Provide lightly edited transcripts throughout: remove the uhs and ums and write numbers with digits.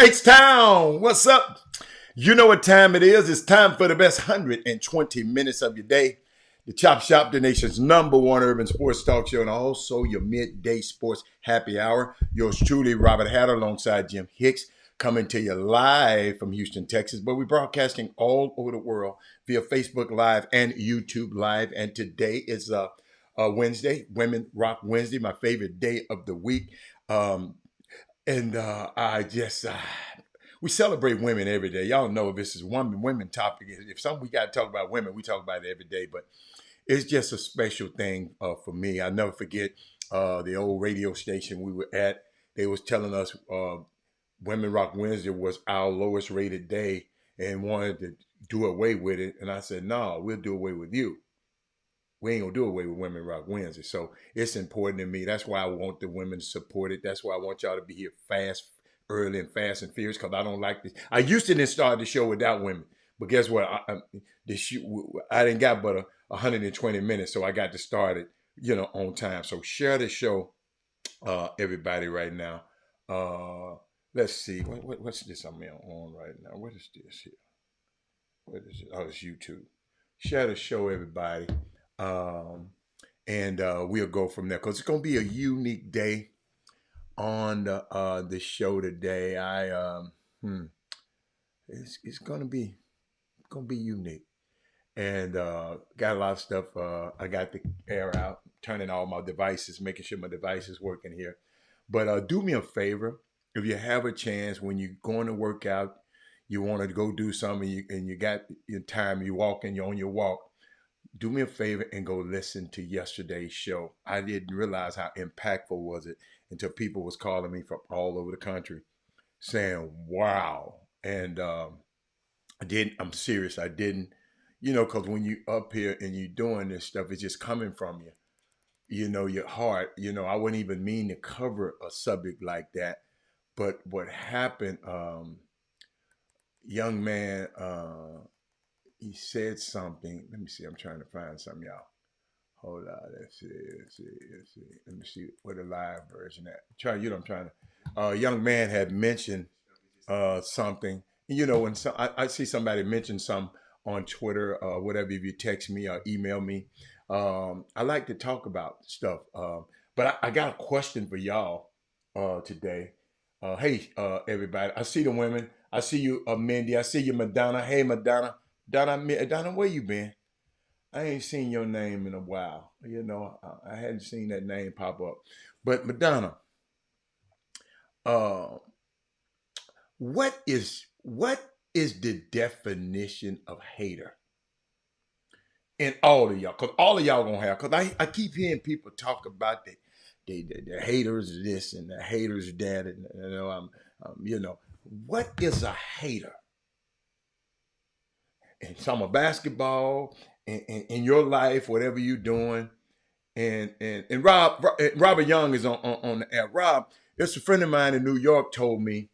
H-Town, what's up? You know what time it is. It's time for the best 120 minutes of your day. The Chop Shop, the nation's #1 urban sports talk show, and also your midday sports happy hour. Yours truly, Robert Hatter, alongside Jim Hicks, coming to you live from Houston, Texas. But we're broadcasting all over the world via Facebook Live and YouTube Live. And today is Wednesday, Women Rock Wednesday, my favorite day of the week. We celebrate women every day. Y'all know this is one women topic. If something we got to talk about women, we talk about it every day. But it's just a special thing for me. I'll never forget the old radio station we were at. They was telling us Women Rock Wednesday was our lowest rated day and wanted to do away with it. And I said, no, we'll do away with you. We ain't gonna do away with Women Rock Wednesday. So it's important to me. That's why I want the women to support it. That's why I want y'all to be here early and fast and furious, because I don't like this. I used to then start the show without women. But guess what? I didn't got but 120 minutes, so I got to start it, on time. So share the show, everybody, right now. Let's see. What's this I'm on right now? What is this here? What is it? Oh, it's YouTube. Share the show, everybody. And we'll go from there, because it's gonna be a unique day on the show today. It's gonna be unique, and got a lot of stuff. I got the air out, turning all my devices, making sure my device is working here. But do me a favor, if you have a chance, when you're going to work out, you want to go do something, and you got your time, you're on your walk. Do me a favor and go listen to yesterday's show. I didn't realize how impactful was it until people was calling me from all over the country saying, wow. And I'm serious. I didn't, because when you up here and you doing this stuff, it's just coming from you, your heart. I wouldn't even mean to cover a subject like that. But what happened, young man, he said something. Let me see. I'm trying to find something, y'all. Hold on. Let's see. Let me see what the live version at. I'm trying to. Young man had mentioned something. When I see somebody mention something on Twitter or whatever, if you text me or email me, I like to talk about stuff. But I got a question for y'all today. Hey, everybody. I see the women. I see you, Mindy. I see you, Madonna. Hey, Madonna. Donna, where you been? I ain't seen your name in a while. I hadn't seen that name pop up. But Madonna, what is the definition of hater? And all of y'all, because all of y'all gonna have, because I keep hearing people talk about the haters of this and the haters of that, and what is a hater? And some of basketball, in your life, whatever you're doing, and Robert Young is on the air. Rob, it's a friend of mine in New York told me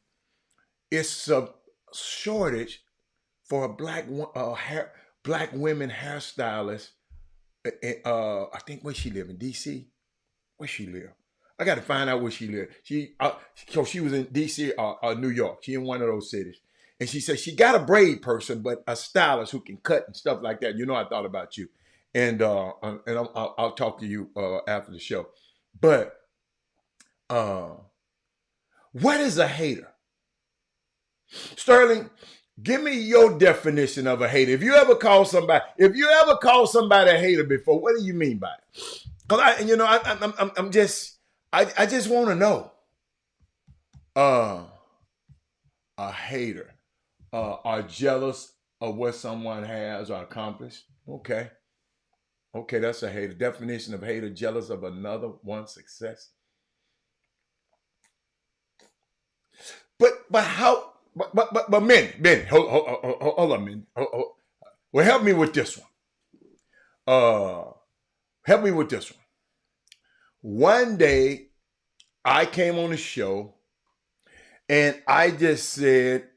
it's a shortage for a black women hairstylist. I think where she live in D.C. Where she live? I got to find out where she live. She was in D.C. or New York. She in one of those cities. And she said she got a braid person, but a stylist who can cut and stuff like that. I thought about you, and I'll talk to you after the show. But what is a hater? Sterling, give me your definition of a hater. If you ever call somebody a hater before, what do you mean by it? Because I just want to know. A hater. Are jealous of what someone has or accomplished. Okay, that's a hater. Definition of hater: jealous of another one's success. But how? But men, hold on, men. Well, help me with this one. Help me with this one. One day, I came on the show, and I just said,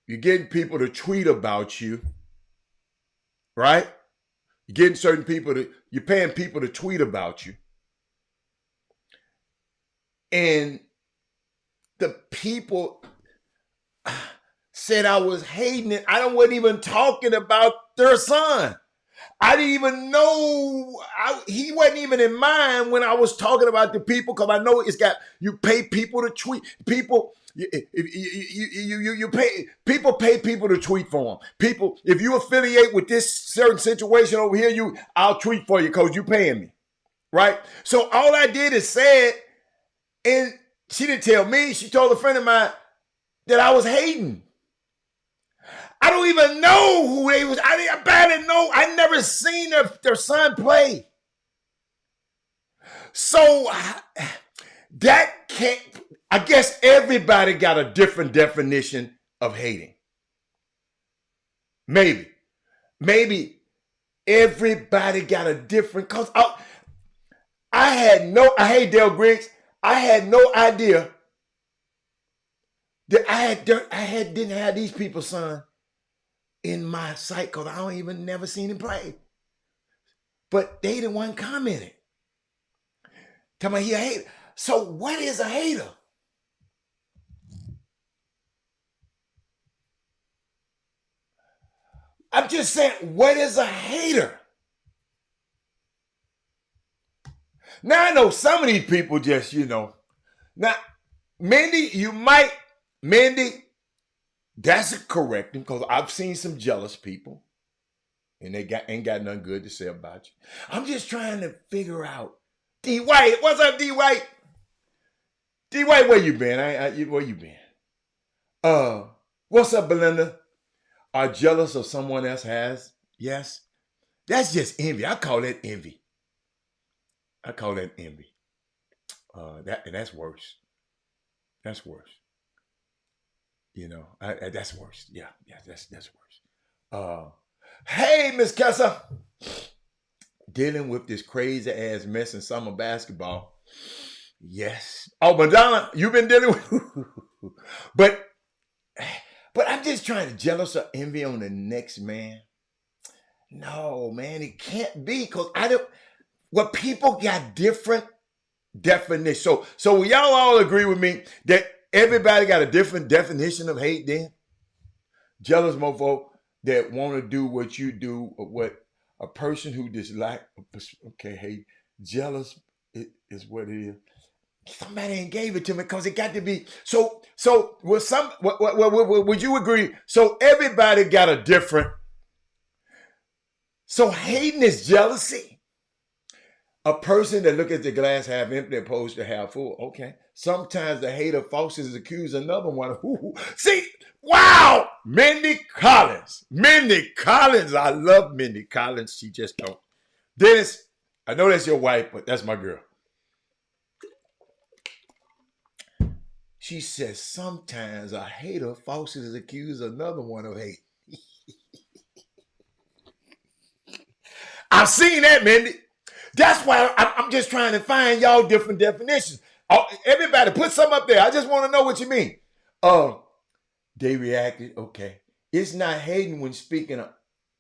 you're getting people to tweet about you, right? You're paying people to tweet about you. And the people said I was hating it. I wasn't even talking about their son. I didn't even know he wasn't even in mind when I was talking about the people, because I know it's got, you pay people to tweet people. You pay people, pay people to tweet for them. People, if you affiliate with this certain situation over here, I'll tweet for you because you paying me, right? So all I did is said, and she didn't tell me. She told a friend of mine that I was hating. I don't even know who they was. I barely know. I never seen their son play. So that can't, I guess everybody got a different definition of hating. Maybe everybody got a different, because I hate Dale Griggs. I had no idea that I didn't have these people's son in my sight, because I don't even never seen him play. But they the one commented. Tell me he a hater. So what is a hater? I'm just saying, what is a hater? Now I know some of these people just, Now, Mindy, that's correct, because I've seen some jealous people, and they ain't got nothing good to say about you. I'm just trying to figure out. D White, what's up, D White? D White, where you been? Where you been? What's up, Belinda? Are jealous of someone else has? Yes. That's just envy. I call that envy. That's worse. That's worse. That's worse. Yeah, that's worse. Hey, Miss Kessa. Dealing with this crazy ass mess in summer basketball. Yes. Oh, Madonna, you've been dealing with but I'm just trying to jealous or envy on the next man. No, man, it can't be, because people got different definitions. So will y'all all agree with me that everybody got a different definition of hate then? Jealous mofo that want to do what you do, or what a person who dislike, okay, hate, jealous is what it is. Somebody ain't gave it to me, because it got to be. So would you agree? So everybody got a different. So hating is jealousy. A person that look at the glass half empty opposed to half full. Okay. Sometimes the hater falsely accuse another one. See, wow, Mindy Collins. I love Mindy Collins. She just don't. Dennis, I know that's your wife, but that's my girl. She says sometimes a hater falsely accuses another one of hate. I've seen that, Mindy. That's why I'm just trying to find y'all different definitions. Everybody, put some up there. I just want to know what you mean. They reacted, okay. It's not hating when speaking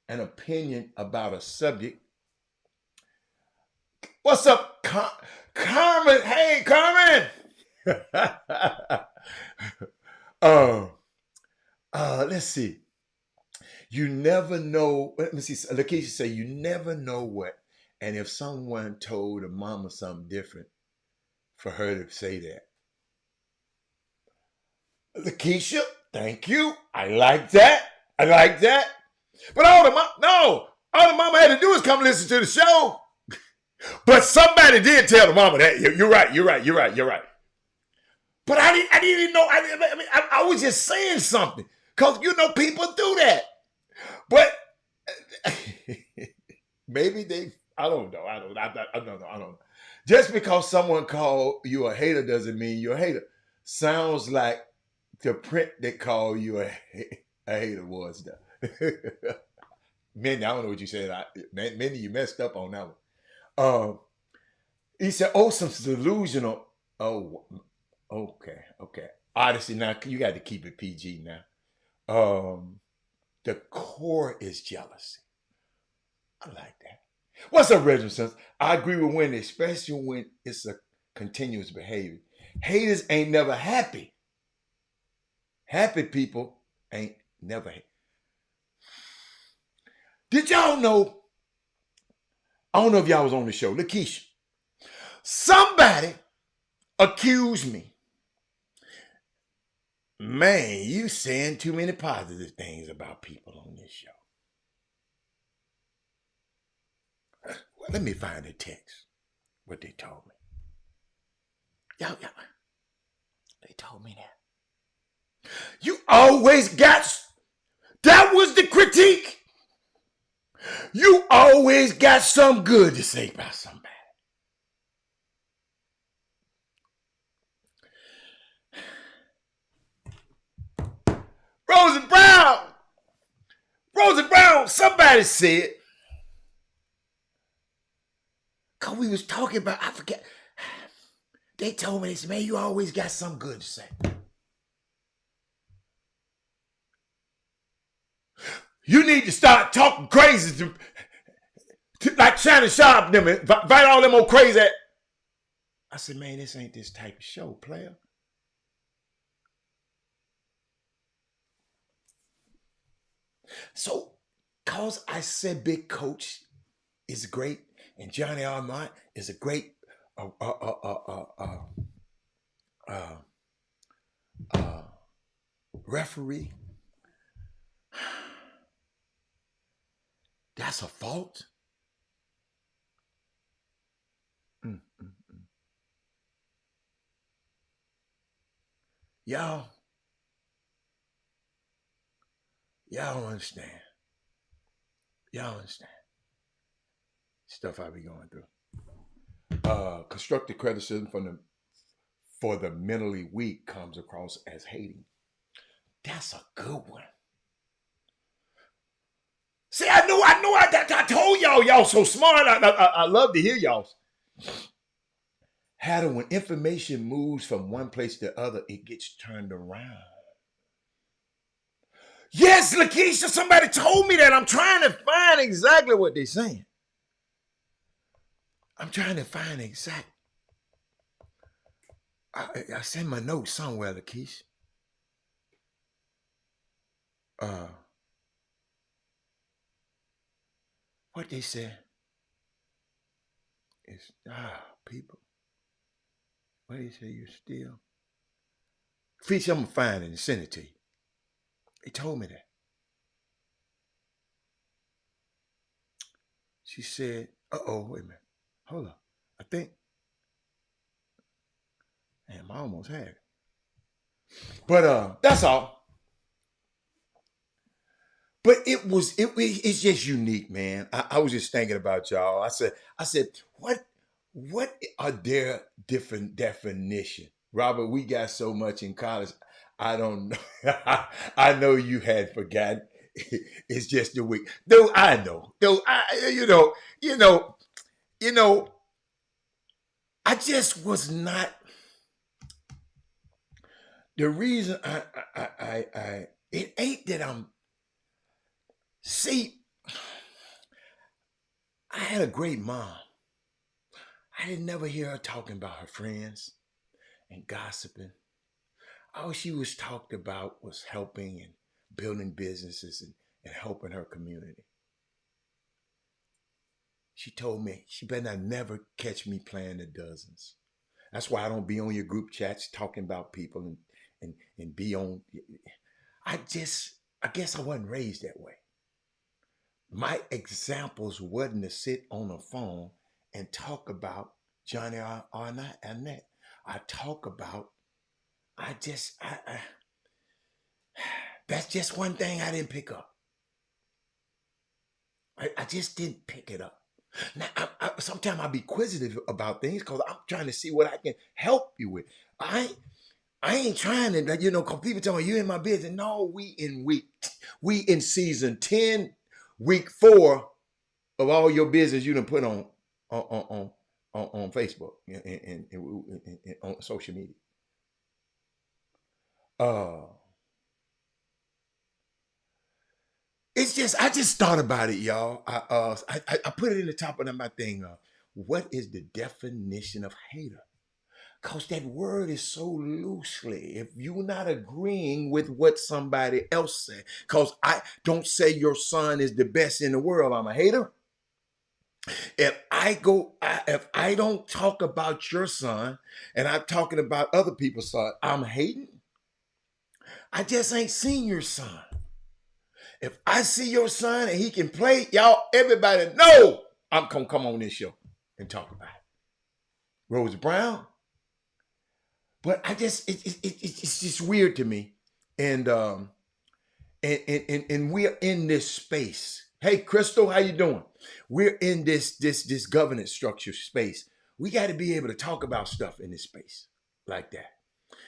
an opinion about a subject. What's up, Carmen? Hey, Carmen. Let's see. You never know. Let me see. Lakeisha say you never know what. And if someone told a mama something different, for her to say that. Lakeisha, thank you. I like that. But all the mama had to do is come listen to the show. But somebody did tell the mama that. You're right. But I didn't even know. I was just saying something. Because, people do that. But maybe I don't know. Just because someone called you a hater doesn't mean you're a hater. Sounds like the print that called you a hater was the. Mindy, I don't know what you said. Mindy, you messed up on that one. He said, some delusional. Oh, okay. Odyssey, now you got to keep it PG now. The core is jealousy. I like that. What's up, Reginald? I agree with Wendy, especially when it's a continuous behavior. Haters ain't never happy. Happy people ain't never happy. Did y'all know? I don't know if y'all was on the show. Lakeisha, somebody accused me. Man, you saying too many positive things about people on this show. Well, let me find the text. What they told me. Y'all, they told me that. You always got, that was the critique. You always got something good to say about somebody. Rosie Brown, somebody said, because we was talking about, I forget, they told me, they said, man, you always got something good to say. You need to start talking crazy to like Shannon Sharp, them, invite all them old crazy. I said, man, this ain't this type of show, player. So, cause I said Big Coach is great and Johnny Armand is a great referee, that's a fault. Y'all don't understand. Y'all understand. Stuff I be going through. Constructive criticism for the mentally weak comes across as hating. That's a good one. See, I told y'all so smart. I love to hear y'all. How when information moves from one place to the other, it gets turned around. Yes, Lakeisha, somebody told me that. I'm trying to find exactly what they're saying. I'm trying to find exact. I send my notes somewhere, Lakeisha. What they said is, people. What do you say? You still? Feature, I'm gonna find it and send it to you. They told me that. She said, wait a minute. Hold on. I think. Damn, I almost had it. But that's all. But it's just unique, man. I was just thinking about y'all. I said, what are their different definition? Robert, we got so much in college. I don't know. I know you had forgotten. It's just a week. Though I know. I just was not. The reason it ain't that I'm. See, I had a great mom. I didn't never hear her talking about her friends and gossiping. All she was talked about was helping and building businesses and helping her community. She told me she better not never catch me playing the dozens. That's why I don't be on your group chats talking about people and be on. I guess I wasn't raised that way. My examples wasn't to sit on a phone and talk about Johnny Arnett. I talk about, that's just one thing I didn't pick up. I just didn't pick it up. Now, sometimes I'll be inquisitive about things because I'm trying to see what I can help you with. I ain't trying to, because people tell me, you in my business. No, we in season 10, week 4 of all your business you done put on Facebook and on social media. It's just, I just thought about it, y'all. I put it in the top of my thing. What is the definition of hater? Because that word is so loosely. If you're not agreeing with what somebody else said, because I don't say your son is the best in the world, I'm a hater. If I don't talk about your son and I'm talking about other people's son, I'm hating. I just ain't seen your son. If I see your son and he can play, y'all, everybody know I'm gonna come on this show and talk about it. Rose Brown, but it's just weird to me, and and we're in this space. Hey, Crystal, how you doing? We're in this governance structure space. We got to be able to talk about stuff in this space like that.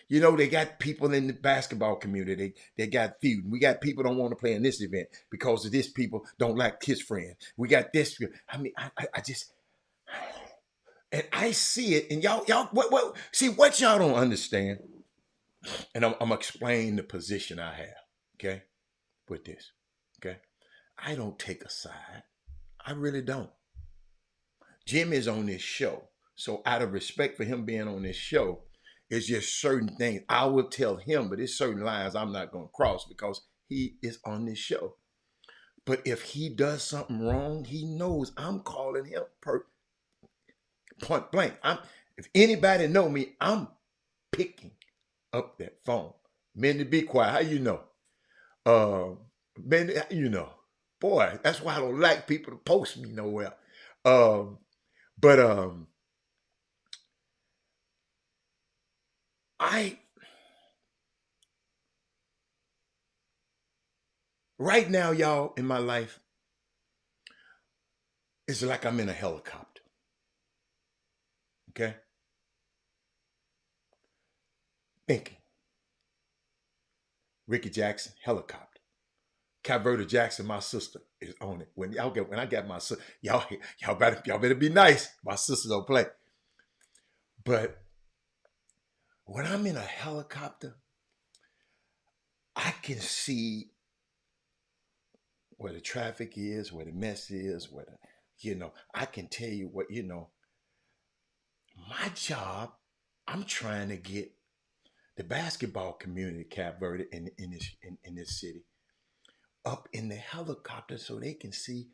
You know, they got people in the basketball community. They got feud. We got people don't want to play in this event because of this. People don't like his friend. We got this. I mean, I just, and I see it. And y'all, what? See, what y'all don't understand. And I'm gonna explain the position I have. Okay, with this. Okay, I don't take a side. I really don't. Jim is on this show, so out of respect for him being on this show, it's just certain things I will tell him, but there's certain lines I'm not going to cross because he is on this show. But if he does something wrong, he knows I'm calling him point blank. If anybody know me, I'm picking up that phone. Mindy, be quiet. How you know? Mindy, how you know? Boy, that's why I don't like people to post me nowhere. But I right now, y'all, in my life, it's like I'm in a helicopter. Okay? Thinking. Ricky Jackson, helicopter. Calverta Jackson, my sister, is on it. When I got my sister, y'all better be nice. My sister don't play. But when I'm in a helicopter, I can see where the traffic is, where the mess is, I can tell you what, my job, I'm trying to get the basketball community, Cap Verde, in this city, up in the helicopter so they can see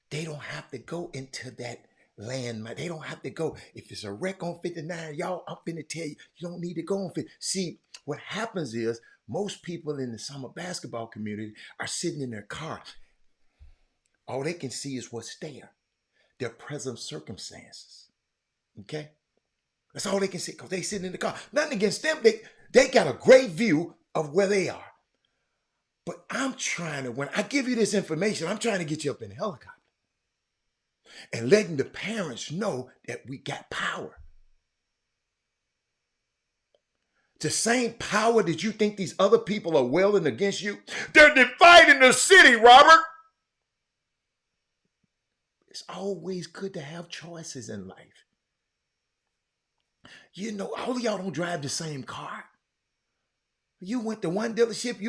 they don't have to go into that landmine. They don't have to go. If it's a wreck on 59, y'all, I'm finna tell you, you don't need to go on 50. See, what happens is most people in the summer basketball community are sitting in their car. All they can see is what's there, their present circumstances. Okay? That's all they can see because they sitting in the car. Nothing against them. They got a great view of where they are. But I'm trying to, when I give you this information, I'm trying to get you up in the helicopter and letting the parents know that we got power. The same power that you think these other people are wielding against you, they're dividing the city, Robert. It's always good to have choices in life. You know, all of y'all don't drive the same car. You went to one dealership,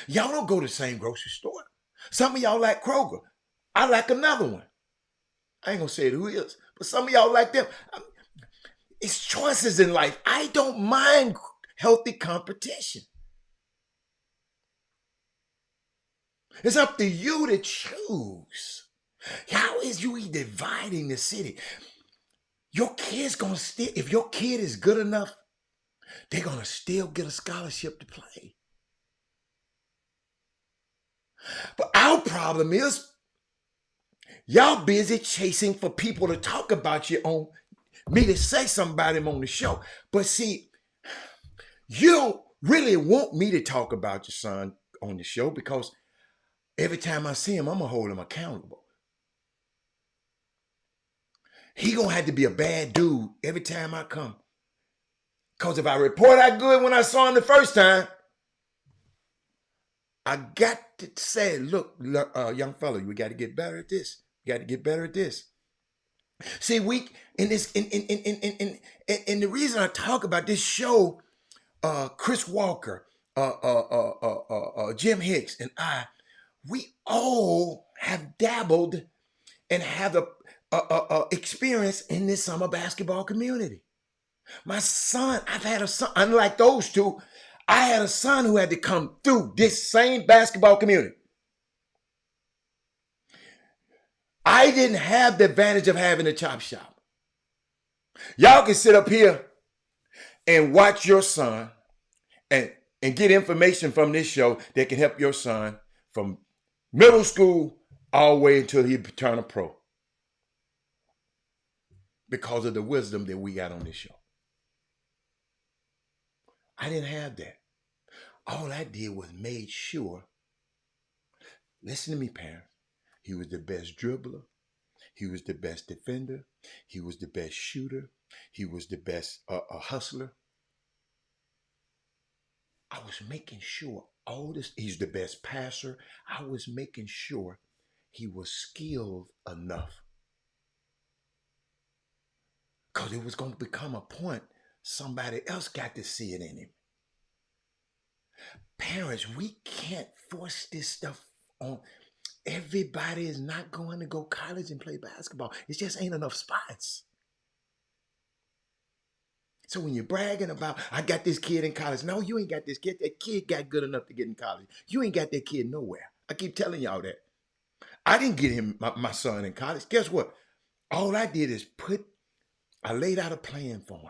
y'all don't go to the same grocery store. Some of y'all like Kroger. I like another one. I ain't gonna say who is, but some of y'all like them. It's choices in life. I don't mind healthy competition. It's up to you to choose. How is you dividing the city? Your kid's gonna still, if your kid is good enough, they're gonna still get a scholarship to play. But our problem is y'all busy chasing for people to talk about you on me to say something about him on the show. But see, you don't really want me to talk about your son on the show because every time I see him, I'm gonna hold him accountable. He gonna have to be a bad dude every time I come. Because if I report out good when I saw him the first time, I got to say, look, young fella, we got to get better at this. You got to get better at this. See, we in this in the reason I talk about this show, Chris Walker, Jim Hicks, and we all have dabbled and have a experience in this summer basketball community. My son, I've had a son, unlike those two, I had a son who had to come through this same basketball community. I didn't have the advantage of having a chop shop. Y'all can sit up here and watch your son and, and get information from this show that can help your son from middle school all the way until he turn a pro. Because of the wisdom that we got on this show. I didn't have that. All I did was made sure, listen to me, parents, he was the best dribbler. He was the best defender. He was the best shooter. He was the best hustler. I was making sure all this, he's the best passer. I was making sure he was skilled enough. Because it was going to become a point somebody else got to see it in him. Parents, we can't force this stuff on. Everybody is not going to go college and play basketball. It just ain't enough spots. So when you're bragging about, I got this kid in college. No, you ain't got this kid. That kid got good enough to get in college. You ain't got that kid nowhere. I keep telling y'all that. I didn't get him, my son in college. Guess what? All I did is I laid out a plan for him.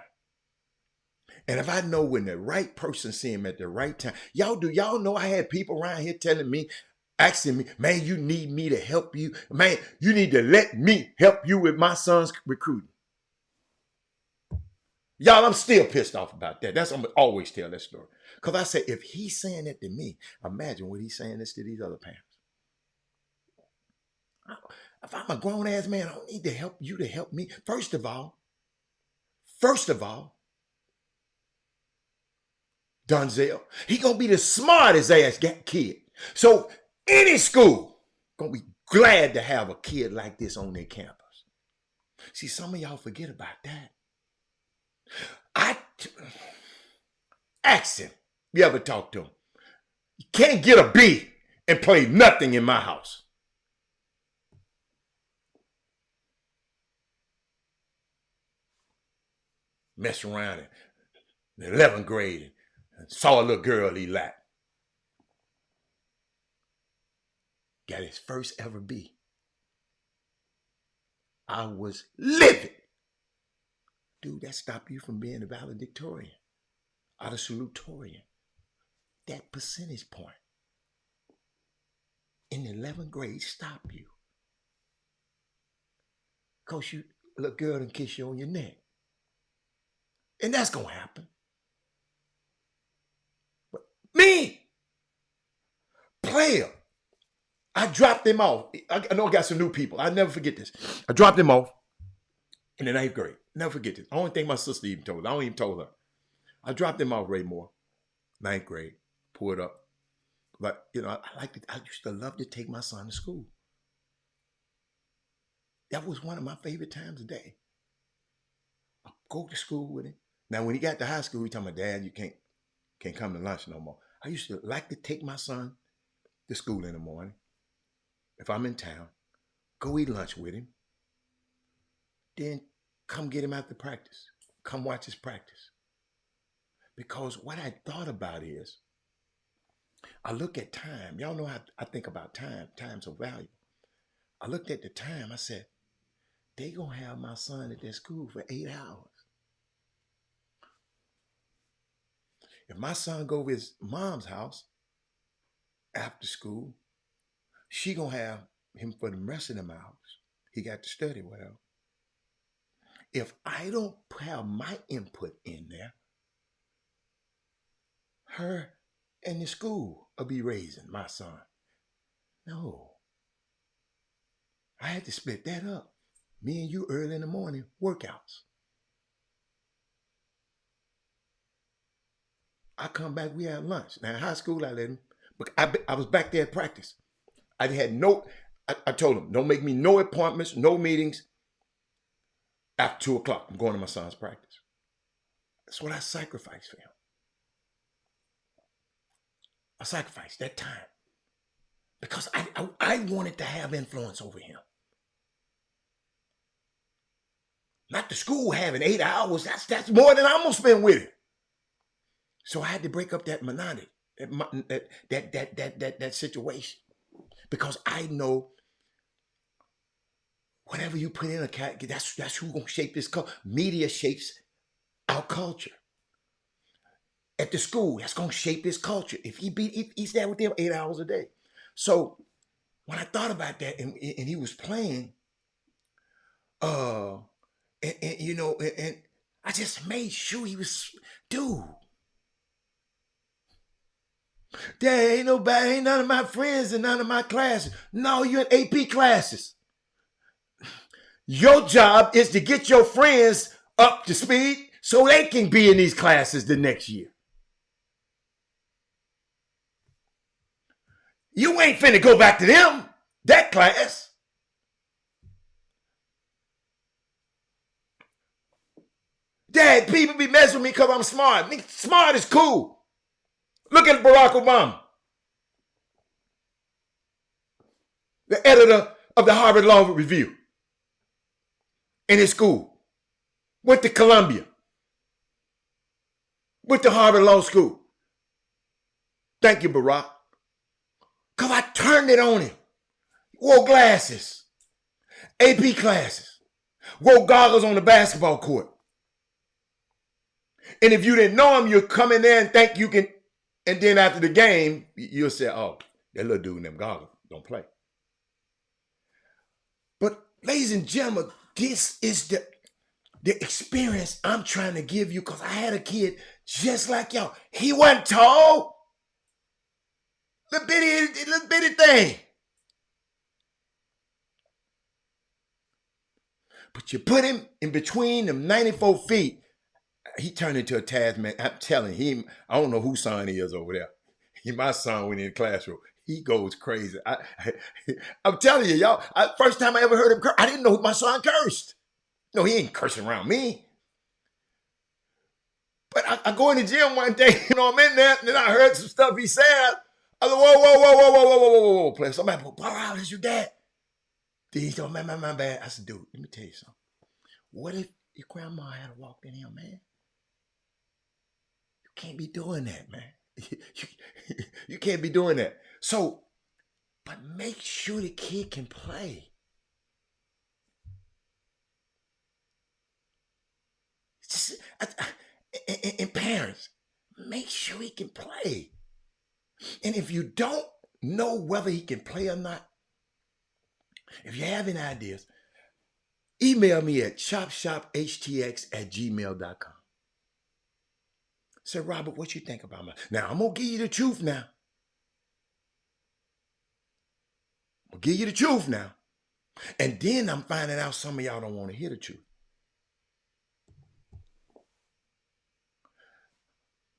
And if I know when the right person see him at the right time, y'all know I had people around here telling me, asking me, man, you need me to help you. Man, you need to let me help you with my son's recruiting. Y'all, I'm still pissed off about that. I'm going to always tell that story. Because I said, if he's saying that to me, imagine what he's saying this to these other parents. If I'm a grown-ass man, I don't need to help you to help me. First of all, Dunzel, he gonna be the smartest ass kid. So any school gonna be glad to have a kid like this on their campus. See, some of y'all forget about that. I ask him, you ever talk to him? You can't get a B and play nothing in my house. Mess around in the 11th grade and saw a little girl he liked. Got his first ever B. I was livid. Dude, that stopped you from being a valedictorian, out of salutatorian. That percentage point in the 11th grade stop you. Because you little girl done kiss you on your neck. And that's going to happen. But me, player, I dropped him off. I know I got some new people. I'll never forget this. I dropped him off in the 9th grade. Never forget this. I don't think my sister even told her. I don't even told her. I dropped him off, Raymore, 9th grade. Pulled up. But, you know, I used to love to take my son to school. That was one of my favorite times of the day. I'd go to school with him. Now, when he got to high school, he told my dad, you can't come to lunch no more. I used to like to take my son to school in the morning. If I'm in town, go eat lunch with him. Then come get him after practice. Come watch his practice. Because what I thought about is, I look at time. Y'all know how I think about time. Time's so valuable. I looked at the time. I said, they gonna have my son at their school for 8 hours. If my son go to his mom's house after school, she gonna have him for the rest of them hours. He got to study, whatever. If I don't have my input in there, her and the school will be raising my son. No. I had to split that up. Me and you early in the morning, workouts. I come back, we had lunch. Now in high school, I let him, but I was back there at practice. I told him, don't make me no appointments, no meetings after 2 o'clock. I'm going to my son's practice. That's what I sacrificed for him. I sacrificed that time because I wanted to have influence over him. Not the school having 8 hours. That's more than I'm gonna spend with it. So I had to break up that monotony, that situation, because I know whatever you put in a cat, that's who's gonna shape this culture. Media shapes our culture. At the school, that's gonna shape his culture. If he's there with them 8 hours a day. So when I thought about that, and he was playing, and I just made sure he was, dude. There ain't nobody, ain't none of my friends in none of my classes. No, you're in AP classes. Your job is to get your friends up to speed so they can be in these classes the next year. You ain't finna go back to them, that class. Dad, people be messing with me because I'm smart. Smart is cool. Look at Barack Obama, the editor of the Harvard Law Review in his school. Went to Columbia. Went to Harvard Law School. Thank you, Barack. Because I turned it on him. Wore glasses. AP classes. Wore goggles on the basketball court. And if you didn't know him, you'll come in there and think you can. And then after the game, you'll say, oh, that little dude in them goggles don't play. But ladies and gentlemen, this is the experience I'm trying to give you, because I had a kid just like y'all. He wasn't tall. Little bitty thing. But you put him in between them 94 feet, he turned into a Tasman. I'm telling him, I don't know whose son he is over there. He my son when in the classroom. He goes crazy. I'm telling you, y'all, first time I ever heard him curse, I didn't know my son cursed. No, he ain't cursing around me. But I go in the gym one day, I'm in there, and then I heard some stuff he said. I said, whoa, play. Somebody put, wow, that's your dad. Then he told me, my bad. I said, dude, let me tell you something. What if your grandma had walked in here, man? You can't be doing that, man. You can't be doing that. So, but make sure the kid can play. And parents, make sure he can play. And if you don't know whether he can play or not, if you have any ideas, email me at chopshophtx@gmail.com. Say, Robert, what you think about my... Now, I'm going to give you the truth now. I'm going to give you the truth now. And then I'm finding out some of y'all don't want to hear the truth.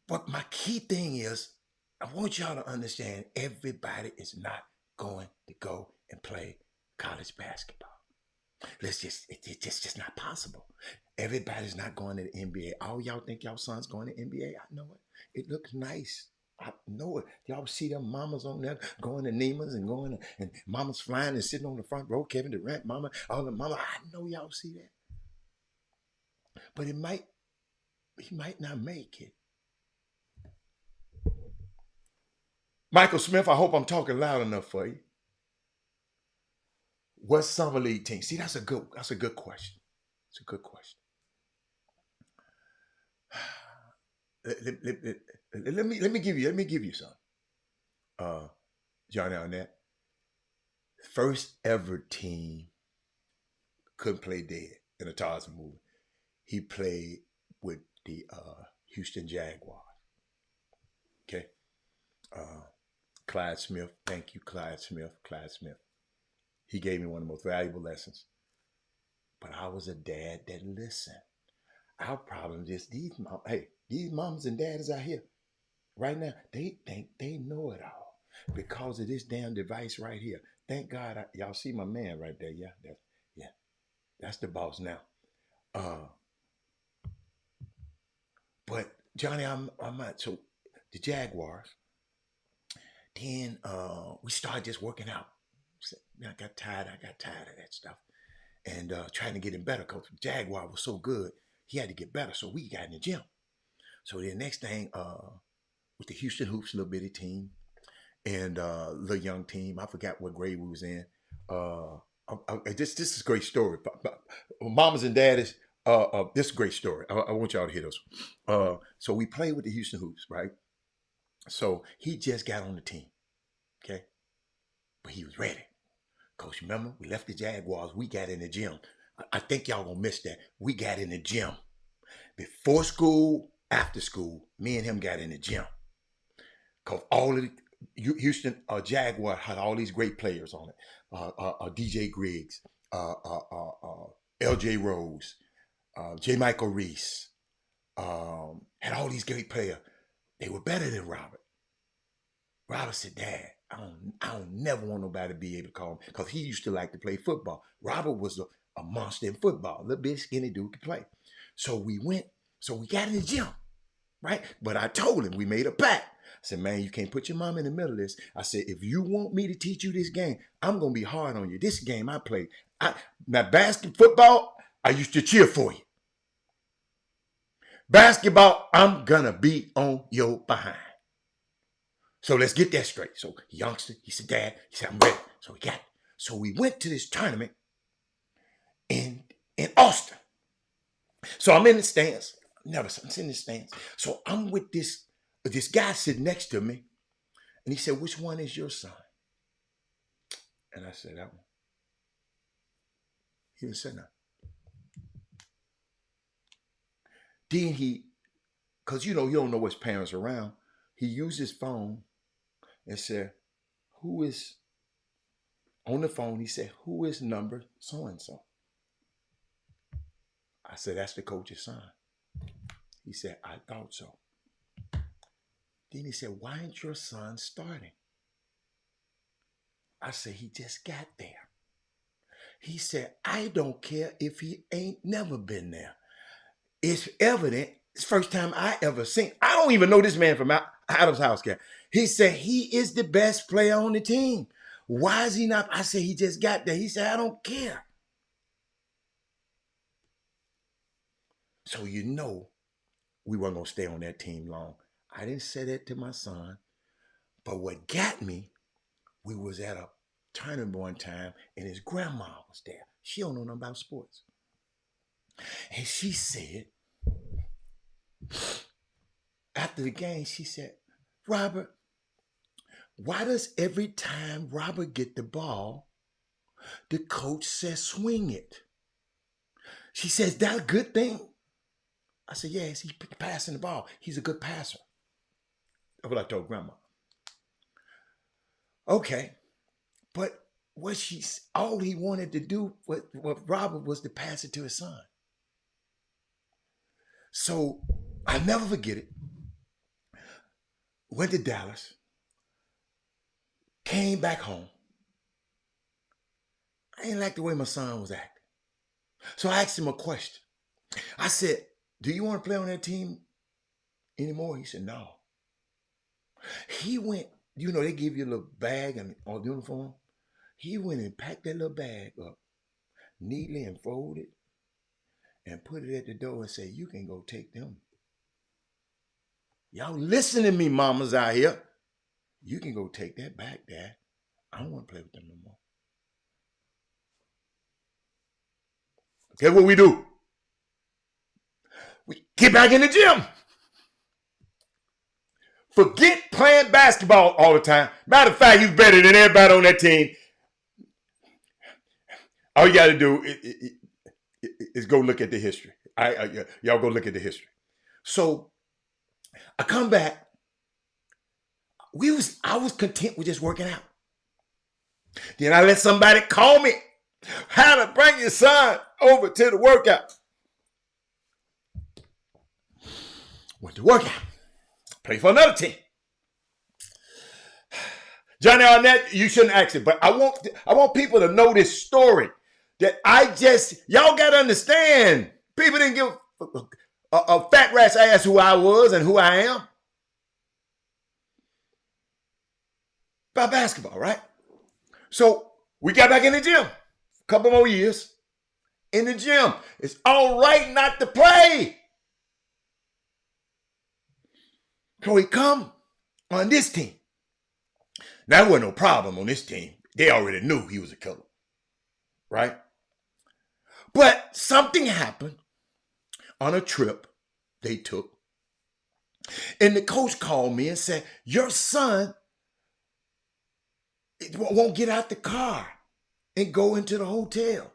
But my key thing is, I want y'all to understand everybody is not going to go and play college basketball. It's just not possible. Everybody's not going to the NBA. All y'all think y'all son's going to NBA? I know it. It looks nice. I know it. Y'all see them mamas on there going to Neiman's and going to, and mama's flying and sitting on the front row, Kevin Durant, mama, all the mama. I know y'all see that. But he might not make it. Michael Smith, I hope I'm talking loud enough for you. What summer league team? See, that's a good question. It's a good question. Let me give you some. Johnny Arnett, first ever team couldn't play dead in a Tarzan movie. He played with the Houston Jaguars. Okay. Clyde Smith. Thank you, Clyde Smith. He gave me one of the most valuable lessons. But I was a dad that listened. Our problem is these moms and daddies out here right now, they think they know it all because of this damn device right here. Thank God, y'all see my man right there. Yeah, that's the boss now. But Johnny, I'm not. So the Jaguars. Then we started just working out. I got tired of that stuff. and trying to get him better because Jaguar was so good. He had to get better. So we got in the gym. So the next thing was the Houston Hoops little bitty team and little young team. I forgot what grade we was in. This is a great story. Mamas and daddies, this is a great story. I want y'all to hear this. So we played with the Houston Hoops, right? So he just got on the team, okay? But he was ready. Coach, remember, we left the Jaguars. We got in the gym. I think y'all gonna miss that. We got in the gym. Before school, after school, me and him got in the gym. Because all of the Houston Jaguar had all these great players on it. DJ Griggs, LJ Rose, J. Michael Reese, had all these great players. They were better than Robert. Robert said, Dad, I don't never want nobody to be able to call him because he used to like to play football. Robert was a monster in football. A little bit skinny dude could play. So we got in the gym, right? But I told him, we made a pact. I said, man, you can't put your mom in the middle of this. I said, if you want me to teach you this game, I'm going to be hard on you. This game I played. Now, football, I used to cheer for you. Basketball, I'm going to be on your behind. So let's get that straight. So youngster, he said, Dad, he said, I'm ready. So we got it. So we went to this tournament in Austin. So I'm in the stands. I'm sitting in the stands. So I'm with this guy sitting next to me. And he said, which one is your son? And I said, that one. He didn't say nothing. Then because you don't know which parents are around, he used his phone and said, who is, on the phone, he said, who is number so-and-so? I said, that's the coach's son. He said, I thought so. Then he said, why ain't your son starting? I said, he just got there. He said, I don't care if he ain't never been there. It's evident. It's the first time I ever seen. I don't even know this man from Adam's house, guy. He said, he is the best player on the team. Why is he not? I said, he just got there. He said, I don't care. So we weren't going to stay on that team long. I didn't say that to my son. But what got me, we was at a tournament one time and his grandma was there. She don't know nothing about sports. And she said, after the game, she said, Robert, why does every time Robert get the ball, the coach says swing it? She says, that a good thing? I said, yes, he's passing the ball. He's a good passer. That's what I told Grandma. Okay, but all he wanted to do with Robert was to pass it to his son. So I'll never forget it. Went to Dallas, came back home. I didn't like the way my son was acting. So I asked him a question. I said, do you want to play on that team anymore? He said, no. He went, they give you a little bag or uniform. He went and packed that little bag up neatly and folded and put it at the door and said, you can go take them. Y'all listen to me, mamas out here. You can go take that back, Dad. I don't want to play with them no more. Guess what we do? We get back in the gym. Forget playing basketball all the time. Matter of fact, you're better than everybody on that team. All you got to do is go look at the history. Y'all go look at the history. So I come back. I was content with just working out. Then I let somebody call me. How to bring your son over to the workout. Went to workout. Play for another team. Johnny Arnett, you shouldn't ask it, but I want people to know this story. That y'all got to understand. People didn't give a fat rat's ass who I was and who I am. About basketball, right? So we got back in the gym. A couple more years. in the gym. It's all right not to play. So he come on this team. That wasn't no problem on this team. They already knew he was a killer, right? But something happened on a trip they took. And the coach called me and said, your son won't get out the car and go into the hotel.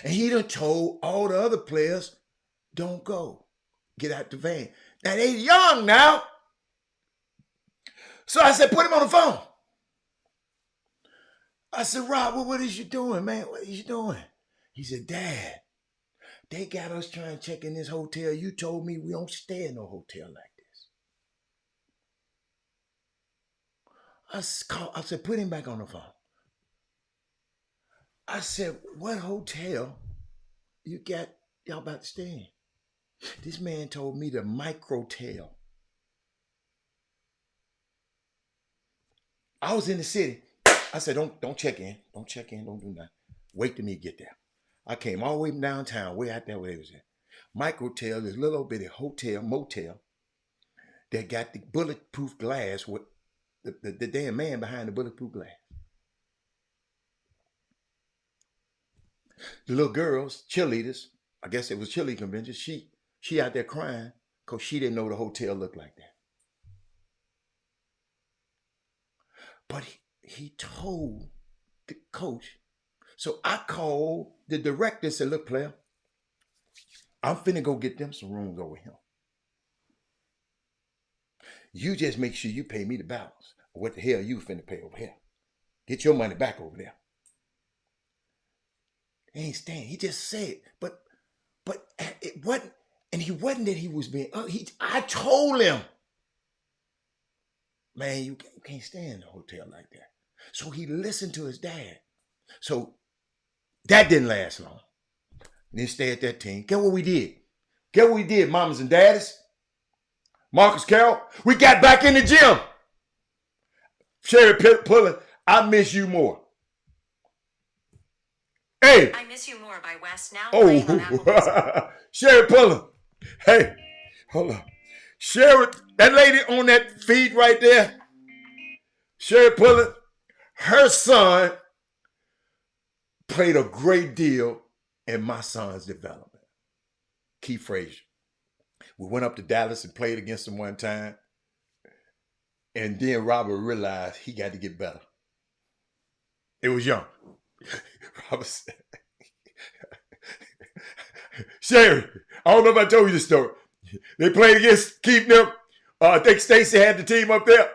And he done told all the other players, don't go. Get out the van. Now they young now. So I said, put him on the phone. I said, Rob, what is you doing, man? What is you doing? He said, Dad, they got us trying to check in this hotel. You told me we don't stay in no hotel like this. I said, put him back on the phone. I said, what hotel you got y'all about to stay in? This man told me the microtel. I was in the city. I said, don't check in. Don't check in. Don't do nothing. Wait till me get there. I came all the way from downtown, way out there where they was at. Microtel, this little bitty hotel, motel, that got the bulletproof glass with the damn man behind the bulletproof glass. The little girls, cheerleaders, I guess it was cheerleading convention, she out there crying because she didn't know the hotel looked like that. But he told the coach. So I called the director and said, look, player, I'm finna go get them some rooms over here. You just make sure you pay me the balance. What the hell you finna pay over here? Get your money back over there. He ain't staying. He just said, but it wasn't, and he wasn't that he was being, I told him, man, you can't stay in a hotel like that. So he listened to his dad. So that didn't last long. And then stay at that team. Get what we did. Get what we did, mamas and daddies. Marcus Carroll, we got back in the gym. Sherry Pullen, I miss you more. Hey. I miss you more by West now. Oh, Sherry Pullen. Hey, hold on. Sherry, that lady on that feed right there, Sherry Pullen, her son played a great deal in my son's development. Keith Frazier. We went up to Dallas and played against him one time. And then Robert realized he got to get better. It was young. Robert said, Sherry, I don't know if I told you this story. They played against Keith them. I think Stacy had the team up there.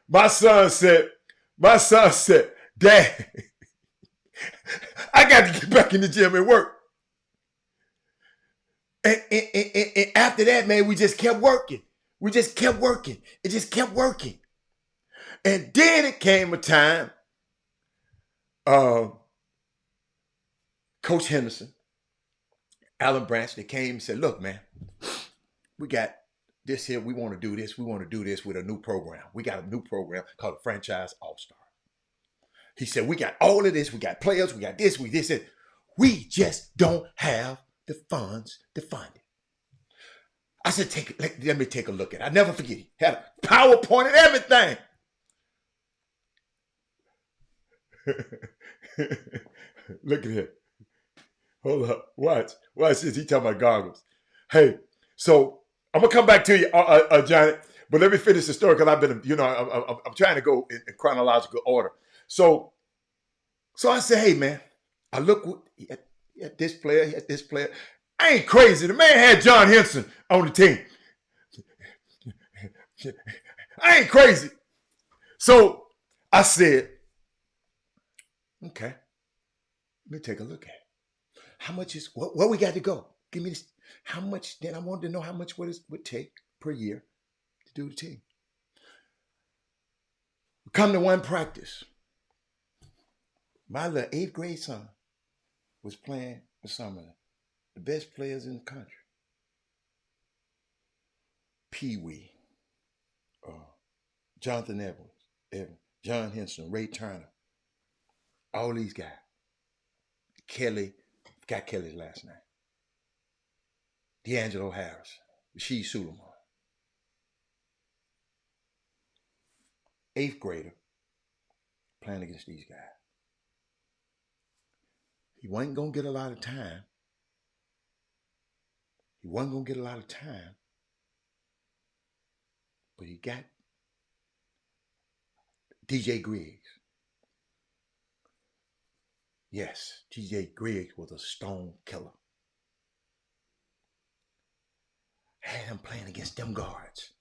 My son said, Dad, I got to get back in the gym and work. And after that, man, we just kept working. We just kept working. It just kept working. And then it came a time, Coach Henderson, Alan Branch, they came and said, look, man, we got this here. We want to do this. We want to do this with a new program. We got a new program called the Franchise All-Star. He said, we got all of this. We got players. We got this. We We just don't have the funds to fund it. I said, let me take a look at it. I never forget it. Had a PowerPoint and everything. Look at it. Hold up. Watch this. He talking about goggles. Hey, so I'm going to come back to you, Johnny, but let me finish the story because I've been, I'm trying to go in chronological order. So I said, hey, man, I look at this player, at this player. I ain't crazy. The man had John Henson on the team. I ain't crazy. So I said, okay, let me take a look at it. How much is, where we got to go? Give me this. How much, then I wanted to know how much would take per year to do the team. We come to one practice. My little 8th grade son was playing with some of the best players in the country. Pee Wee, Jonathan Edwards, John Henson, Ray Turner, all these guys. Kelly Got Kelly's last name. D'Angelo Harris. Rasheed Suleiman. 8th grader playing against these guys. He wasn't going to get a lot of time. But he got DJ Griggs. Yes, DJ Griggs was a stone killer. Had him playing against them guards.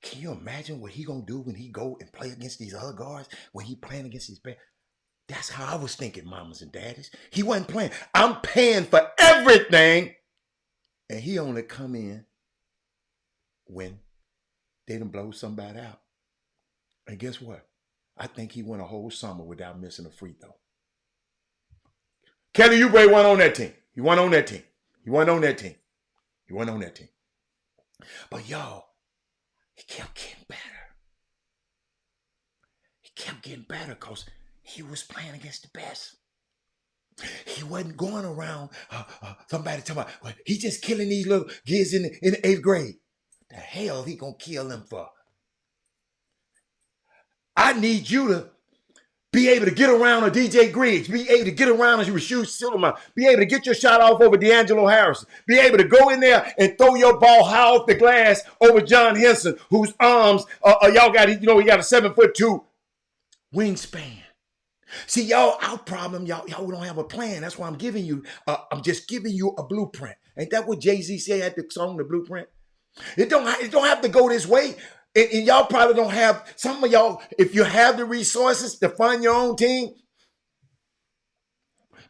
Can you imagine what he gonna do when he go and play against these other guards? When he playing against these bad? That's how I was thinking, mamas and daddies. He wasn't playing. I'm paying for everything. And he only come in when they done blow somebody out. And guess what? I think he went a whole summer without missing a free throw. Kelly Oubre went on that team. He went on that team. But y'all, he kept getting better. Because he was playing against the best. He wasn't going around somebody talking about, well, he just killing these little kids in the 8th grade. The hell he gonna kill them for? I need you to be able to get around a DJ Griggs, be able to get around a Rasheed Suleiman, be able to get your shot off over D'Angelo Harris, be able to go in there and throw your ball high off the glass over John Henson, whose arms, y'all got, he got a 7'2" wingspan. See, y'all, our problem, y'all don't have a plan. That's why I'm giving you, I'm just giving you a blueprint. Ain't that what Jay-Z said at the song, The Blueprint? It don't have to go this way. And y'all probably don't have, some of y'all, if you have the resources to fund your own team.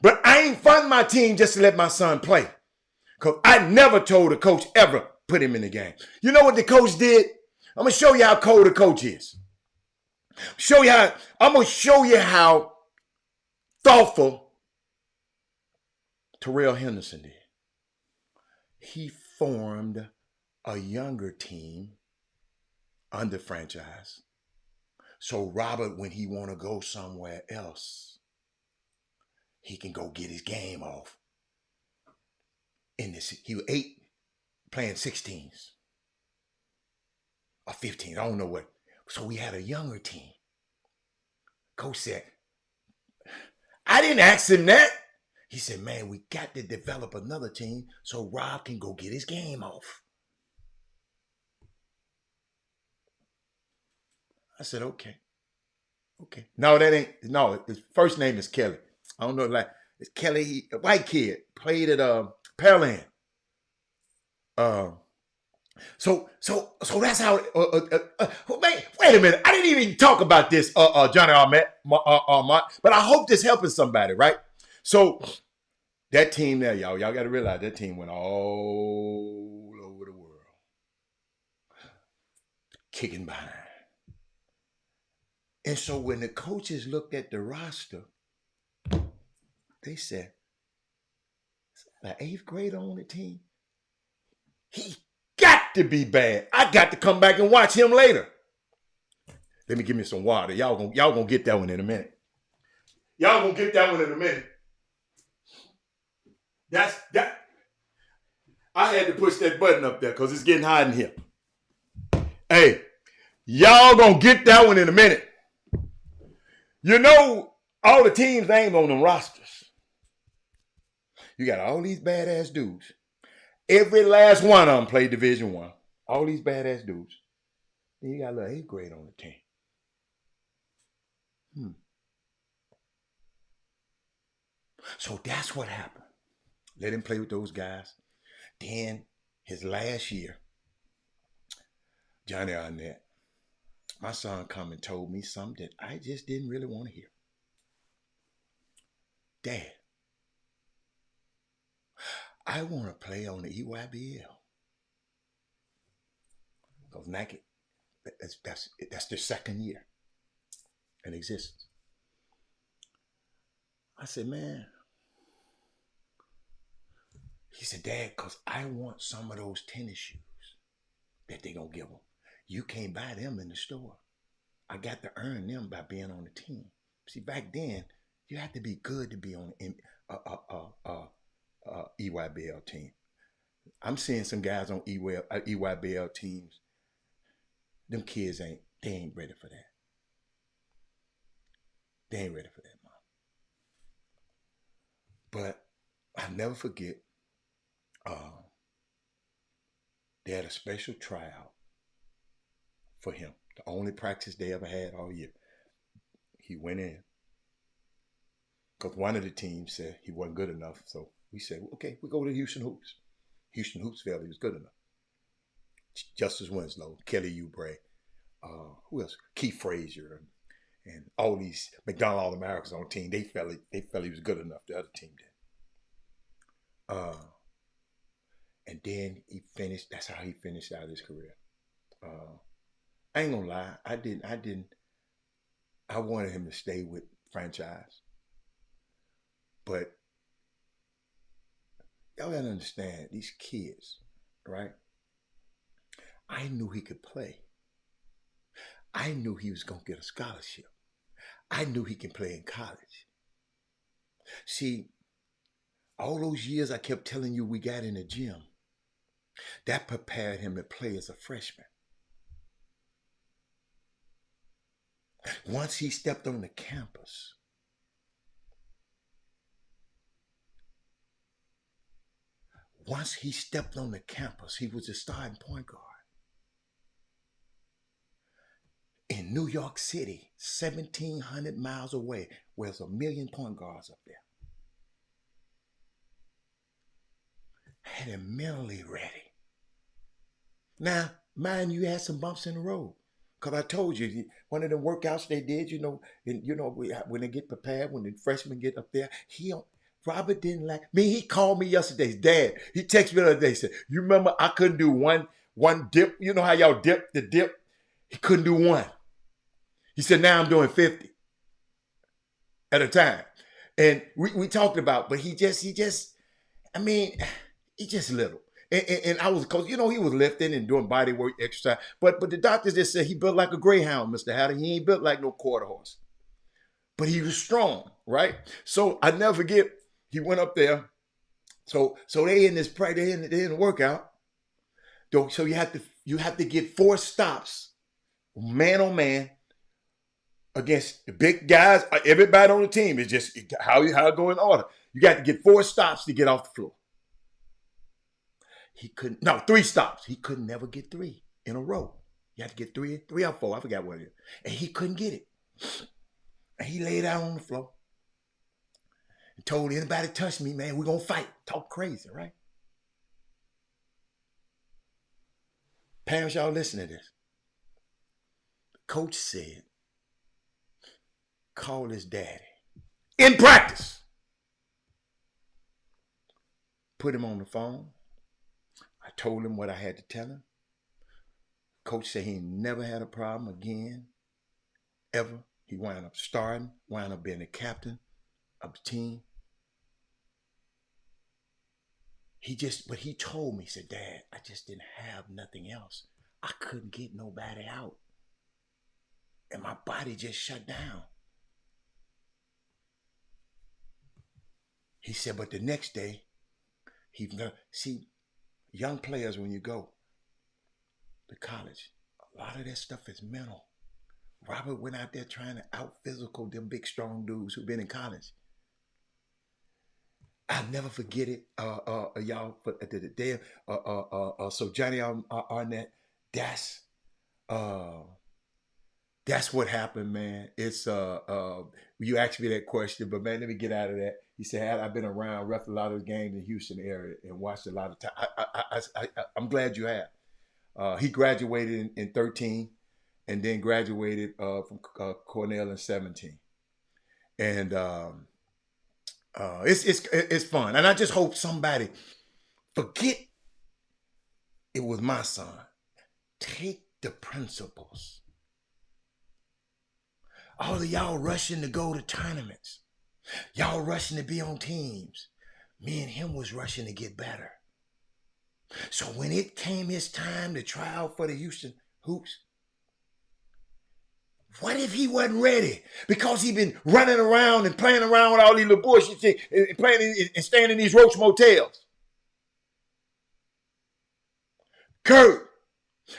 But I ain't fund my team just to let my son play. Because I never told the coach ever put him in the game. You know what the coach did? I'm going to show you how cold the coach is. I'm going to show you how thoughtful Terrell Henderson did. He formed a younger team under franchise. So Robert, when he want to go somewhere else, he can go get his game off. He was 8 playing 16s or 15. I don't know what. So we had a younger team. Coach said, I didn't ask him that. He said, man, we got to develop another team so Rob can go get his game off. I said, okay. No, his first name is Kelly. I don't know, like, it's Kelly, a white kid, played at Pearland. So that's how, wait a minute. I didn't even talk about this, Johnny Armand, but I hope this helping somebody, right? So that team there, y'all got to realize that team went all over the world, kicking behind. And so when the coaches looked at the roster, they said, is that an 8th grader on the team? He got to be bad. I got to come back and watch him later. Let me give me some water. Y'all gonna get that one in a minute. That's that. I had to push that button up there because it's getting hot in here. Hey, y'all gonna get that one in a minute. You know, all the teams ain't on them rosters. You got all these badass dudes. Every last one of them played Division I. All these badass dudes. Then you got a little 8th grade on the team. So that's what happened. Let him play with those guys. Then his last year, Johnny Arnett, my son come and told me something that I just didn't really want to hear. Dad, I want to play on the EYBL. Because Nike, that's their second year in existence. I said, man. He said, Dad, because I want some of those tennis shoes that they going to give them. You can't buy them in the store. I got to earn them by being on the team. See, back then, you had to be good to be on EYBL team. I'm seeing some guys on EYBL teams. Them kids they ain't ready for that. They ain't ready for that, man. But I'll never forget, uh, they had a special tryout for him. The only practice they ever had all year. He went in because one of the teams said he wasn't good enough. So we said, okay, we go to Houston Hoops. Houston Hoops felt he was good enough. Justice Winslow, Kelly Oubre, who else? Keith Frazier, and all these McDonald All-Americans on the team. They felt he was good enough. The other team did. And then he finished. That's how he finished out his career. I ain't gonna lie. I wanted him to stay with franchise, but y'all gotta understand these kids, right? I knew he could play. I knew he was gonna get a scholarship. I knew he can play in college. See, all those years I kept telling you we got in the gym, that prepared him to play as a freshman. Once he stepped on the campus, he was a starting point guard. In New York City, 1,700 miles away, where there's 1 million point guards up there. Had him mentally ready. Now, mind you, had some bumps in the road. Because I told you, one of the workouts they did, when they get prepared, when the freshmen get up there, Robert didn't like me. He called me yesterday, Dad. He texted me the other day, said, you remember I couldn't do one dip? You know how y'all dip the dip? He couldn't do one. He said, now I'm doing 50 at a time. And we talked about, but he just little. And I was, because, he was lifting and doing body work exercise. But the doctors just said he built like a greyhound, Mr. Hatter. He ain't built like no quarter horse. But he was strong, right? So I never forget, he went up there. So they in this practice, they in the workout. So you have to get 4 stops, man on man, against the big guys. Everybody on the team is just how it go in order. You got to get 4 stops to get off the floor. 3 stops. He couldn't never get 3 in a row. You had to get 3 or 4. I forgot what it is. And he couldn't get it. And he laid out on the floor and told anybody touch me, man, we're going to fight. Talk crazy, right? Parents, y'all listen to this. The coach said, call his daddy. In practice. Put him on the phone. I told him what I had to tell him. Coach said he never had a problem again, ever. He wound up starting, wound up being the captain of the team. But he told me, he said, Dad, I just didn't have nothing else. I couldn't get nobody out. And my body just shut down. He said, but the next day, young players, when you go to college, a lot of that stuff is mental. Robert went out there trying to out-physical them big, strong dudes who've been in college. I'll never forget it, y'all. But the day, so Johnny Arnett, that's what happened, man. It's you asked me that question, but man, let me get out of that. He said, I've been around, ref a lot of games in the Houston area and watched a lot of time. I'm glad you have. He graduated in 13 and then graduated from Cornell in 17. And it's fun. And I just hope somebody forget it was my son. Take the principles. All of y'all rushing to go to tournaments. Y'all rushing to be on teams. Me and him was rushing to get better. So when it came his time to try out for the Houston Hoops, What if he wasn't ready? Because he been running around and playing around with all these little bullshit and playing and staying in these roach motels. Kurt,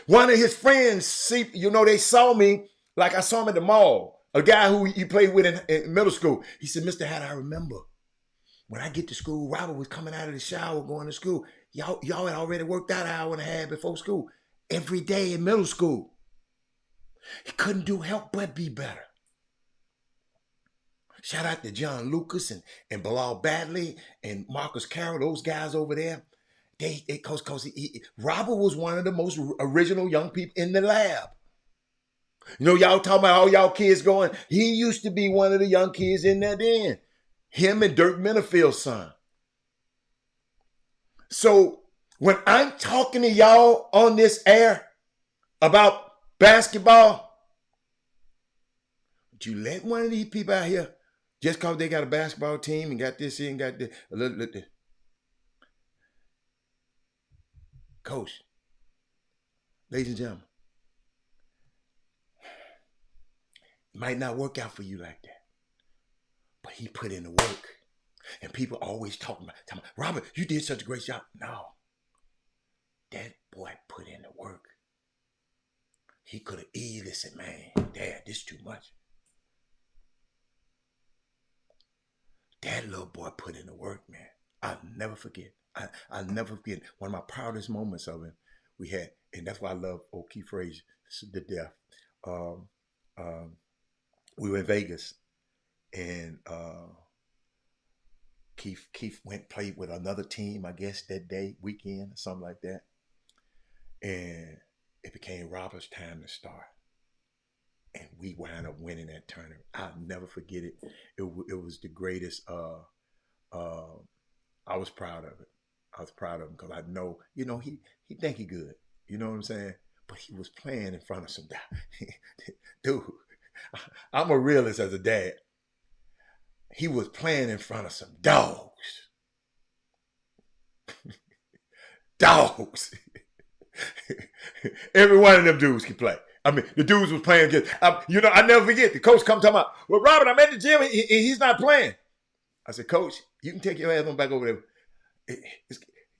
one of his friends, they saw me like I saw him at the mall. A guy who he played with in middle school. He said, Mr. Hatt, I remember when I get to school, Robert was coming out of the shower going to school. Y'all had already worked out an hour and a half before school. Every day in middle school. He couldn't help but be better. Shout out to John Lucas and Bilal Badley and Marcus Carroll, those guys over there. Robert was one of the most original young people in the lab. Y'all talking about all y'all kids going, he used to be one of the young kids in there then. Him and Dirk Minifield's son. So when I'm talking to y'all on this air about basketball, would you let one of these people out here, just because they got a basketball team and got this and got this, Coach, ladies and gentlemen, it might not work out for you like that, but he put in the work. And people always talking about, Robert, you did such a great job. No, that boy put in the work. He could have easily said, man, Dad, this is too much. That little boy put in the work, man. I'll never forget. I'll never forget one of my proudest moments of him we had, and that's why I love Keith Frazier to death. We were in Vegas, and Keith went played with another team, I guess that day, weekend, or something like that, and it became Robert's time to start, and we wound up winning that tournament. I'll never forget it. It was the greatest. I was proud of it. I was proud of him because I know, he think he good. You know what I'm saying? But he was playing in front of some dude. I'm a realist as a dad. He was playing in front of some dogs. Dogs. Every one of them dudes can play. I mean, the dudes was playing against. I never forget. The coach come talking about, well, Robert, I'm at the gym. He's not playing. I said, Coach, you can take your ass on back over there.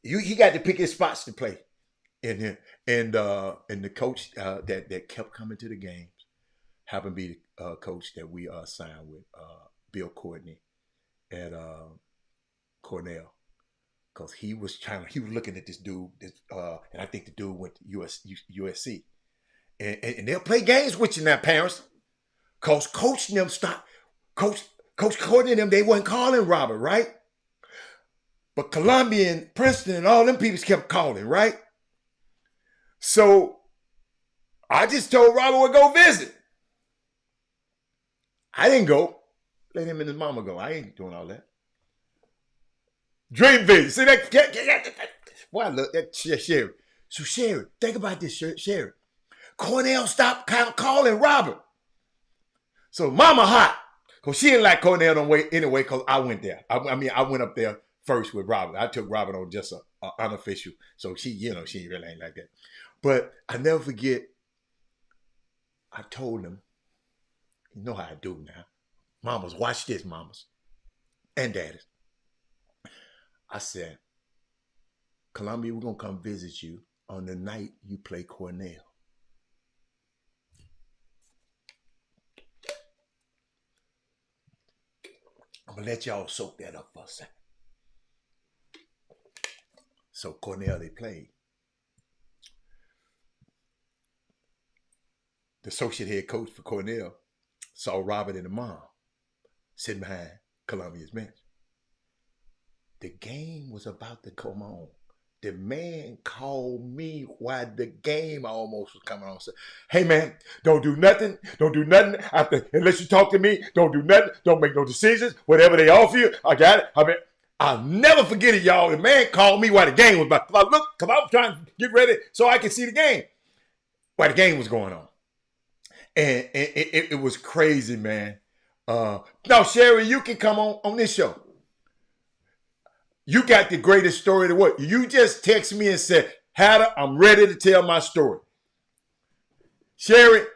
He got to pick his spots to play in here. And the coach that kept coming to the games happened to be the coach that we signed with, Bill Courtney at Cornell. Because he was looking at this dude, and I think the dude went to USC. And they'll play games with you now, parents. Because Coach Courtney and them, they wasn't calling Robert, right? But Columbia and Princeton and all them people kept calling, right? So I just told Robert we'll go visit. I didn't go. Let him and his mama go. I ain't doing all that. Dream visit. See that? Boy, I love that Sherry. So Sherry, think about this, Sherry. Cornell stopped calling Robert. So mama hot. Because she didn't like Cornell no way anyway, because I went there. I went up there first with Robert. I took Robert on just an unofficial. So she really ain't like that. But I never forget, I told him, you know how I do now. Mamas, watch this, mamas. And daddies. I said, Columbia, we're going to come visit you on the night you play Cornell. I'm going to let y'all soak that up for a second. So Cornell, they played. The associate head coach for Cornell saw Robert and the mom sitting behind Columbia's bench. The game was about to come on. The man called me while the game almost was coming on. Said, hey man, don't do nothing. Don't do nothing unless you talk to me. Don't do nothing. Don't make no decisions. Whatever they offer you, I got it. I'll never forget it, y'all. The man called me while the game was about. Because I was trying to get ready so I could see the game while the game was going on. And it was crazy, man. Now, Sherry, you can come on this show. You got the greatest story to what? You just text me and said, Hatter, I'm ready to tell my story. Sherry,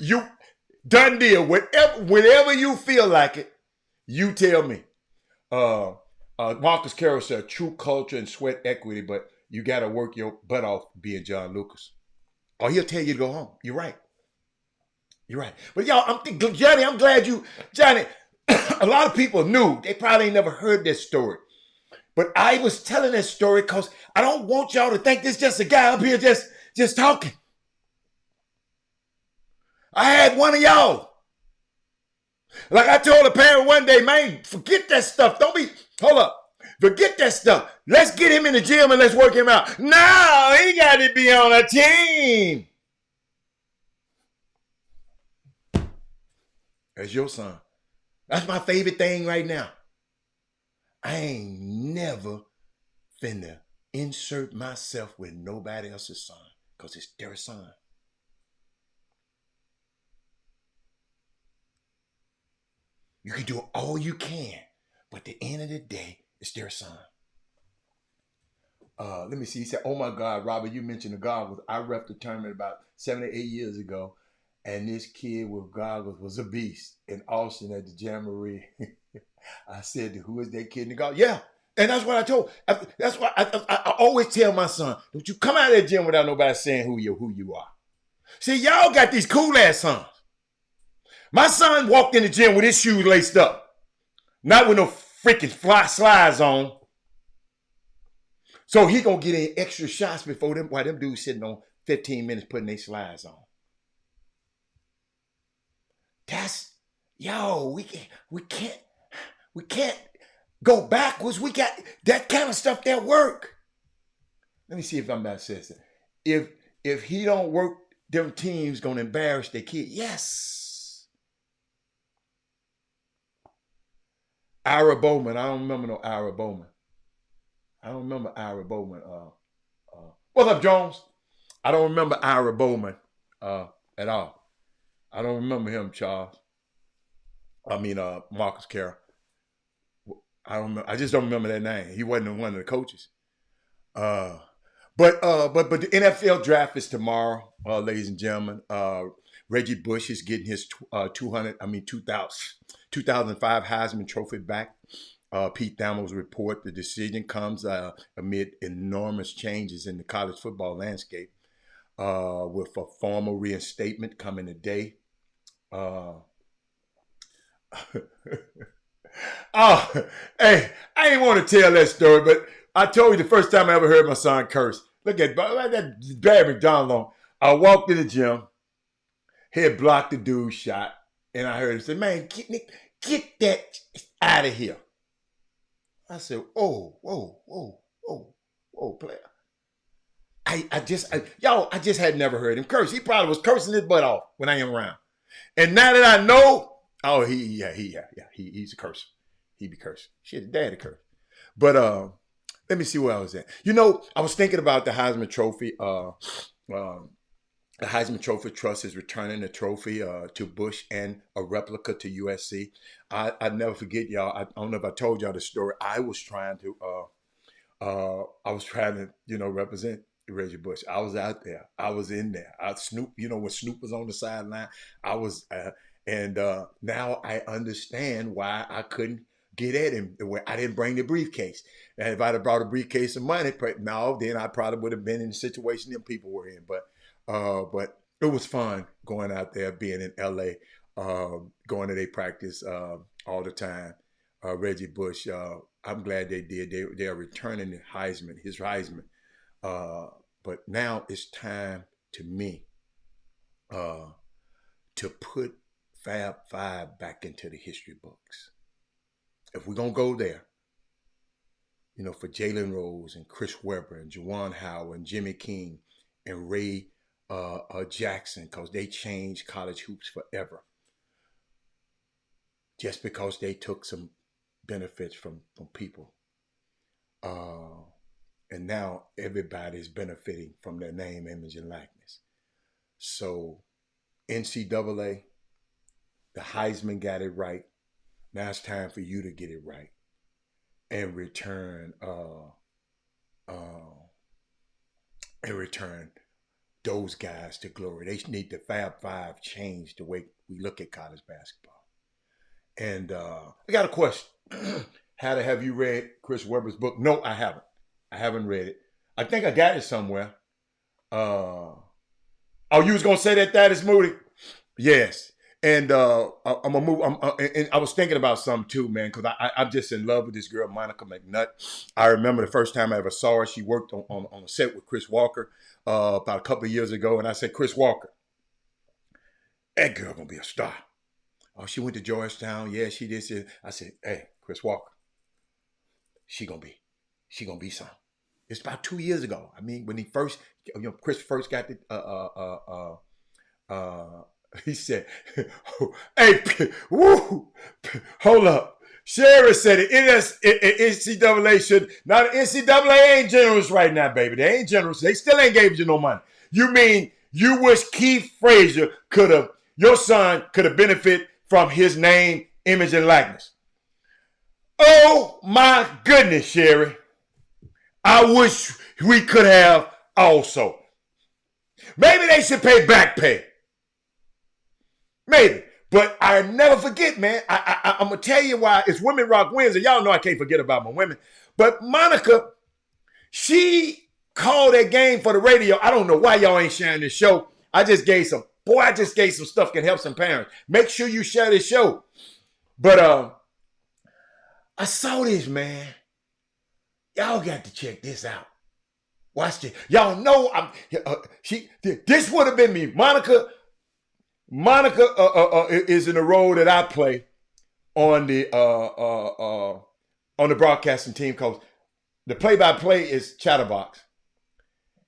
Done deal. Whenever you feel like it, you tell me. Marcus Carroll said, true culture and sweat equity, but you got to work your butt off being John Lucas. Or he'll tell you to go home. You're right. You're right. But y'all, Johnny, I'm glad Johnny, a lot of people knew. They probably ain't never heard this story. But I was telling this story because I don't want y'all to think this just a guy up here just talking. I had one of y'all. Like I told a parent one day, man, forget that stuff. Hold up. Forget that stuff. Let's get him in the gym and let's work him out. No, he got to be on a team. That's your son. That's my favorite thing right now. I ain't never finna insert myself with nobody else's son because it's their son. You can do all you can, but at the end of the day, it's their son. Let me see. He said, oh my God, Robert, you mentioned the goggles. I ref the tournament about 7 or 8 years ago, and this kid with goggles was a beast. In Austin at the Jamboree, I said, who is that kid in the goggles? Yeah. And that's what I told. That's why I always tell my son, don't you come out of that gym without nobody saying who you are. See, y'all got these cool ass sons. My son walked in the gym with his shoes laced up. Not with no freaking slides on. So he gonna get any extra shots before them while them dudes sitting on 15 minutes putting their slides on. That's we can't go backwards. We got that kind of stuff that work. Let me see if I'm not saying it. If he don't work, them teams gonna embarrass their kid. Yes. Ira Bowman. I don't remember no Ira Bowman. I don't remember Ira Bowman. What's up, Jones? I don't remember Ira Bowman at all. I don't remember him, Charles. I mean, Marcus Carroll. I just don't remember that name. He wasn't one of the coaches. But the NFL draft is tomorrow, ladies and gentlemen. Reggie Bush is getting his 2005 Heisman Trophy back. Pete Thamel's report, the decision comes amid enormous changes in the college football landscape, with a formal reinstatement coming today. Oh, hey, I ain't want to tell that story, but I told you the first time I ever heard my son curse. Look at that Barry McDonald. I walked in the gym, he had blocked the dude's shot, and I heard him say, man, get that out of here. I said, whoa, player. I just had never heard him curse. He probably was cursing his butt off when I am around. And now that I know, he's a curser. He be cursing. Shit, daddy curse. But let me see where I was at. I was thinking about the Heisman Trophy. The Heisman Trophy Trust is returning the trophy to Bush and a replica to USC. I never forget, y'all. I don't know if I told y'all the story. I was trying to represent Reggie Bush. I was out there. I was in there. Snoop, when Snoop was on the sideline, I was, and now I understand why I couldn't get at him. I didn't bring the briefcase. And if I'd have brought a briefcase of money, then I probably would have been in the situation them people were in. But it was fun going out there, being in LA, going to their practice all the time. Reggie Bush, I'm glad they did. They are returning his Heisman. But now it's time to me to put Fab Five back into the history books. If we're going to go there, for Jalen Rose and Chris Webber and Juwan Howard and Jimmy King and Ray Jackson, because they changed college hoops forever. Just because they took some benefits from people. And now everybody's benefiting from their name, image, and likeness. So NCAA, the Heisman got it right. Now it's time for you to get it right and return those guys to glory. They need the Fab Five change the way we look at college basketball. And I got a question. Have you read Chris Webber's book? No, I haven't. I haven't read it. I think I got it somewhere. Oh, you was gonna say that is Moody? Yes. And I'm gonna move. And I was thinking about something too, man, because I'm just in love with this girl, Monica McNutt. I remember the first time I ever saw her. She worked on a set with Chris Walker about a couple of years ago, and I said, Chris Walker, that girl gonna be a star. Oh, she went to Georgetown. Yeah, she did. I said, hey, Chris Walker, she gonna be something. It's about 2 years ago. I mean, when Chris first got the he said, hey, woo, hold up. Sherry said it. NCAA should, now the NCAA ain't generous right now, baby. They ain't generous. They still ain't gave you no money. You mean you wish Keith Frazier your son could have benefited from his name, image, and likeness? Oh my goodness, Sherry. I wish we could have also. Maybe they should pay back pay. Maybe. But I never forget, man. I'm going to tell you why. It's Women Rock Wednesday. Y'all know I can't forget about my women. But Monica, she called that game for the radio. I don't know why y'all ain't sharing this show. I just gave some stuff can help some parents. Make sure you share this show. But I saw this, man. Y'all got to check this out. Watch this. Y'all know this would have been me. Monica is in the role that I play on the broadcasting team, because the play-by-play is Chatterbox.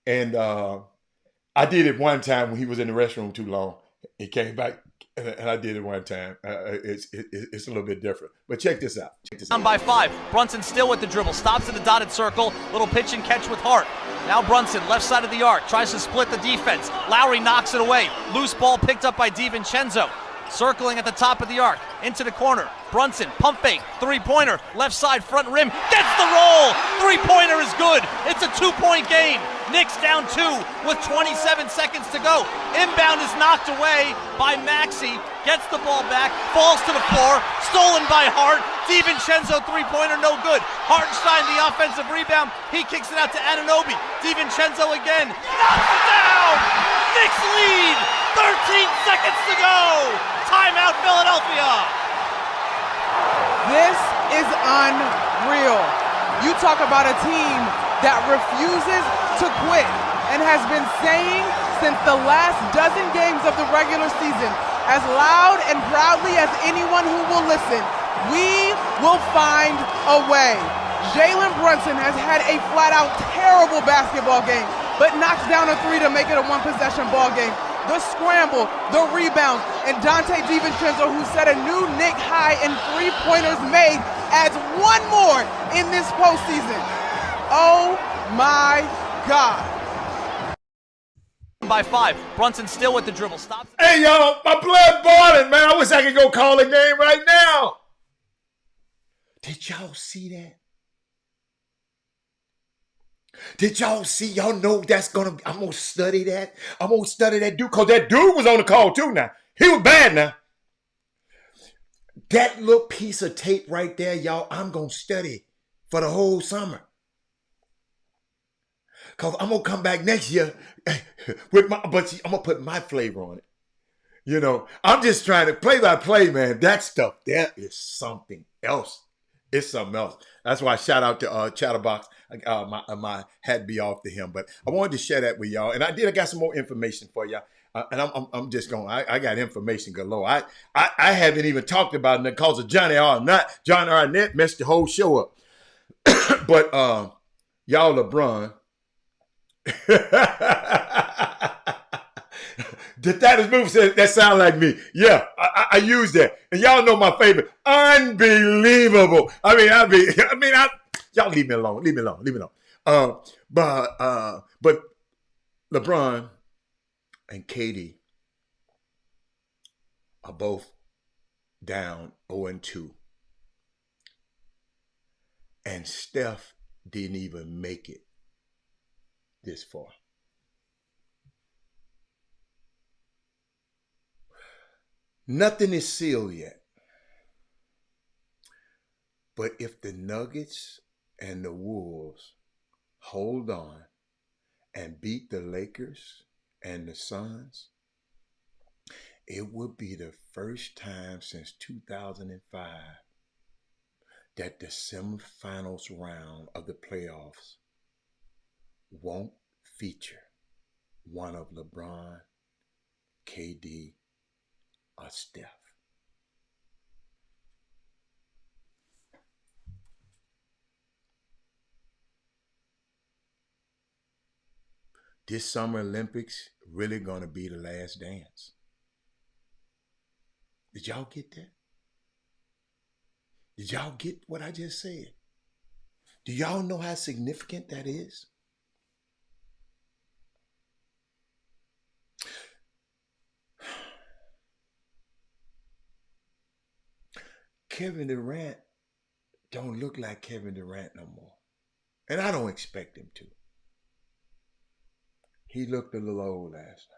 And I did it one time when he was in the restroom too long. He came back, and I did it one time. It's a little bit different. But check this out. Down by 5. Brunson still with the dribble. Stops in the dotted circle. Little pitch and catch with Hart. Now Brunson, left side of the arc, tries to split the defense. Lowry knocks it away. Loose ball picked up by DiVincenzo. Circling at the top of the arc, into the corner. Brunson, pump fake, three-pointer, left side, front rim, gets the roll! Three-pointer is good. It's a 2-point game. Knicks down 2 with 27 seconds to go. Inbound is knocked away by Maxey. Gets the ball back, falls to the floor, stolen by Hart. DiVincenzo three-pointer, no good. Hartenstein, the offensive rebound. He kicks it out to Anunoby. DiVincenzo again, knocks it down! Knicks lead! 13 seconds to go! Timeout, Philadelphia! This is unreal. You talk about a team that refuses to quit and has been saying since the last dozen games of the regular season, as loud and proudly as anyone who will listen, we will find a way. Jalen Brunson has had a flat-out terrible basketball game, but knocks down a 3 to make it a one-possession ball game. The scramble, the rebound, and Dante DiVincenzo, who set a new Knick high in three-pointers made, adds one more in this postseason. Oh my God. By 5. Brunson still with the dribble. Stops. Hey, y'all, my blood boiling, man. I wish I could go call a game right now. Did y'all see that? Did y'all see? Y'all know I'm going to study that. I'm going to study that dude, because that dude was on the call too now. He was bad now. That little piece of tape right there, y'all, I'm going to study for the whole summer. Because I'm going to come back next year but I'm going to put my flavor on it. You know, I'm just trying to play by play, man. That stuff, there is something else. It's something else. That's why I shout out to Chatterbox. My hat be off to him. But I wanted to share that with y'all. And I got some more information for y'all. And I'm just going, I got information galore. I haven't even talked about it because of Johnny Arnett. John Arnett messed the whole show up. But y'all LeBron. The Thaddeus move said that sound like me. Yeah, I use that. And y'all know my favorite. Unbelievable. Y'all leave me alone. Leave me alone. But LeBron and Katie are both down 0-2. And Steph didn't even make it this far. Nothing is sealed yet. But if the Nuggets and the Wolves hold on and beat the Lakers and the Suns, it will be the first time since 2005 that the semifinals round of the playoffs won't feature one of LeBron, KD, or Steph. This Summer Olympics really gonna be the last dance. Did y'all get that? Did y'all get what I just said? Do y'all know how significant that is? Kevin Durant don't look like Kevin Durant no more. And I don't expect him to. He looked a little old last night.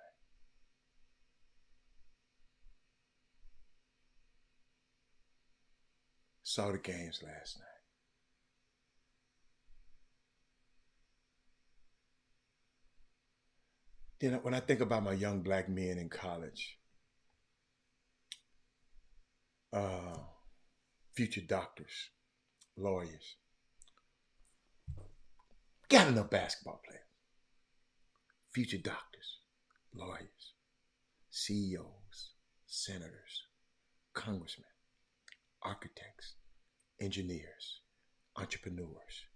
Saw the games last night. Then when I think about my young black men in college, future doctors, lawyers, got enough basketball players. Future doctors, lawyers, CEOs, senators, congressmen, architects, engineers, entrepreneurs,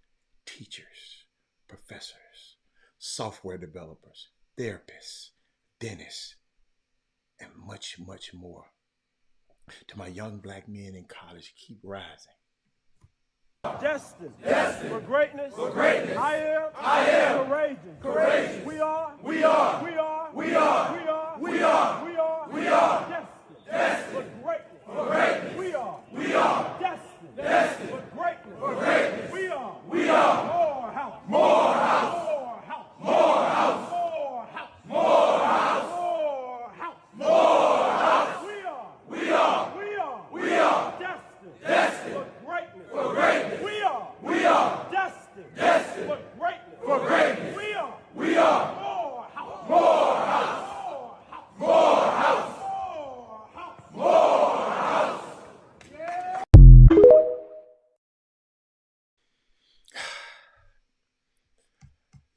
teachers, professors, software developers, therapists, dentists, and much, much more. To my young black men in college, keep rising. Destined for greatness. I am courageous. We are destined for greatness. We are destined for greatness. We are more house.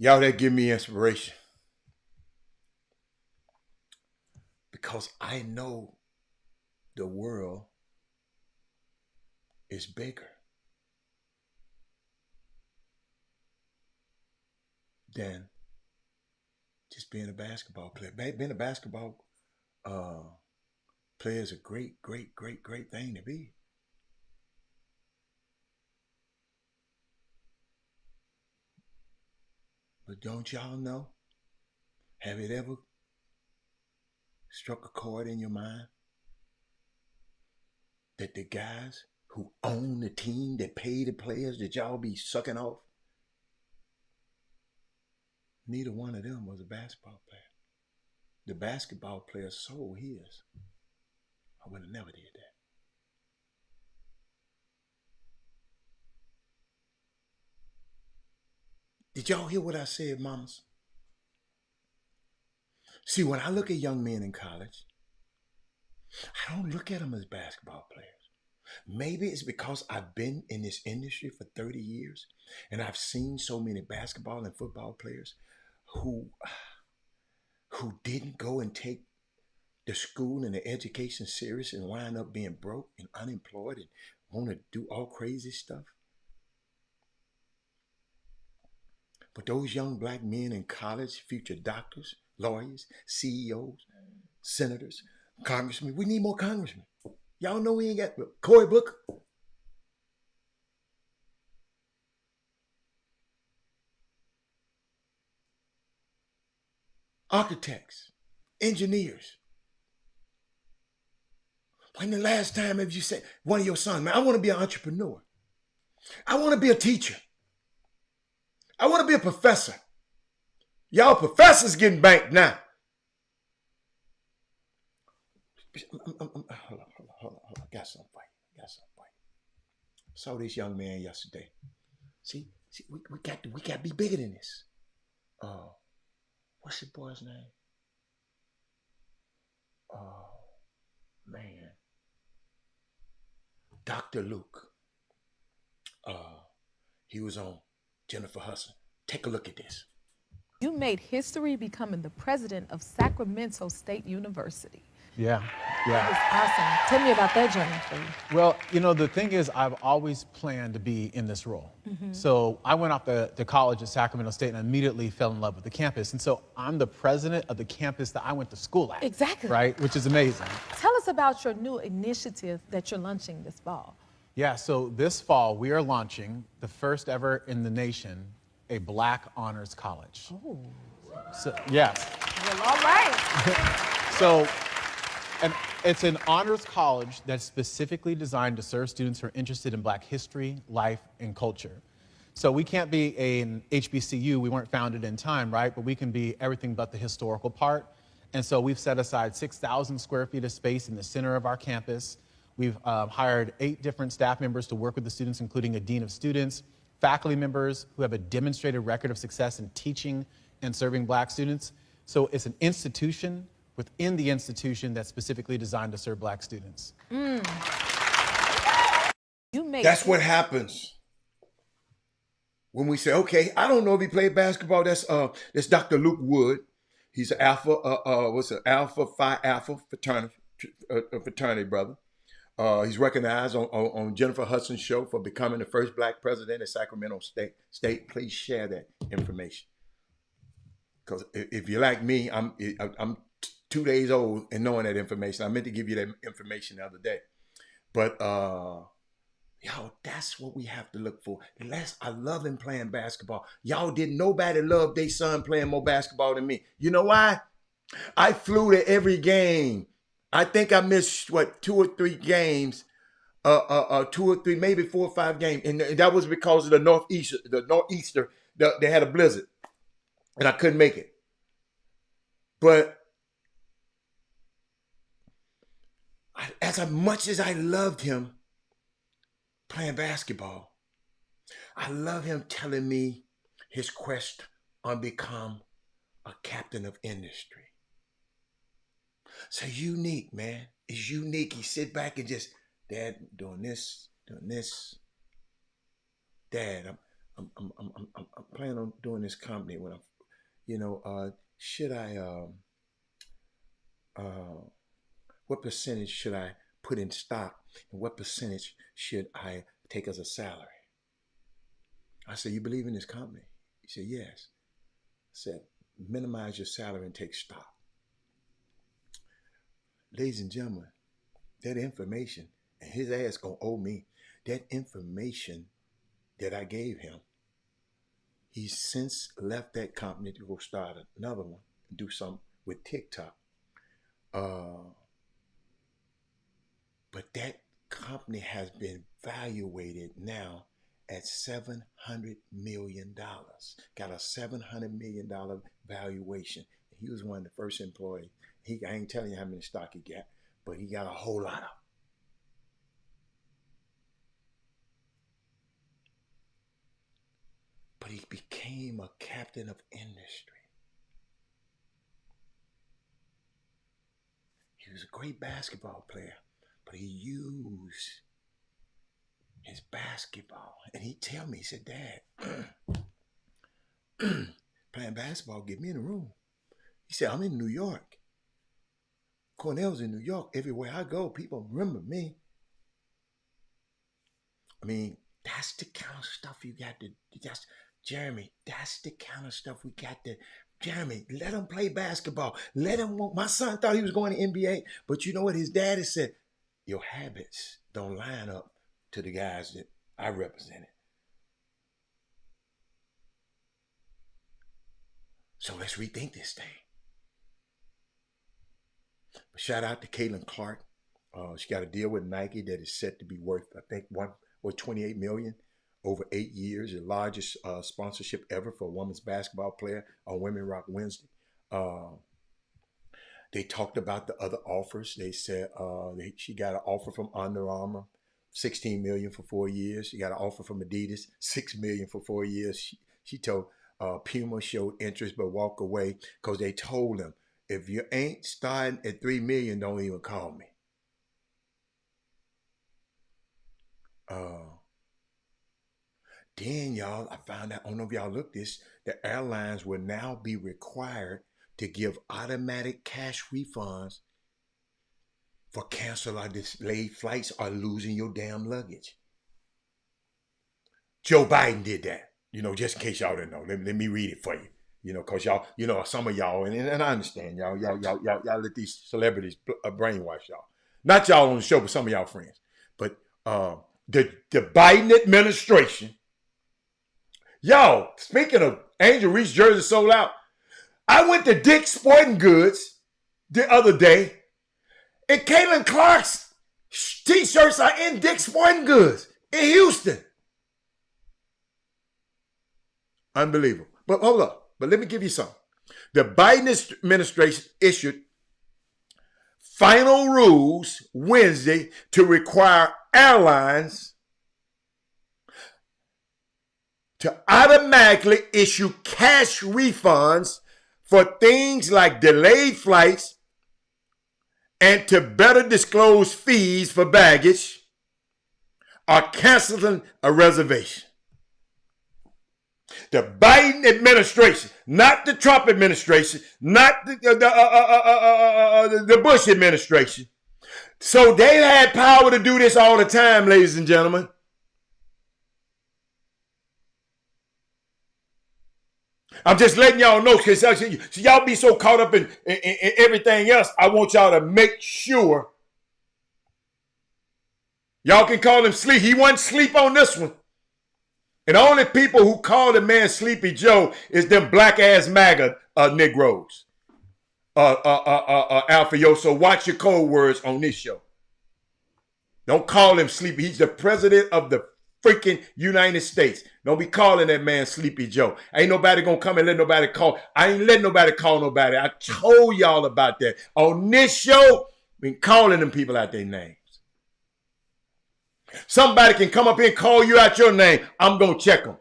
Y'all that give me inspiration. Because I know the world is bigger than just being a basketball player. Being a basketball player is a great thing to be. But don't y'all know? Have it ever struck a chord in your mind that the guys who own the team, that pay the players that y'all be sucking off, neither one of them was a basketball player. The basketball player sold his. I would have never did that. Did y'all hear what I said, mamas? See, when I look at young men in college, I don't look at them as basketball players. Maybe it's because I've been in this industry for 30 years and I've seen so many basketball and football players who didn't go and take the school and the education serious and wind up being broke and unemployed and want to do all crazy stuff. But those young black men in college, future doctors, lawyers, CEOs, senators, congressmen, we need more congressmen. Y'all know we ain't got Cory Booker. Architects, engineers. When the last time have you said, one of your sons, man, I want to be an entrepreneur. I want to be a teacher. I want to be a professor. Y'all professors getting banked now. hold on. Got something for you. Saw this young man yesterday. See, we got to be bigger than this. What's your boy's name? Oh man, Dr. Luke. He was on Jennifer Hudson. Take a look at this. You made history becoming the president of Sacramento State University. Yeah. That was awesome. Tell me about that journey for you. Well, you know, the thing is, I've always planned to be in this role. So I went off to college at Sacramento State and immediately fell in love with the campus. And so I'm the president of the campus that I went to school at. Exactly. Right? Which is amazing. Tell us about your new initiative that you're launching this fall. Yeah, so this fall we are launching the first ever in the nation, a Black Honors College. Oh. So, yes. Well, all right. So, and it's an honors college that's specifically designed to serve students who are interested in Black history, life, and culture. So we can't be an HBCU, we weren't founded in time, right? But we can be everything but the historical part. And so we've set aside 6,000 square feet of space in the center of our campus. We've hired 8 different staff members to work with the students, including a dean of students, faculty members who have a demonstrated record of success in teaching and serving Black students. So it's an institution within the institution that's specifically designed to serve Black students. That's what happens when we say, okay, I don't know if he played basketball. That's Dr. Luke Wood. He's an Alpha Phi Alpha fraternity brother. He's recognized on Jennifer Hudson's show for becoming the first Black president of Sacramento State. Please share that information. Because if you're like me, I'm 2 days old and knowing that information. I meant to give you that information the other day. But, that's what we have to look for. I love him playing basketball. Y'all didn't nobody love their son playing more basketball than me. You know why? I flew to every game. I think I missed, 2 or 3 games, 2 or 3, maybe 4 or 5 games. And that was because of the Northeaster, they had a blizzard. And I couldn't make it. But as much as I loved him playing basketball, I love him telling me his quest on become a captain of industry. So unique, man. It's unique. He sit back and just, Dad, doing this. Dad, I'm planning on doing this company when should I what percentage should I put in stock and what percentage should I take as a salary? I said, you believe in this company? He said, yes. I said, minimize your salary and take stock. Ladies and gentlemen, that information, and his ass gonna owe me, that information that I gave him, he's since left that company to go start another one and do something with TikTok. But that company has been valuated now at $700 million. Got a $700 million valuation. He was one of the first employees. I ain't telling you how many stock he got, but he got a whole lot of. But he became a captain of industry. He was a great basketball player, but he used his basketball. And he'd tell me, he said, Dad, playing basketball, get me in the room. He said, I'm in New York. Cornell's in New York. Everywhere I go, people remember me. I mean, that's the kind of stuff you got to, Jeremy, that's the kind of stuff we got to, Jeremy, let him play basketball. Let him, my son thought he was going to NBA, but you know what his daddy said? Your habits don't line up to the guys that I represented. So let's rethink this thing. But shout out to Caitlin Clark. She got a deal with Nike that is set to be worth, I think, $28 million over 8 years, the largest sponsorship ever for a women's basketball player on Women Rock Wednesday. They talked about the other offers. They said she got an offer from Under Armour, $16 million for 4 years. She got an offer from Adidas, $6 million for 4 years. She told Puma showed interest but walk away because they told them, if you ain't starting at $3 million, don't even call me. Then y'all, I found out, I don't know if y'all looked this, the airlines will now be required to give automatic cash refunds for cancel or delayed flights or losing your damn luggage. Joe Biden did that, just in case y'all didn't know. Let me read it for you, because y'all, some of y'all, and I understand y'all let these celebrities brainwash y'all. Not y'all on the show, but some of y'all friends. But the Biden administration, y'all, speaking of Angel Reese jersey sold out, I went to Dick's Sporting Goods the other day, and Caitlin Clark's t-shirts are in Dick's Sporting Goods in Houston. Unbelievable. But hold up. But let me give you something. The Biden administration issued final rules Wednesday to require airlines to automatically issue cash refunds for things like delayed flights and to better disclose fees for baggage or canceling a reservation. The Biden administration, not the Trump administration, not the Bush administration. So they had power to do this all the time, ladies and gentlemen. I'm just letting y'all know, because y'all be so caught up in everything else. I want y'all to make sure. Y'all can call him sleep. He wasn't sleep on this one. And the only people who call the man Sleepy Joe is them black-ass MAGA Negroes. Alfio, so watch your code words on this show. Don't call him Sleepy. He's the president of the freaking United States. Don't be calling that man Sleepy Joe. Ain't nobody gonna come and let nobody call. I ain't letting nobody call nobody. I told y'all about that. On this show, been calling them people out their names. Somebody can come up here and call you out your name. I'm gonna check them.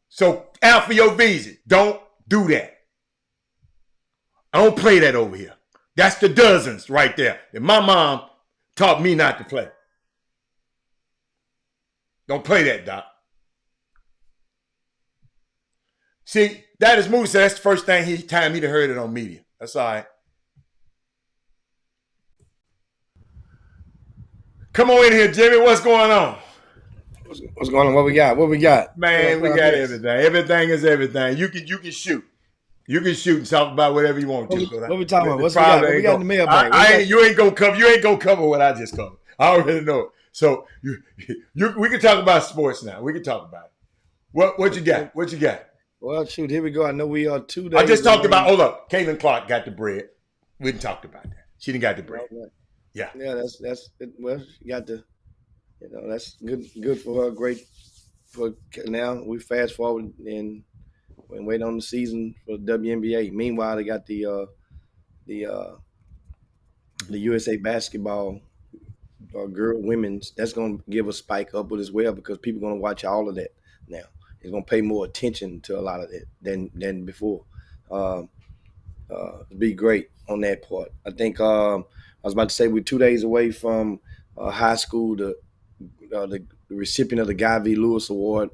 So Alfio Visa, don't do that. I don't play that over here. That's the dozens right there that my mom taught me not to play. Don't play that, Doc. See, that is Moody said that's the first thing he'd have heard it on media. That's all right. Come on in here, Jimmy. What's going on? What's going on? What we got? Man, we got everything. Everything is everything. You can shoot. You can shoot and talk about whatever you want to. What we talking about? What we got in the mailbag? You ain't gonna cover what I just covered. I already know it. So we can talk about sports now. We can talk about it. What you got? What you got? Well, shoot, here we go. I know we are 2 days. I just talked about. Hold up, Caitlin Clark got the bread. We didn't talk about that. She didn't got the bread. Yeah. Yeah, that's well, she got the, that's good for her. Great for now. We fast forward and wait on the season for WNBA. Meanwhile, they got the USA basketball women's. That's going to give a spike upward as well, because people are going to watch all of that now. It's going to pay more attention to a lot of it than before. Be great on that part. I think I was about to say we're 2 days away from high school. The recipient of the Guy V. Lewis Award,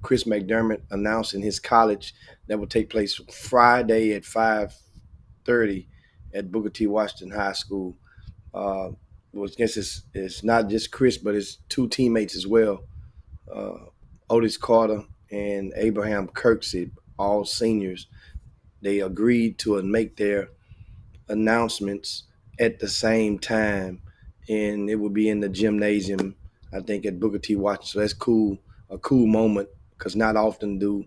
Chris McDermott, announcing his college that will take place Friday at 5:30 at Booker T. Washington High School. I guess it's not just Chris, but it's two teammates as well, Otis Carter and Abraham Kirksey, all seniors. They agreed to make their announcements at the same time, and it will be in the gymnasium, I think, at Booker T. Washington. So that's cool, a cool moment, because not often do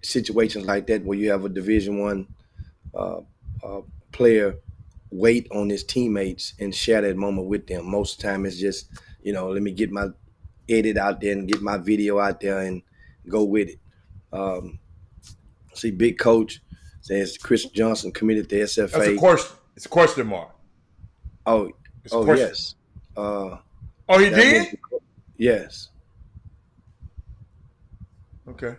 situations like that where you have a Division I player wait on his teammates and share that moment with them. Most of the time it's just, let me get my edit out there and get my video out there and go with it. See, big coach Says Chris Johnson committed to SFA. That's a question. It's a question mark. Oh, It's a question. yes. Oh, he did? Yes. Okay.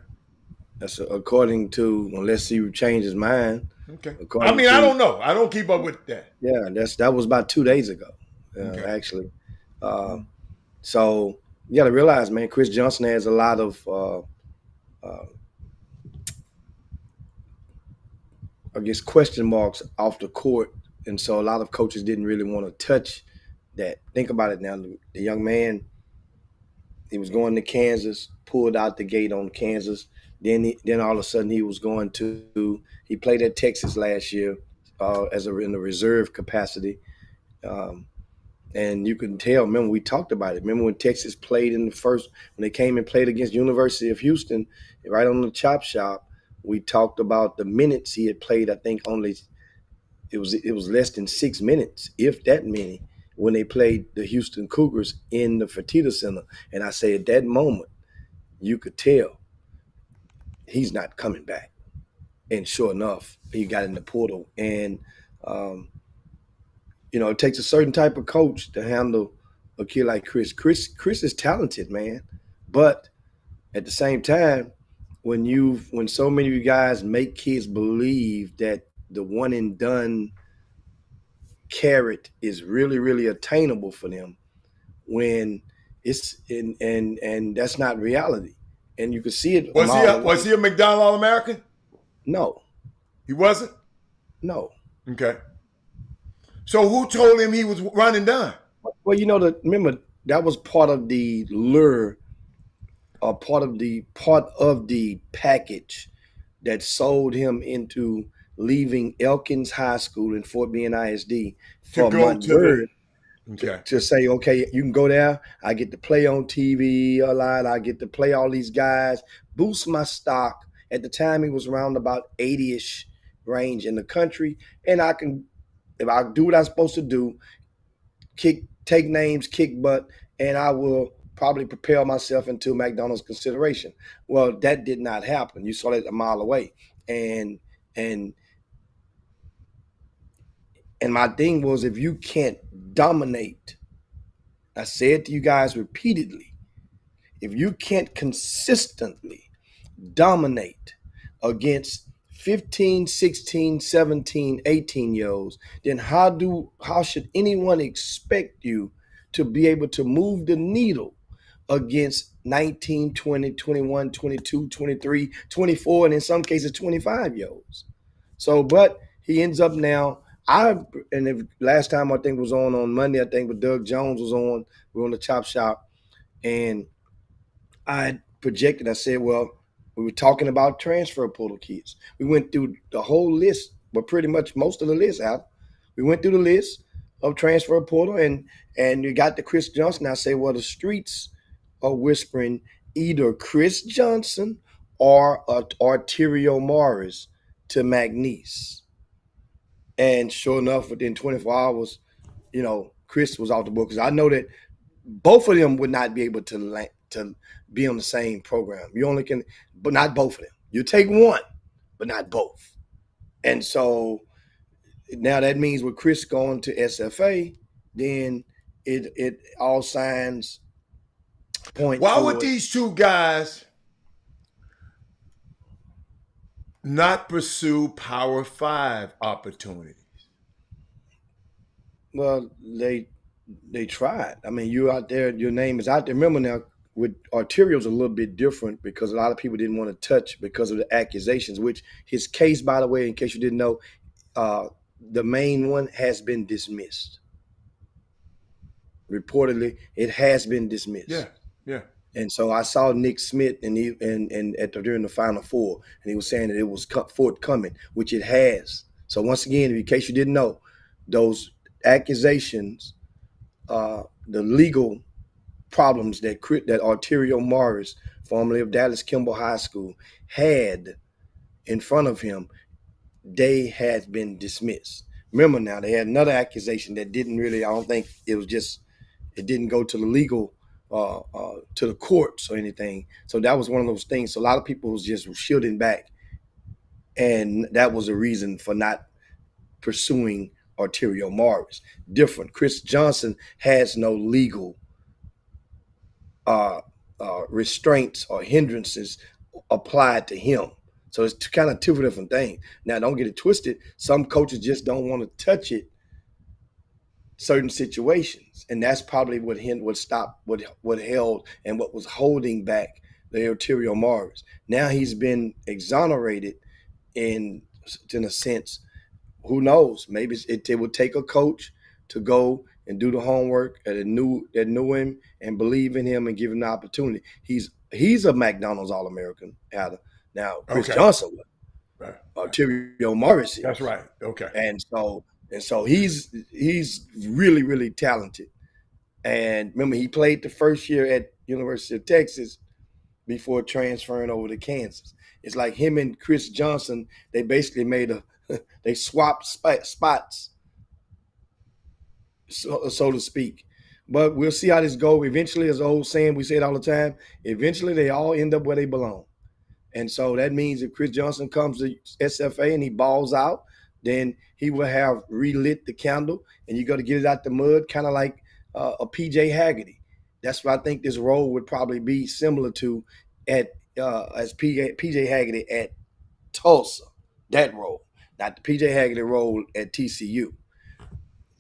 That's according to, unless he changed his mind. Okay. I mean, I don't know. I don't keep up with that. Yeah, that was about 2 days ago, Okay. actually. So you got to realize, man, Chris Johnson has a lot of, I guess, question marks off the court, and so a lot of coaches didn't really want to touch that. Think about it now. The young man, he was going to Kansas, pulled out the gate on Kansas. Then all of a sudden he played at Texas last year in a reserve capacity. And you can tell, remember, we talked about it. Remember when Texas played when they came and played against University of Houston, right on the Chop Shop, we talked about the minutes he had played. I think only it was less than 6 minutes, if that many, when they played the Houston Cougars in the Fertitta Center. And I say at that moment, you could tell he's not coming back. And sure enough, he got in the portal. And, it takes a certain type of coach to handle a kid like Chris. Chris is talented, man. But at the same time, when so many of you guys make kids believe that the one and done carrot is really, really attainable for them, when it's and that's not reality. And you can see it. Was he a McDonald All-American? No. He wasn't? No. Okay. So who told him he was run and done? Well, remember that was part of the lure, or part of the package that sold him into leaving Elkins High School in Fort Bend ISD for Montgomery. To say, okay, you can go there. I get to play on TV a lot. I get to play all these guys, boost my stock. At the time, he was around about 80-ish range in the country. And I can, if I do what I'm supposed to do, take names, kick butt, and I will probably propel myself into McDonald's consideration. Well, that did not happen. You saw that a mile away. And my thing was, if you can't dominate, I said to you guys repeatedly, if you can't consistently dominate against 15, 16, 17, 18-year-olds, then how should anyone expect you to be able to move the needle against 19, 20, 21, 22, 23, 24, and in some cases 25-year-olds? So, but he ends up now. Last time I think was on Monday, I think with Doug Jones was on. We were on the Chop Shop, and I projected. I said, well, we were talking about transfer portal kids. We went through the whole list, but pretty much most of the list out. We went through the list of transfer portal, and you got to Chris Johnson. I say, well, the streets are whispering either Chris Johnson or Arterio Morris to McNeese. And sure enough, within 24 hours, Chris was off the book, because I know that both of them would not be able to be on the same program. You only can, but not both of them. You take one, but not both. And so now that means with Chris going to SFA, then it all signs point. Why would these two guys not pursue Power 5 opportunities? Well, they tried. I mean, you're out there, your name is out there. Remember now, with Arterio's a little bit different, because a lot of people didn't want to touch because of the accusations, which his case, by the way, in case you didn't know, the main one has been dismissed. Reportedly, it has been dismissed. Yeah. And so I saw Nick Smith during the Final Four, and he was saying that it was forthcoming, which it has. So once again, in case you didn't know, those accusations, the legal problems that Arterio Morris, formerly of Dallas Kimball High School, had in front of him, they had been dismissed. Remember now, they had another accusation that didn't really, I don't think it didn't go to the legal, to the courts or anything. So that was one of those things. So a lot of people was just shielding back. and that was a reason for not pursuing Arterio Morris. Different. Chris Johnson has no legal restraints or hindrances applied to him. So it's kind of two different things. Now, don't get it twisted. Some coaches just don't want to touch it. Certain situations, and that's probably what held and what was holding back the Arterio Morris. Now he's been exonerated in a sense. Who knows? Maybe it would take a coach to go and do the homework that knew him and believe in him and give him the opportunity. He's a McDonald's All-American. Now Chris Johnson, right. Arterio Morris is. That's right. Okay. And so he's really, really talented. And remember, he played the first year at University of Texas before transferring over to Kansas. It's like him and Chris Johnson, they basically they swapped spots, so to speak. But we'll see how this goes. Eventually, as the old saying, we say it all the time, eventually they all end up where they belong. And so that means if Chris Johnson comes to SFA and he balls out, then he will have relit the candle, and you got to get it out the mud, kind of like a PJ Haggerty. That's what I think this role would probably be similar to as PJ Haggerty at Tulsa, that role, not the PJ Haggerty role at TCU.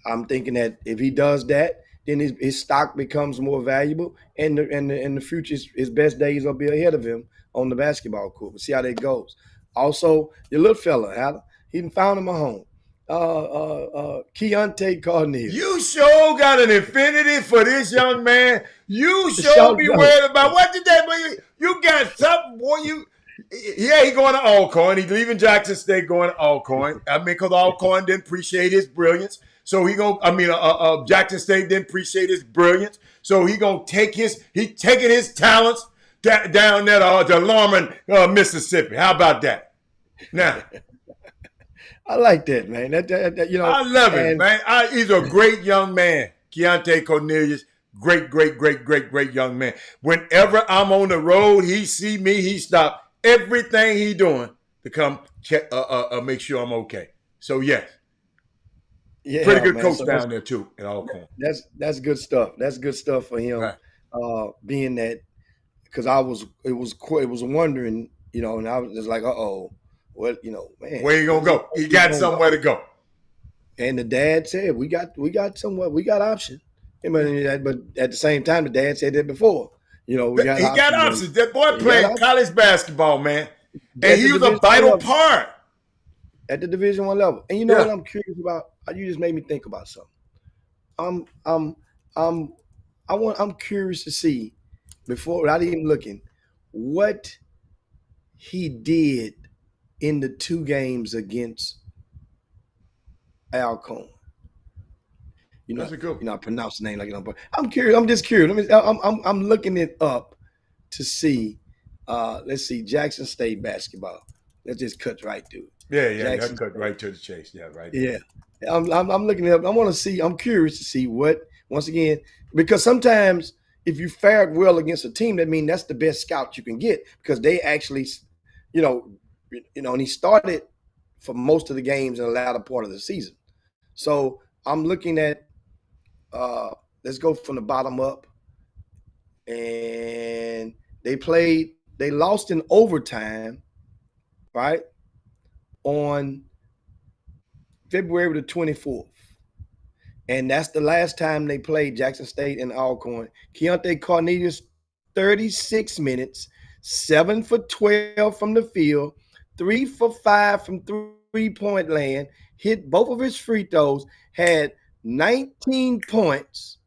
I'm thinking that if he does that, then his stock becomes more valuable, and the future, his best days will be ahead of him on the basketball court. We'll see how that goes. Also, your little fella, he found him a home. Keontae Cornelius. You sure got an infinity for this young man. You sure be worried about what did that mean? You got something, boy. He going to Alcorn. He's leaving Jackson State, going to Alcorn. I mean, because Alcorn didn't appreciate his brilliance. So Jackson State didn't appreciate his brilliance. So he taking his talents down there to Lorman, Mississippi. How about that? Now. I like that, man. I love it, man. He's a great young man. Keontae Cornelius, great young man. Whenever I'm on the road, he see me, he stop everything he doing to come check, make sure I'm okay. So yes, pretty good coach down there too at Alcorn. That's good stuff. That's good stuff for him. Right. Being that, because it was wondering, and I was just like, well, man, where you gonna go? He got somewhere to go. And the dad said, we got option. But at the same time, the dad said that before. He got options. That boy playing college basketball, man. And he was a vital part. At the Division I level. And what I'm curious about? You just made me think about something. I'm curious to see, before, without even looking, what he did in the 2 games against Alcorn. That's a good one. I pronounce the name like it. But I'm curious. I'm just curious. I'm looking it up to see. Let's see, Jackson State basketball. Let's just cut right through it. Yeah. That cut right to the chase. Yeah, right. Yeah. I'm looking it up. I want to see. I'm curious to see what, once again, because sometimes if you fared well against a team, that means that's the best scout you can get, because they actually, and he started for most of the games in the latter part of the season. So I'm looking at, let's go from the bottom up. And they lost in overtime, right, on February the 24th. And that's the last time they played Jackson State and Alcorn. Keontae Cornelius, 36 minutes, 7 for 12 from the field, 3 for 5 from three-point land, hit both of his free throws, had 19 points,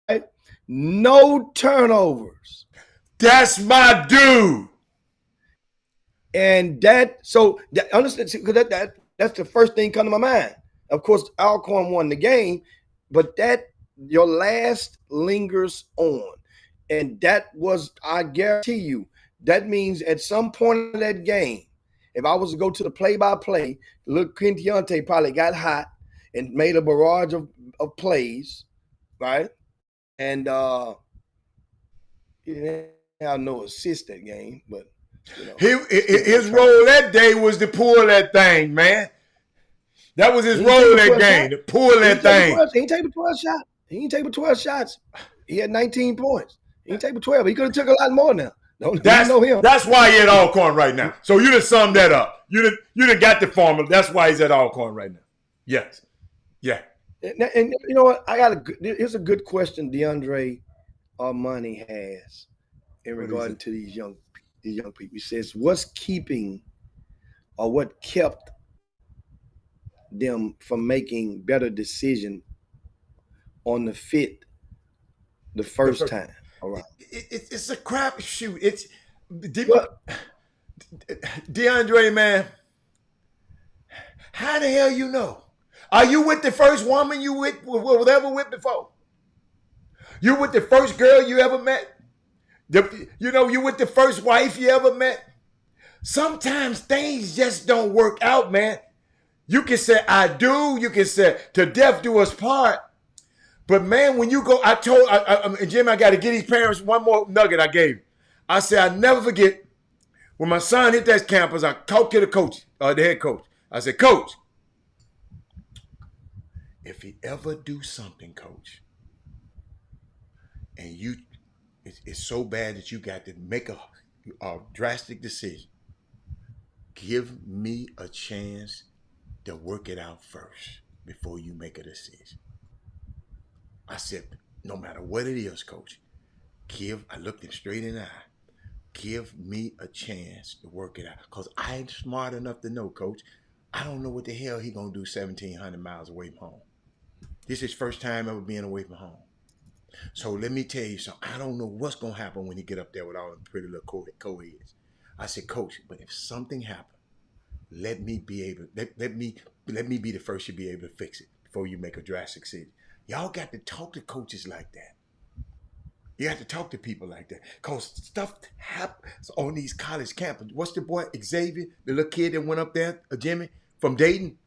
right? No turnovers. That's my dude. And understand, because that's the first thing come to my mind. Of course, Alcorn won the game, but your last lingers on. And that was, I guarantee you, that means at some point of that game, if I was to go to the play-by-play, look, Keontae probably got hot and made a barrage of plays, right? And he didn't have no assist that game, but You know, his role that day was to pull that thing, man. That was his role that game, to pull that thing. He didn't take the 12 shots. He didn't take the 12 shots. He had 19 points. He didn't take the 12. He could have took a lot more now. Don't know him. That's why he at Alcorn right now. So you done summed that up. You done got the formula. That's why he's at Alcorn right now. Yes. Yeah. And you know what? Here's a good question DeAndre Armani has in regard to these young people. He says, what's keeping or what kept them from making better decision on the fit the first time? All right. It's a crapshoot. It's DeAndre, man. How the hell you know? Are you with the first woman you was ever with before? You with the first girl you ever met? You with the first wife you ever met? Sometimes things just don't work out, man. You can say, I do. You can say, to death do us part. But, man, when you go, Jimmy, I got to give these parents one more nugget I gave. I said, I never forget, when my son hit that campus, I talked to the coach, the head coach. I said, Coach, if he ever do something, Coach, and it's so bad that you got to make a drastic decision, give me a chance to work it out first before you make a decision. I said, no matter what it is, Coach, I looked him straight in the eye, give me a chance to work it out. Because I ain't smart enough to know, Coach, I don't know what the hell he going to do 1,700 miles away from home. This is his first time ever being away from home. So let me tell you something. I don't know what's going to happen when he get up there with all the pretty little co-heads. I said, Coach, but if something happens, let me be the first to be able to fix it before you make a drastic decision. Y'all got to talk to coaches like that. You have to talk to people like that. Because stuff happens on these college campuses. What's the boy, Xavier, the little kid that went up there, Jimmy, from Dayton?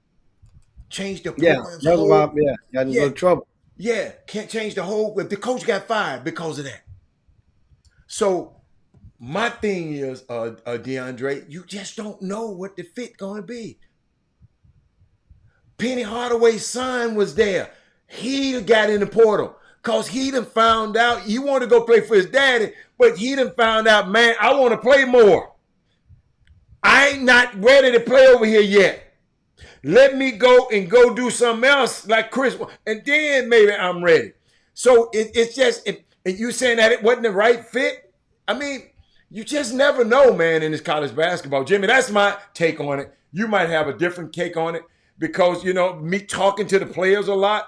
Changed the program's whole. Got in a little trouble. Yeah, can't change the whole. The coach got fired because of that. So my thing is, DeAndre, you just don't know what the fit going to be. Penny Hardaway's son was there. He got in the portal because he done found out he wanted to go play for his daddy, but he done found out, man, I want to play more. I ain't not ready to play over here yet. Let me go do something else like Chris, and then maybe I'm ready. So it's just, and you saying that it wasn't the right fit? I mean, you just never know, man, in this college basketball. Jimmy, that's my take on it. You might have a different take on it because, me talking to the players a lot,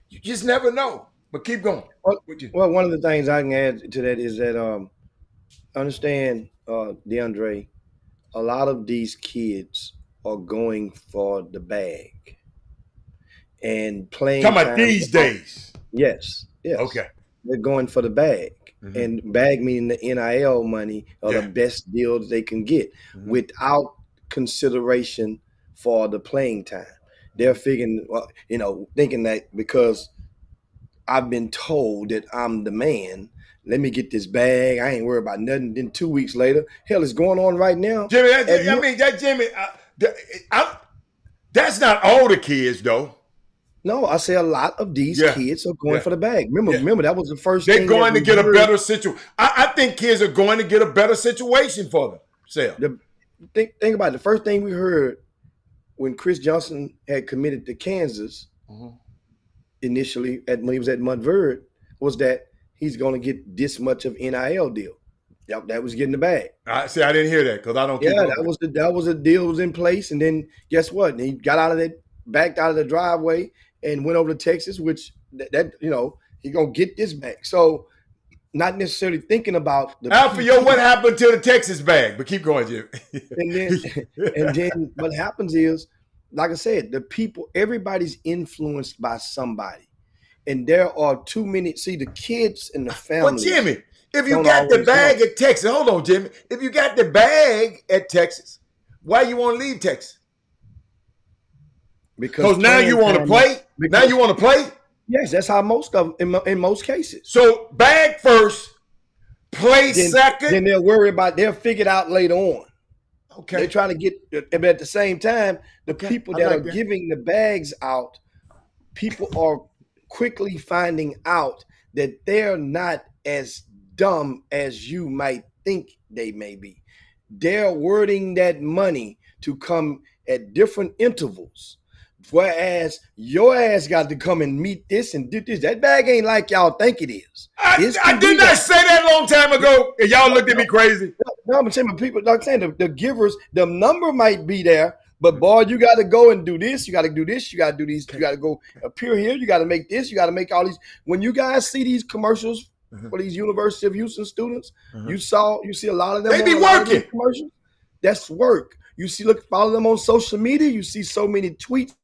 you just never know. But keep going. Well, one of the things I can add to that is that understand, DeAndre, a lot of these kids are going for the bag and playing. Talking about these days. Yes. Okay. They're going for the bag. Mm-hmm. And bag meaning the NIL money or the best deals they can get without consideration for the playing time. They're figuring, thinking that because I've been told that I'm the man, let me get this bag. I ain't worried about nothing. Then 2 weeks later, hell, it's going on right now. Jimmy, that's not all the kids, though. No, I say a lot of these kids are going for the bag. Remember, that was the first thing. They're going to get a better situation. I think kids are going to get a better situation for them. Think about it. The first thing we heard when Chris Johnson had committed to Kansas initially when he was at Montverde was that he's going to get this much of NIL deal. Yep, that was getting the bag. I didn't hear that because I don't. That was the deal was in place, and then guess what? He got backed out of the driveway and went over to Texas, which he's gonna get this back. So, not necessarily thinking about the Alfio, what happened to the Texas bag? But keep going, Jim. and then what happens is, like I said, the people, everybody's influenced by somebody, and there are too many. See, the kids and the families. But Jimmy, if you got the bag at Texas, hold on, Jimmy. If you got the bag at Texas, why you want to leave Texas? Because now you want to play. Now you want to play. Yes, that's how most of them, in most cases. So bag first, Play then second. they'll worry about, they'll figure it out later on. Okay. They're trying to get, but at the same time, the Okay, people I that like are that. giving the bags out, people are quickly finding out that they're not as dumb as you might think they may be. They're wording that money to come at different intervals. Whereas your ass got to come and meet this and do this. That bag ain't like y'all think it is. I did not say that a long time ago, and y'all looked at me crazy. No, I'm saying, but people, like I'm saying, the givers, the number might be there, but boy, you got to go and do this. You got to do this. You got to do these. You got to go appear here. You got to make this. You got to make all these. When you guys see these commercials for these University of Houston students, you see a lot of them. They be on a lot of these working. commercials. That's work. You see, follow them on social media. You see so many tweets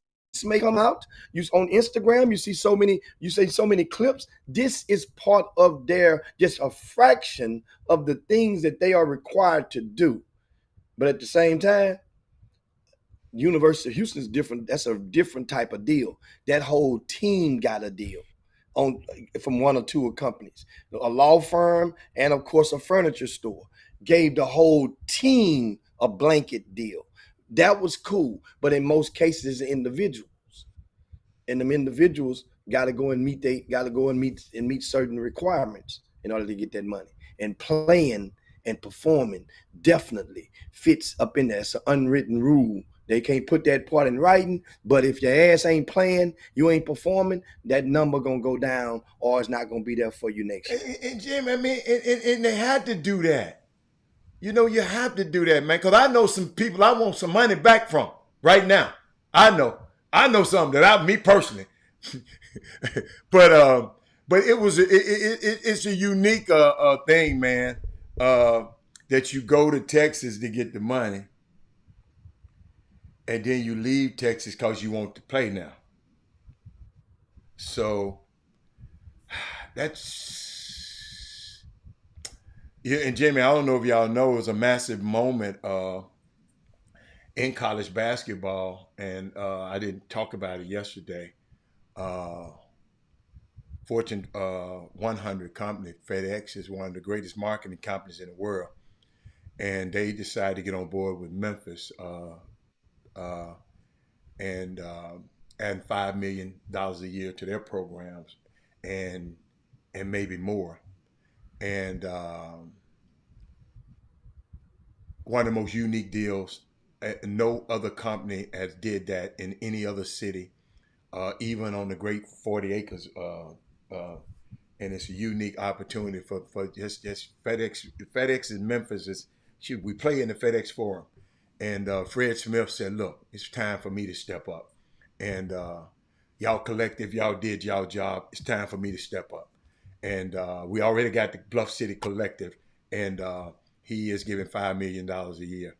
may come out. You on Instagram, you see so many clips. This is part of their, just a fraction of the things that they are required to do. But at the same time, University of Houston is different. That's a different type of deal. That whole team got a deal from one or two companies, a law firm, and of course a furniture store gave the whole team a blanket deal. That was cool, but in most cases, it's individuals, and them individuals got to go and meet certain requirements in order to get that money. And playing and performing definitely fits up in there. It's an unwritten rule. They can't put that part in writing, but if your ass ain't playing, you ain't performing, that number gonna go down, or it's not gonna be there for you next year. And Jim, I mean, and they had to do that. You know, you have to do that, man, because I know some people I want some money back from right now. I know something that me personally, but it's a unique thing, man. That you go to Texas to get the money, and then you leave Texas because you want to play now. So that's. Yeah, and Jamie, I don't know if y'all know, it was a massive moment in college basketball, and I didn't talk about it yesterday. Fortune 100 company, FedEx, is one of the greatest marketing companies in the world, and they decided to get on board with Memphis and add $5 million a year to their programs, and maybe more. And one of the most unique deals. No other company has did that in any other city, even on the great 40 acres. And it's a unique opportunity for just FedEx. FedEx in Memphis we play in the FedEx Forum. And Fred Smith said, look, it's time for me to step up. And y'all collective, y'all did y'all job. It's time for me to step up. And we already got the Bluff City Collective, and he is giving $5 million a year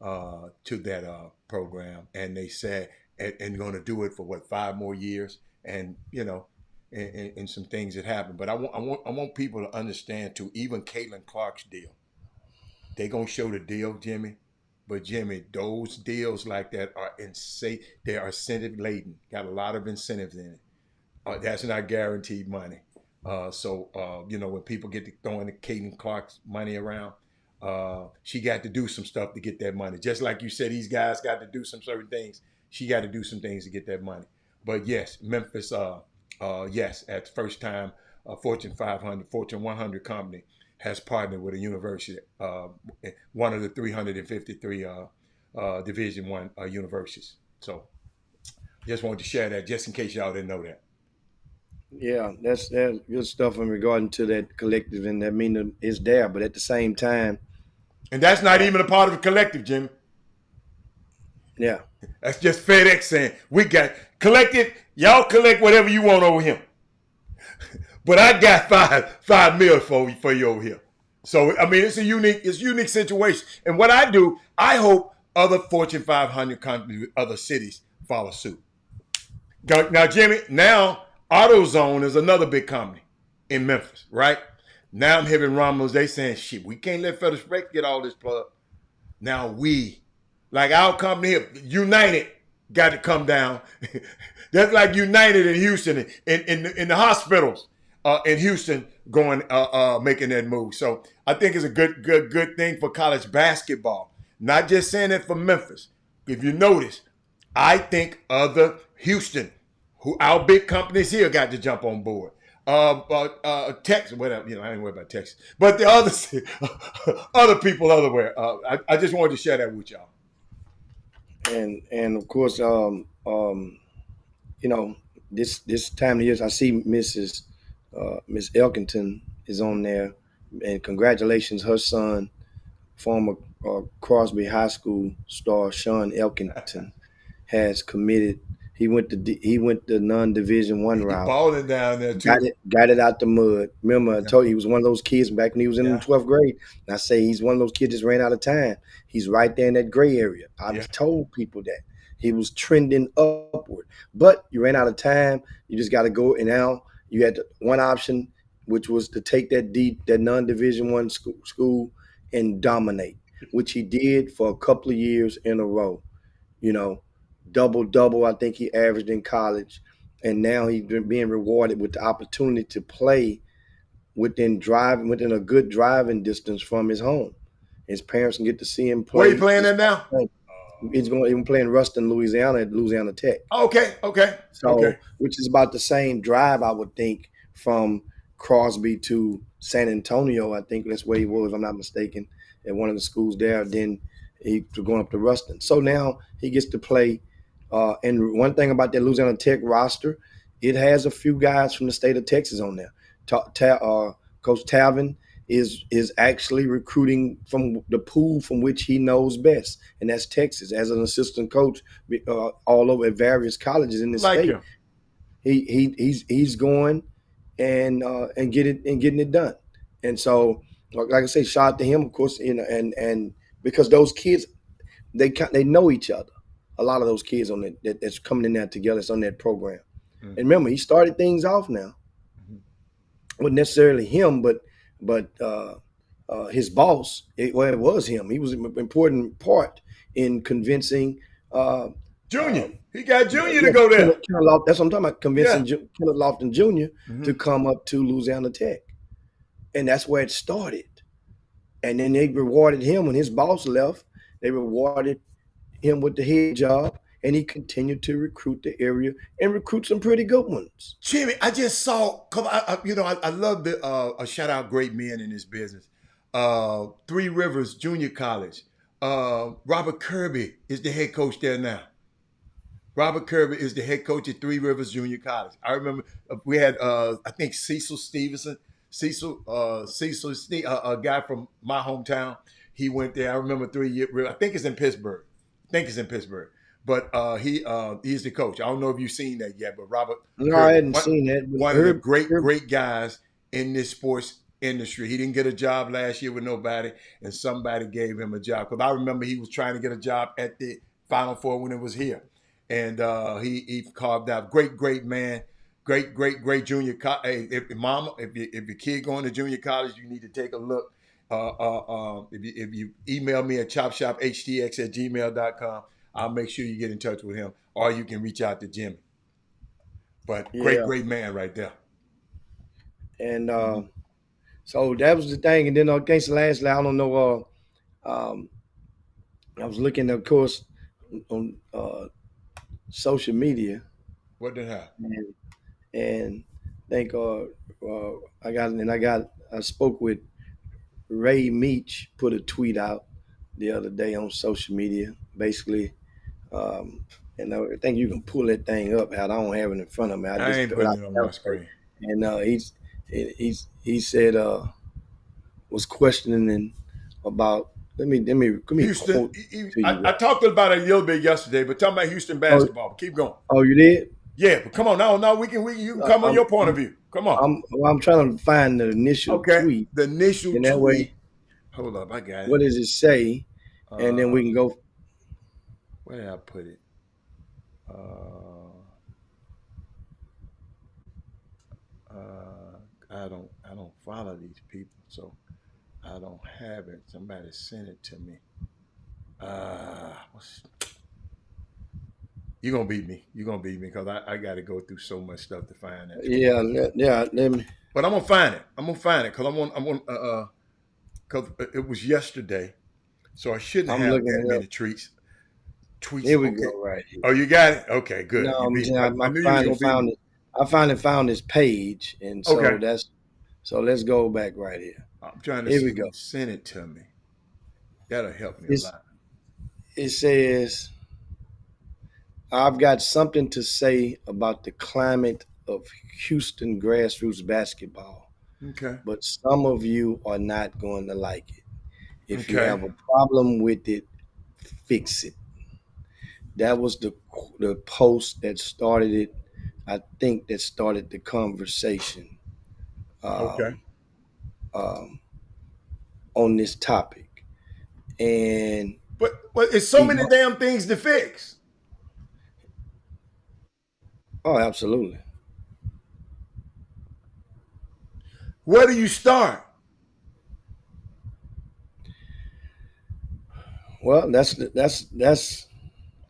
to that program. And they said, and going to do it for 5 more years, and you know, and some things that happen. But I want people to understand too. Even Caitlin Clark's deal, they gonna show the deal, Jimmy. But Jimmy, those deals like that are insane. They are incentive laden. Got a lot of incentives in it. That's not guaranteed money. So you know, when people get to throwing the Caitlin Clark's money around, she got to do some stuff to get that money. Just like you said, these guys got to do some certain things. She got to do some things to get that money. But yes, Memphis, yes, at the first time, Fortune 500, Fortune 100 company has partnered with a university, one of the 353 Division I universities. So just wanted to share that just in case y'all didn't know that. Yeah, that's good stuff in regarding to that collective, and that mean it's there. But at the same time, and that's not even a part of the collective, Jimmy. Yeah, that's just FedEx saying we got collective. Y'all collect whatever you want over here, but I got $5 million for you over here. So I mean, it's a unique situation. And what I do, I hope other Fortune 500 companies, other cities follow suit. Now, Jimmy, now AutoZone is another big company in Memphis, right? Now I'm hearing rumbles. They saying, shit, we can't let Federal Express get all this plug. Now we, like our company here, United, got to come down. That's like United in Houston, in the hospitals in Houston going making that move. So I think it's a good thing for college basketball. Not just saying it for Memphis. If you notice, I think other Houston, who our big companies here got to jump on board. Texas, whatever, I ain't worried about Texas, but the other other people everywhere. I just wanted to share that with y'all. And of course, this time of year, I see Miss Elkington is on there, and congratulations, her son, former Crosby High School star Sean Elkington, has committed. He went the non-division one He route. balling down there too. Got it out the mud. Remember, I told you he was one of those kids back when he was in the 12th grade. And I say he's one of those kids just ran out of time. He's right there in that gray area. I've told people that he was trending upward, but you ran out of time. You just got to go. And now you had one option, which was to take that non-division one school and dominate, which he did for a couple of years in a row. Double. I think he averaged in college. And now he's being rewarded with the opportunity to play within a good driving distance from his home. His parents can get to see him play. Where are you playing at now? He's even playing Ruston, Louisiana at Louisiana Tech. Okay. So, which is about the same drive, I would think, from Crosby to San Antonio. I think that's where he was, if I'm not mistaken, at one of the schools there. Then he's going up to Ruston. So now he gets to play. And one thing about that Louisiana Tech roster, it has a few guys from the state of Texas on there. Coach Talvin is actually recruiting from the pool from which he knows best, and that's Texas. As an assistant coach, all over at various colleges in the state, he's going and getting it done. And so, like I say, shout out to him, of course. And because those kids, they know each other. A lot of those kids on that's coming in there together, it's on that program. And remember, he started things off now. Wasn't necessarily him, but his boss. It was him. He was an important part in convincing Junior. He got Junior to go there. That's what I'm talking about. Convincing Kenneth Lofton Jr. to come up to Louisiana Tech, and that's where it started. And then they rewarded him when his boss left. They rewarded him with the head job, and he continued to recruit the area and recruit some pretty good ones. Jimmy, I just saw. I love the shout out great men in this business. Three Rivers Junior College. Robert Kirby is the head coach there now. Robert Kirby is the head coach at Three Rivers Junior College. I remember we had I think Cecil Stevenson, a guy from my hometown. He went there. I remember 3 years. I think it's in Pittsburgh. But he's the coach. I don't know if you've seen that yet, but Robert. No, I hadn't seen that. One of the great guys in this sports industry. He didn't get a job last year with nobody, and somebody gave him a job. Because I remember he was trying to get a job at the Final Four when it was here, and he carved out. Great man. Great junior. Hey, if your kid going to junior college, you need to take a look. If you email me at chopshophtx@gmail.com, I'll make sure you get in touch with him, or you can reach out to Jimmy. But great man right there. And so that was the thing. And then against lastly, I don't know. I was looking, of course, on social media. What did happen? And I think I spoke with Ray Meach, put a tweet out the other day on social media, basically. And I think you can pull that thing up, Hal. I don't have it in front of me. I ain't putting it on my screen. And he said was questioning about. Let me Houston. I talked about it a little bit yesterday, but talking about Houston basketball. Keep going. Oh, you did? Yeah, but come on now. You can come on your point of view. Come on. I'm trying to find the initial tweet. The initial tweet. That way, hold up, I got it. What does it say? And then we can go. Where did I put it? I don't follow these people, so I don't have it. Somebody sent it to me. You're gonna beat me. Because I got to go through so much stuff to find that. Yeah. Let me. But I'm gonna find it. Because because it was yesterday, so I shouldn't I'm have looking that it many up. tweets. Here we Okay. go, right here. Oh, you got it. Okay, No, good. You I'm beat. saying I I knew you was finally gonna beat me. found it. I finally found this page, and so Okay. let's go back right here. I'm trying to Here see we go. who sent it to me. That'll help me a It's, lot. it says, I've got something to say about the climate of Houston grassroots basketball, Okay. but some of you are not going to like it. If you Okay. have a problem with it, fix it. That was the post that started it. I think that started the conversation Okay. um, um, on this topic. And But it's so he, many damn things to fix. oh, absolutely. Where do you start? Well, that's.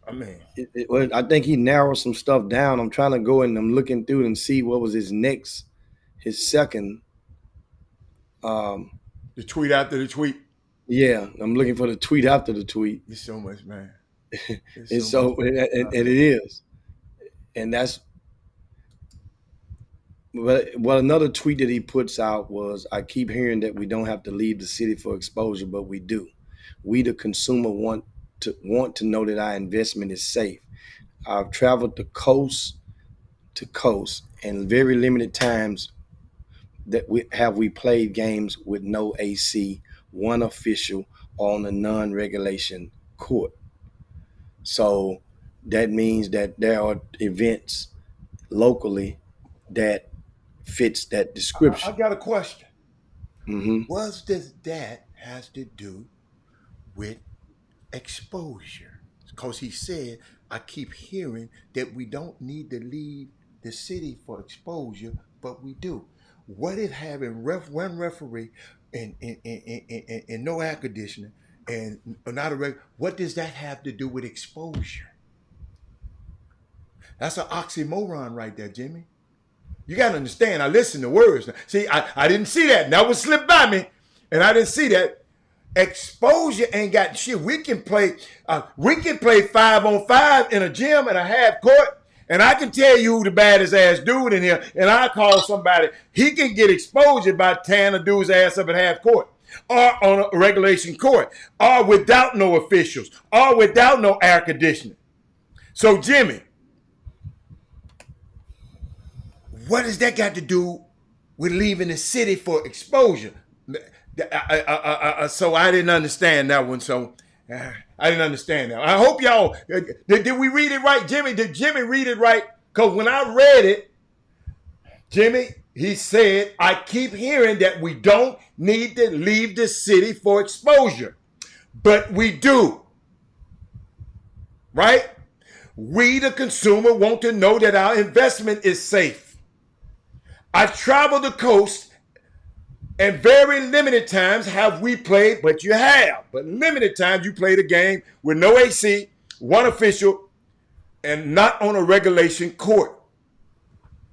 I mean, Well, I think he narrowed some stuff down. I'm trying to go and I'm looking through and see what was his second. Um, the tweet after the tweet. yeah, I'm looking for the tweet after the tweet, It's so much, man. It's and so much. so and it is, and that's. But well, another tweet that he puts out was, "I keep hearing that we don't have to leave the city for exposure, but we do. We, the consumer, want to know that our investment is safe. I've traveled the coast to coast, and very limited times that we played games with no AC, one official on a non-regulation court. So that means that there are events locally that fits that I description. got a question. Hmm. What does that has to do with exposure? Because he said, I keep hearing that we don't need to leave the city for exposure, but we do. What if having one referee and no air conditioning and not a what does that have to do with exposure? That's an oxymoron right there, Jimmy. You got to understand. I listen to words. See, I didn't see that. That was slipped by me, and I didn't see that. Exposure ain't got shit. We can play 5-on-5 in a gym and a half court, and I can tell you who the baddest ass dude in here, and I call somebody. He can get exposure by tearing a dude's ass up at half court, or on a regulation court, or without no officials, or without no air conditioning. So, Jimmy, what does that got to do with leaving the city for exposure? So I didn't understand that one. So I didn't understand that. I hope y'all did we read it right, Jimmy? Did Jimmy read it right? Because when I read it, Jimmy, he said, I keep hearing that we don't need to leave the city for exposure, but we do, right? We, the consumer, want to know that our investment is safe. I've traveled the coast, and very limited times have we played, but you have. But limited times you played a game with no AC, one official, and not on a regulation court.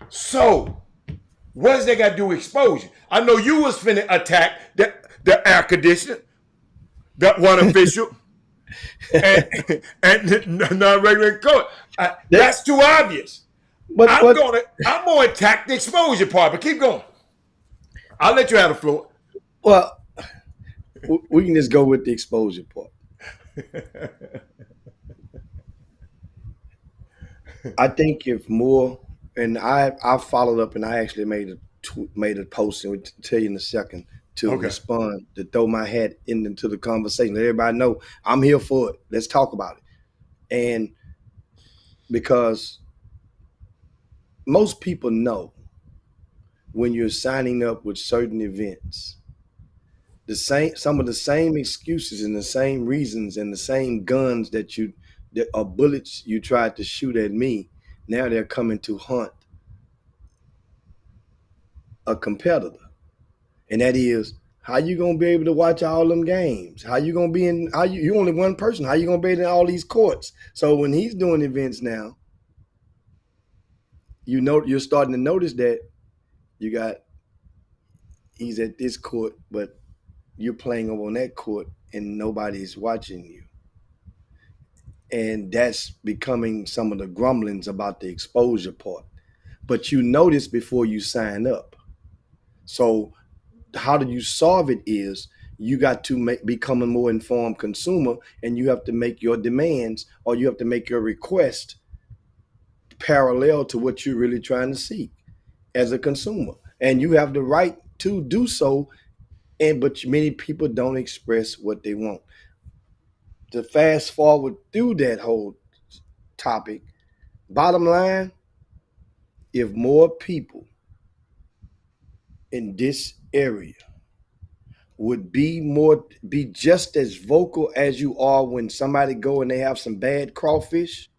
So, what does that got to do with exposure? I know you was finna attack the air conditioner, that one official, and not regular court. That's too obvious. But I'm gonna attack the exposure part, but keep going. I'll let you have the floor. well, we can just go with the exposure part. I think if more, and I followed up and I actually made a post, and we'll tell you in a second to Okay. respond, to throw my hat into the conversation. Let everybody know I'm here for it. Let's talk about it. And because most people know when you're signing up with certain events, some of the same excuses and the same reasons and the same guns that are bullets you tried to shoot at me, now they're coming to hunt a competitor. And that is, how you gonna be able to watch all them games? How you gonna be in? You only one person? How you gonna be in all these courts? So when he's doing events now, you're starting to notice that he's at this court, but you're playing over on that court and nobody's watching you. And that's becoming some of the grumblings about the exposure part. But you know this before you sign up. So how do you solve it is you got to become a more informed consumer, and you have to make your demands, or you have to make your request parallel to what you're really trying to seek as a consumer. And you have the right to do so, but many people don't express what they want. To fast forward through that whole topic, bottom line, if more people in this area would be just as vocal as you are when somebody go and they have some bad crawfish,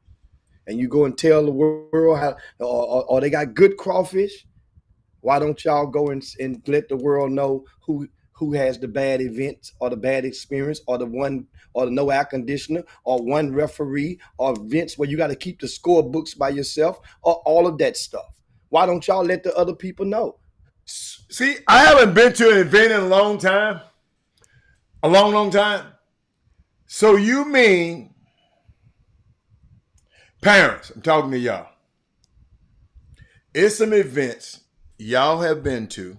and you go and tell the world how, or they got good crawfish, why don't y'all go and let the world know who has the bad events or the bad experience or the one or the no air conditioner or one referee or events where you got to keep the scorebooks by yourself or all of that stuff? Why don't y'all let the other people know? See, I haven't been to an event in a long time. A long, long time. So you mean, parents, I'm talking to y'all. It's some events y'all have been to,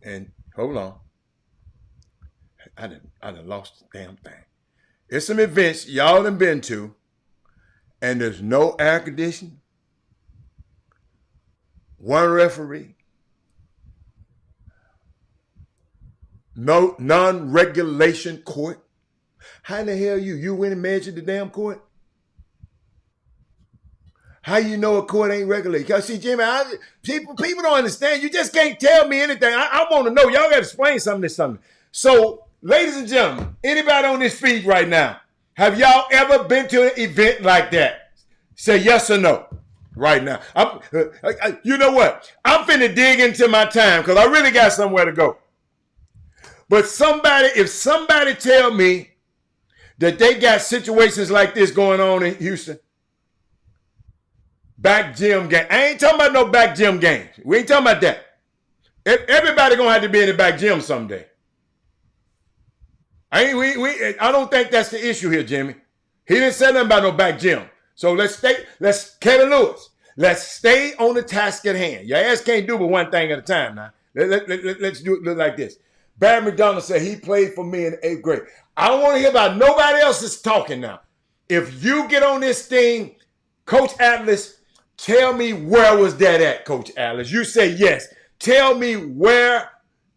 and hold on. I done lost the damn thing. It's some events y'all done been to, and there's no air conditioning, one referee, no non-regulation court. How in the hell you went and measured the damn court? How you know a court ain't regulated? Because see, Jimmy, people don't understand. You just can't tell me anything. I want to know. Y'all got to explain something. So, ladies and gentlemen, anybody on this feed right now, have y'all ever been to an event like that? Say yes or no right now. You know what? I'm finna dig into my time because I really got somewhere to go. But if somebody tell me that they got situations like this going on in Houston, back gym game. I ain't talking about no back gym games. We ain't talking about that. Everybody gonna have to be in the back gym someday. I don't think that's the issue here, Jimmy. He didn't say nothing about no back gym. So Kevin Lewis, let's stay on the task at hand. Your ass can't do but one thing at a time now. Let's do it like this. Barry McDonald said he played for me in the 8th grade. I don't want to hear about nobody else that's talking now. If you get on this thing, Coach Atlas, tell me where was that at, Coach Atlas? You say yes. Tell me where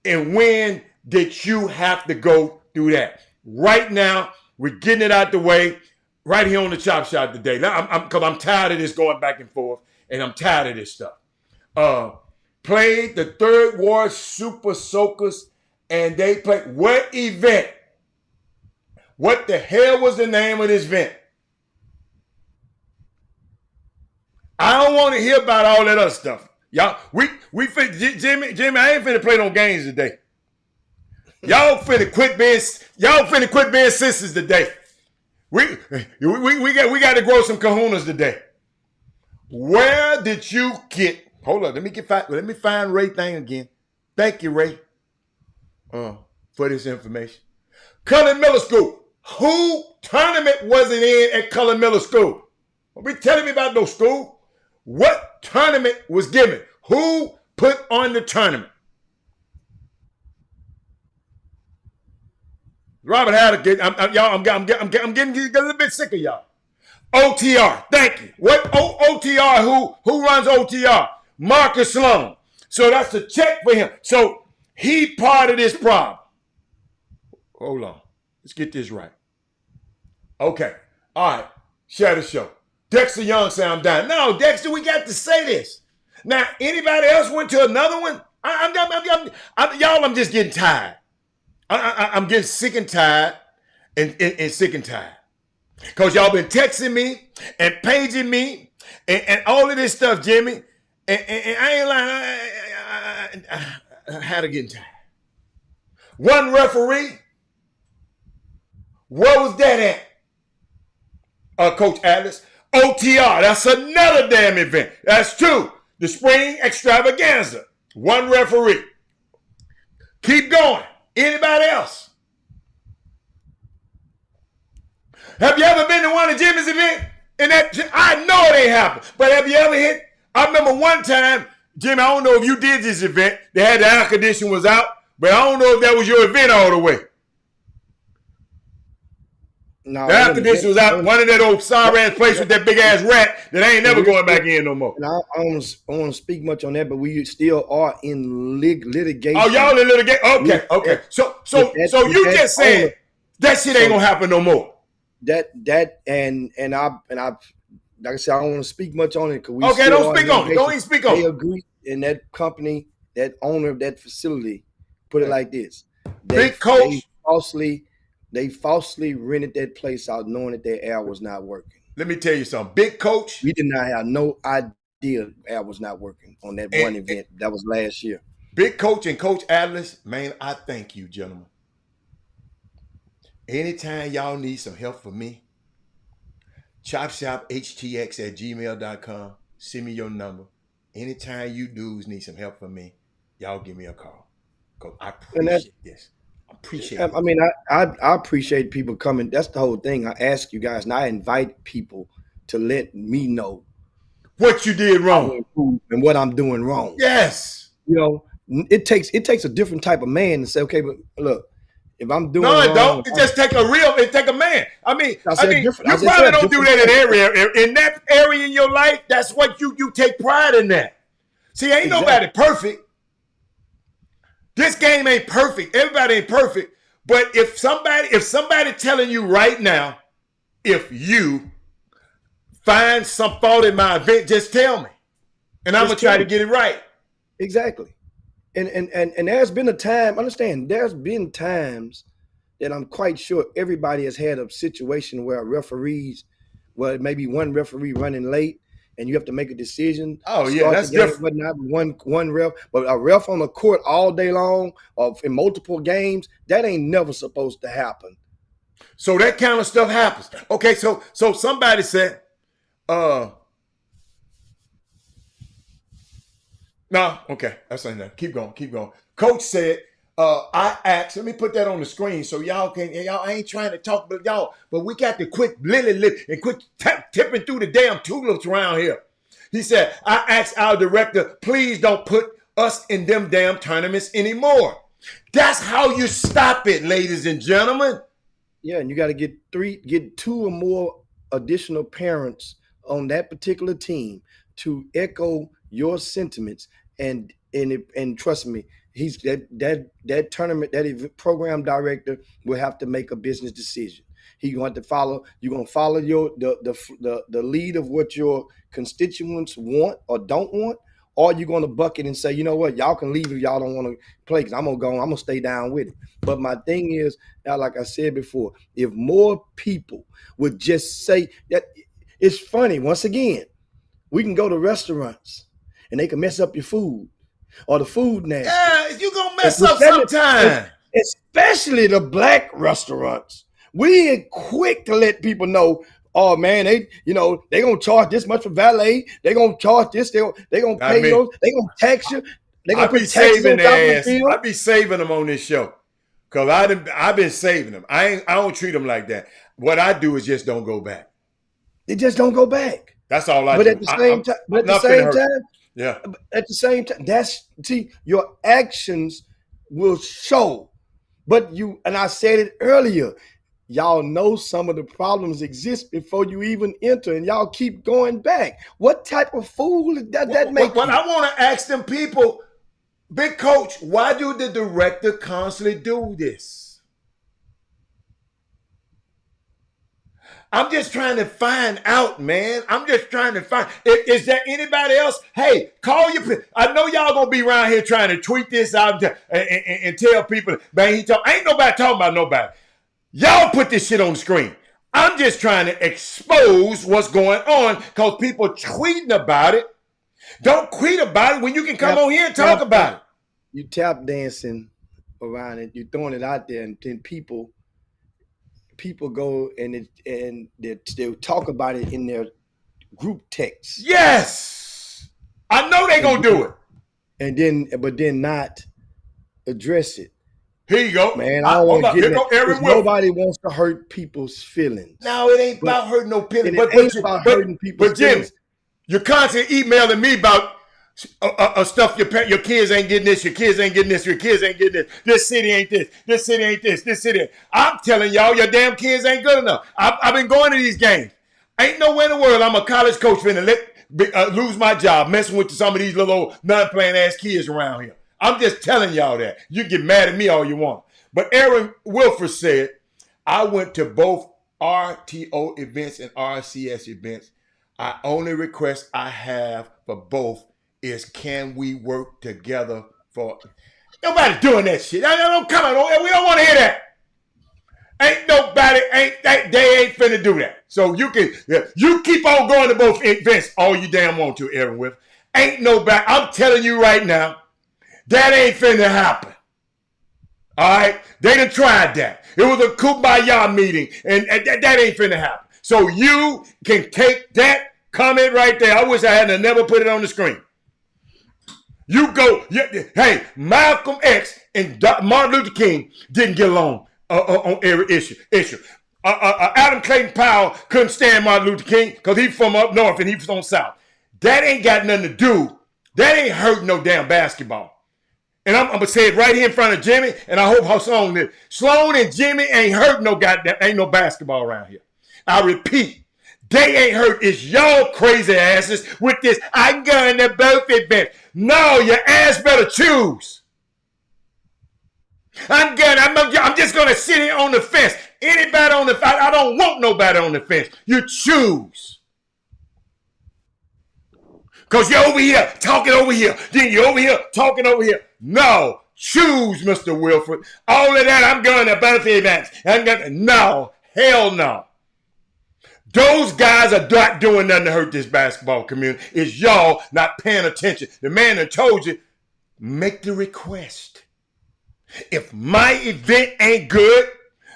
and when did you have to go through that? Right now, we're getting it out the way right here on the Chop Shop today. Now, because I'm tired of this going back and forth, and I'm tired of this stuff. Played the Third Ward Super Soakers, and they played what event? What the hell was the name of this event? I don't want to hear about all that other stuff. Y'all, Jimmy, I ain't finna play no games today. Y'all finna quit being sisters today. We got to grow some kahunas today. Where did you get? Hold on, let me find Ray thing again. Thank you, Ray, for this information. Cullen Miller School. Who tournament was it in at Cullen Miller School? Don't be telling me about no school. What tournament was given? Who put on the tournament? Robert Haddock, I'm getting a little bit sick of y'all. OTR, thank you. What OTR? Who runs OTR? Marcus Sloan. So that's a check for him. So he part of this problem. Hold on. Let's get this right. Okay. All right. Share the show. Dexter Young said I'm dying. No, Dexter, we got to say this. Now, anybody else went to another one? I'm just getting tired. I'm getting sick and tired and sick and tired. Because y'all been texting me and paging me and all of this stuff, Jimmy. And I ain't lying. I had to get tired. One referee. Where was that at? Coach Atlas. OTR. That's another damn event. That's two. The spring extravaganza. One referee. Keep going. Anybody else? Have you ever been to one of Jimmy's events? And that I know it ain't happened, but have you ever hit? I remember one time, Jimmy. I don't know if you did this event. They had the air conditioning was out, but I don't know if that was your event all the way. No, the air conditioning was out. One of that old sorry ass place with that big ass rat that ain't never going back in no more. And I don't want to speak much on that, but we still are in litigation. Oh, y'all in litigation? Okay. So you just said that shit ain't gonna happen no more. That and I like I said, I don't want to speak much on it because we don't speak on it. Don't even speak on it. They agree, and that company, that owner of that facility, put it like this: Big coach. They falsely rented that place out, knowing that their air was not working. Let me tell you something. Big coach. We did not have no idea air was not working on that one event. That was last year. Big coach and Coach Atlas, man, I thank you, gentlemen. Anytime y'all need some help from me, Chop Shop Htx at gmail.com. Send me your number. Anytime you dudes need some help from me, y'all give me a call. Because I appreciate this. I appreciate it. I mean, I appreciate people coming. That's the whole thing. I ask you guys, and I invite people to let me know what you did wrong and what I'm doing wrong. Yes. You know, it takes a different type of man to say, okay, but look, if I'm doing no, it wrong, don't. It just take a man. I mean, you probably don't do that in that area in your life. That's what you take pride in that. See, ain't nobody perfect. This game ain't perfect. Everybody ain't perfect. But if somebody telling you right now, if you find some fault in my event, just tell me, and I'm gonna try to get it right. Exactly. And there's been a time, understand, there's been times that I'm quite sure everybody has had a situation where maybe one referee running late and you have to make a decision. Oh, yeah, that's different. But not one ref, but a ref on the court all day long or in multiple games, that ain't never supposed to happen. So that kind of stuff happens. Okay, so somebody said, no, okay, that's enough. Keep going. Coach said, I asked, let me put that on the screen so y'all ain't trying to talk, but we got to quit lip and quit tipping through the damn tulips around here. He said, I asked our director, please don't put us in them damn tournaments anymore. That's how you stop it, ladies and gentlemen. Yeah, and you got to get 2 or more additional parents on that particular team to echo your sentiments, and trust me, he's that tournament, that program director will have to make a business decision. You're going to follow the lead of what your constituents want or don't want, or you're going to buck it and say, you know what, y'all can leave if y'all don't want to play, because I'm gonna stay down with it. But my thing is, like I said before, if more people would just say that, it's funny, once again, we can go to restaurants and they can mess up your food or the food nasty. Yeah, you're going to mess up sometime. Especially the black restaurants. We ain't quick to let people know, oh man, they going to charge this much for valet. They going to charge this. They going to pay those. They going to tax you. They going to put taxes on top of the bill. I be saving them on this show because I've been saving them. I don't treat them like that. What I do is just don't go back. They just don't go back. That's all I do. But at the same time, your actions will show. But and I said it earlier, y'all know some of the problems exist before you even enter, and y'all keep going back. What type of fool does that make you? I want to ask them people, Big Coach, why do the director constantly do this? I'm just trying to find out, man. I'm just trying to find. Is there anybody else? Hey, call your. I know y'all gonna be around here trying to tweet this out and tell people, man, ain't nobody talking about nobody. Y'all put this shit on the screen. I'm just trying to expose what's going on because people tweeting about it. Don't tweet about it when you can come on here and talk about it. You tap dancing around it. You're throwing it out there, and then people go and they'll talk about it in their group text. Yes, I know they're gonna do it, but then not address it. Here you go. Man, I don't want to Here get go it. Aaron Wilson. Nobody wants to hurt people's feelings. No, it ain't about hurting no feelings. It ain't about hurting people's Jimmy, feelings. you're constantly emailing me about stuff your kids ain't getting this, your kids ain't getting this, your kids ain't getting this. This city ain't this. This city ain't this. This city ain't. I'm telling y'all, your damn kids ain't good enough. I've been going to these games. Ain't nowhere in the world I'm a college coach finna lose my job messing with some of these little old non-playing ass kids around here. I'm just telling y'all that. You get mad at me all you want. But Aaron Wilford said, I went to both RTO events and RCS events. Only request I have for both is, can we work together for... Nobody doing that shit. Don't come on. We don't want to hear that. They ain't finna do that. So you keep on going to both events all you damn want to, Aaron Wilford. Ain't nobody, I'm telling you right now, that ain't finna happen. All right? They done tried that. It was a kumbaya meeting, and that ain't finna happen. So you can take that comment right there. I wish I hadn't never put it on the screen. You go, hey, Malcolm X and Martin Luther King didn't get along on every issue. Adam Clayton Powell couldn't stand Martin Luther King because he's from up north and he was on south. That ain't got nothing to do. That ain't hurting no damn basketball. And I'm going to say it right here in front of Jimmy, and I hope how Sloan is. Sloan and Jimmy ain't hurting no goddamn, ain't no basketball around here. I repeat, they ain't hurt. It's y'all crazy asses with this, I'm going to both events. No, your ass better choose. I'm just going to sit here on the fence. Anybody on the fence, I don't want nobody on the fence. You choose. Because you're over here, talking over here. Then you're over here, talking over here. No, choose, Mr. Wilford. All of that, I'm going to both events. No, hell no. Those guys are not doing nothing to hurt this basketball community. It's y'all not paying attention. The man that told you, make the request. If my event ain't good,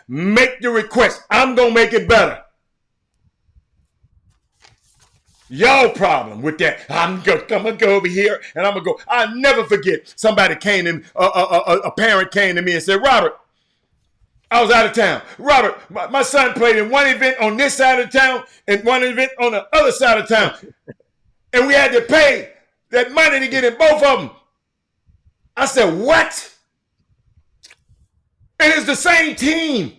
make the request. I'm going to make it better. Y'all problem with that. I'm going to go over here and I'm going to go. I'll never forget somebody came to me, a parent came to me and said, Robert, I was out of town. Robert, my son played in one event on this side of town and one event on the other side of town. And we had to pay that money to get in both of them. I said, what? And it's the same team.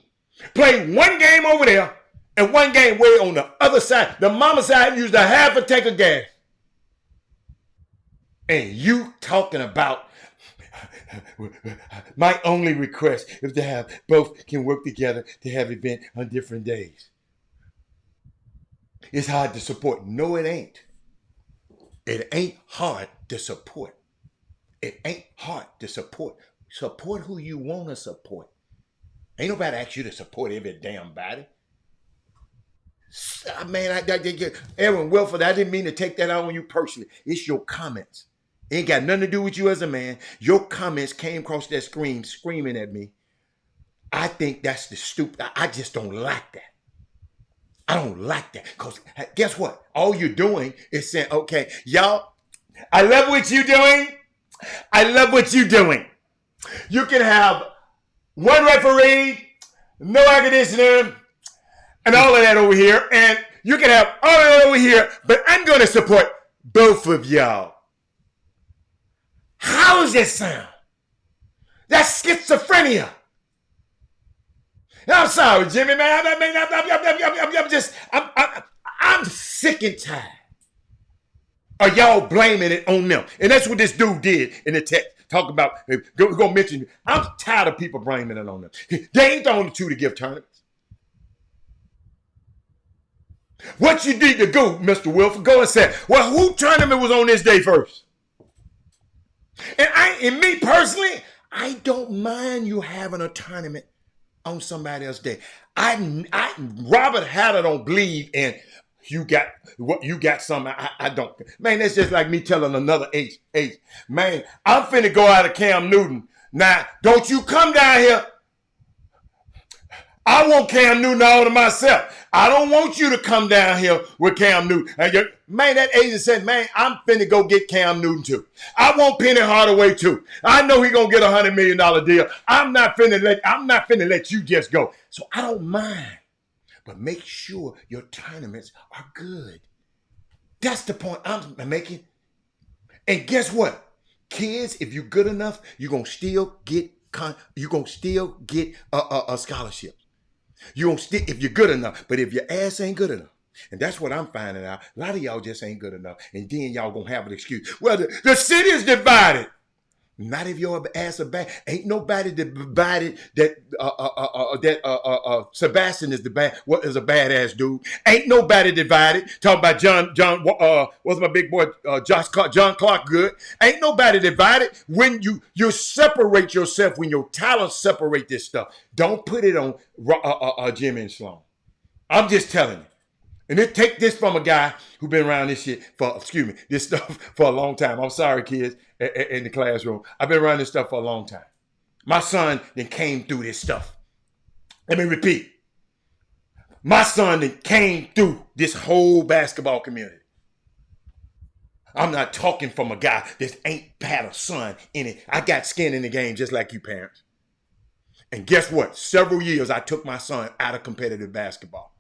Played one game over there and one game way on the other side. The mama side used a half a tank of gas. And you talking about my only request is to have both can work together to have event on different days. It's hard to support. No, it ain't. It ain't hard to support. It ain't hard to support. Support who you want to support. Ain't nobody ask you to support every damn body. Man, Aaron Wilford, I didn't mean to take that out on you personally. It's your comments. It ain't got nothing to do with you as a man. Your comments came across that screen screaming at me. I think that's the stupid. I just don't like that. I don't like that. Because guess what? All you're doing is saying, okay, y'all, I love what you're doing. I love what you're doing. You can have one referee, no air conditioner, and all of that over here. And you can have all of that over here. But I'm going to support both of y'all. How does that sound? That's schizophrenia. I'm sorry, Jimmy, man. I'm sick and tired of y'all blaming it on them. And that's what this dude did in the text. Talk about, go mention you. I'm tired of people blaming it on them. They ain't the only two to give tournaments. What you need to go, Mr. Wilford, go and say, well, who tournament was on this day first? And me personally, I don't mind you having a tournament on somebody else's day. Robert Hatter don't believe in you got something. I don't. Man, that's just like me telling another H. Man, I'm finna go out of Cam Newton. Now, don't you come down here. I want Cam Newton all to myself. I don't want you to come down here with Cam Newton. Man, that agent said, man, I'm finna go get Cam Newton too. I want Penny Hardaway too. I know he gonna get $100 million deal. I'm not finna let you just go. So I don't mind. But make sure your tournaments are good. That's the point I'm making. And guess what? Kids, if you're good enough, you're gonna still get a scholarship. You don't stick if you're good enough, but if your ass ain't good enough, and that's what I'm finding out. A lot of y'all just ain't good enough, and then y'all gonna have an excuse. Well, the city is divided. Not if your ass are bad. Ain't nobody divided that Sebastian is what is a badass dude. Ain't nobody divided. Talking about John. What's my big boy? John Clark Good. Ain't nobody divided. When you separate yourself, when your talents separate this stuff. Don't put it on Jimmy and Sloan. I'm just telling you. And then take this from a guy who been around this stuff for a long time. I'm sorry, kids in the classroom. I've been around this stuff for a long time. My son then came through this stuff. Let me repeat. My son then came through this whole basketball community. I'm not talking from a guy that ain't had a son in it. I got skin in the game just like you parents. And guess what? Several years I took my son out of competitive basketball.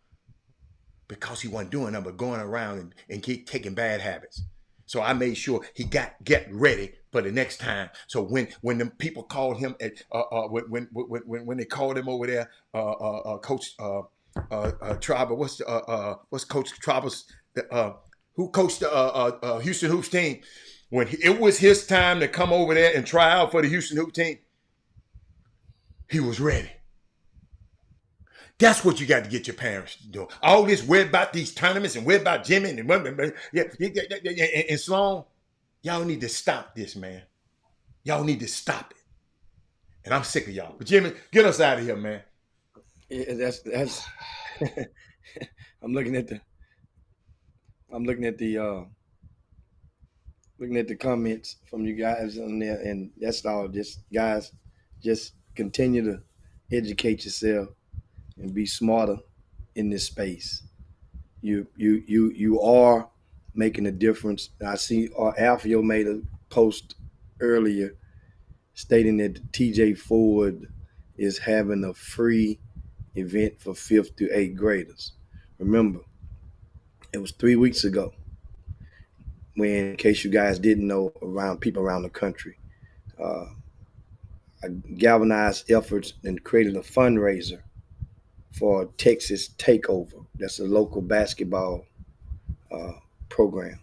Because he wasn't doing nothing but going around and keep taking bad habits. So I made sure he get ready for the next time. So when the people called him when they called him over there, Coach Trauber, what's Coach Trauber's who coached the Houston Hoops team? When it was his time to come over there and try out for the Houston Hoops team, he was ready. That's what you got to get your parents to do. All this worry about these tournaments and worry about Jimmy and Sloan. Y'all need to stop this, man. Y'all need to stop it. And I'm sick of y'all. But Jimmy, get us out of here, man. Yeah, that's I'm looking at the comments from you guys on there, and that's all. Just guys, just continue to educate yourself and be smarter in this space. You are making a difference. I see Alfio made a post earlier stating that TJ Ford is having a free event for 5th to 8th graders. Remember, it was 3 weeks ago when, in case you guys didn't know, around people around the country, I galvanized efforts and created a fundraiser for Texas Takeover. That's a local basketball program.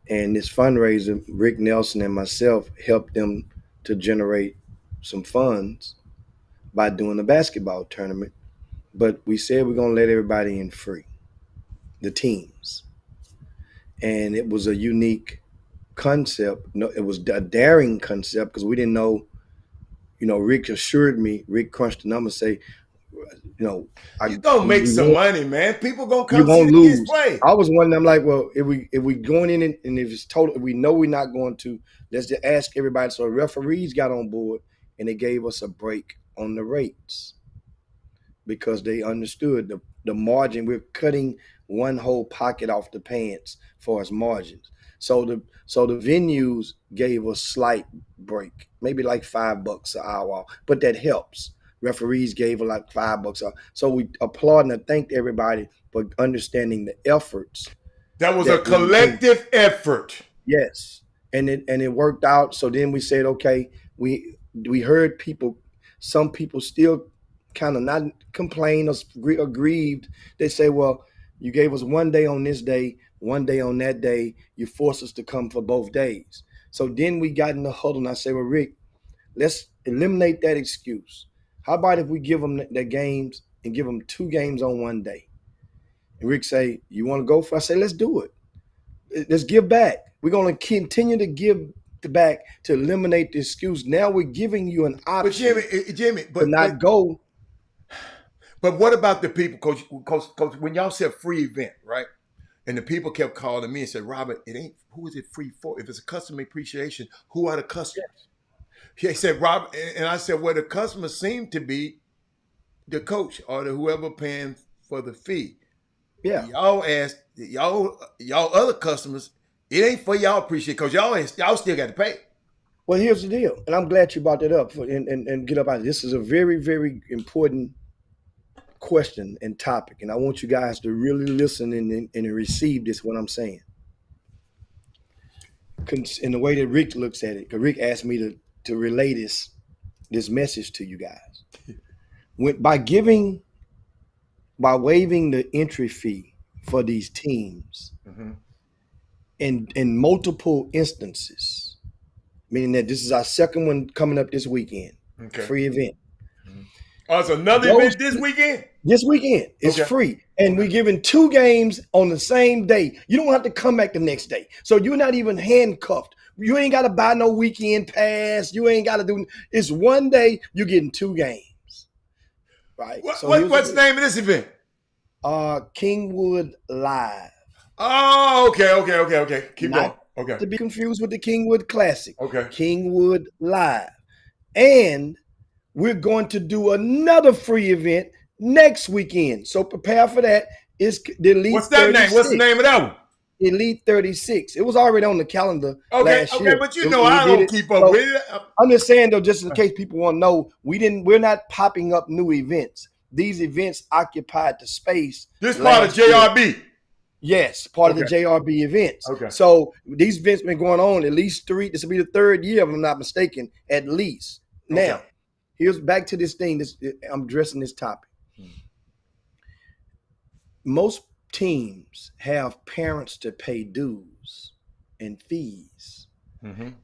And this fundraiser, Rick Nelson and myself helped them to generate some funds by doing a basketball tournament. But we said we're going to let everybody in free, the teams. And it was a unique concept. No, it was a daring concept because we didn't know, Rick assured me, Rick crunched the numbers, say, you're gonna make some money, man. People gonna come see the kids play. I was wondering, I'm like, well, if we going in and if it's total, if we know we're not going to, let's just ask everybody. So the referees got on board and they gave us a break on the rates because they understood the margin. We're cutting one whole pocket off the pants for us margins. So the venues gave us slight break, maybe like $5 an hour, but that helps. Referees gave like $5 out. So we applaud and thanked everybody for understanding the efforts. That was a collective effort. Yes. And it worked out. So then we said, okay, we heard some people still kind of not complain or grieved. They say, well, you gave us one day on this day, one day on that day. You forced us to come for both days. So then we got in the huddle and I said, well, Rick, let's eliminate that excuse. How about if we give them the games and give them 2 games on one day? And Rick say, you want to go for it? I say, let's do it. Let's give back. We're going to continue to give back to eliminate the excuse. Now we're giving you an option but not go. But what about the people, Coach, when y'all said free event, right? And the people kept calling me and said, Robert, who is it free for? If it's a customer appreciation, who are the customers? He said, Robert, and I said, well, the customers seem to be the coach or the whoever paying for the fee. Yeah. Y'all ask y'all other customers. It ain't for y'all appreciate because y'all still got to pay. Well, here's the deal, and I'm glad you brought that up and get up out of this. Is a very, very important question and topic, and I want you guys to really listen and receive this, what I'm saying. In the way that Rick looks at it, because Rick asked me to relay this message to you guys. By waiving the entry fee for these teams in multiple instances, meaning that this is our second one coming up this weekend, free event. Oh, it's another event this weekend? This weekend. It's free. And we're giving 2 games on the same day. You don't have to come back the next day. So you're not even handcuffed. You ain't got to buy no weekend pass. You ain't got to do – it's one day, you're getting 2 games. Right? What's the name of this event? Kingwood Live. Oh, okay. Keep going. Okay. To be confused with the Kingwood Classic. Okay. Kingwood Live. And we're going to do another free event next weekend. So prepare for that. It's the Elite. What's that 36. Name? What's the name of that one? Elite 36. It was already on the calendar last year. Okay, but you know I don't keep up with it. I'm just saying though, just in case people want to know, we're not popping up new events. These events occupied the space. This part of JRB. Yes, part of the JRB events. Okay. So these events been going on at least 3. This will be the 3rd year, if I'm not mistaken, at least. Now, here's back to this thing. I'm addressing this topic. Most teams have parents to pay dues and fees.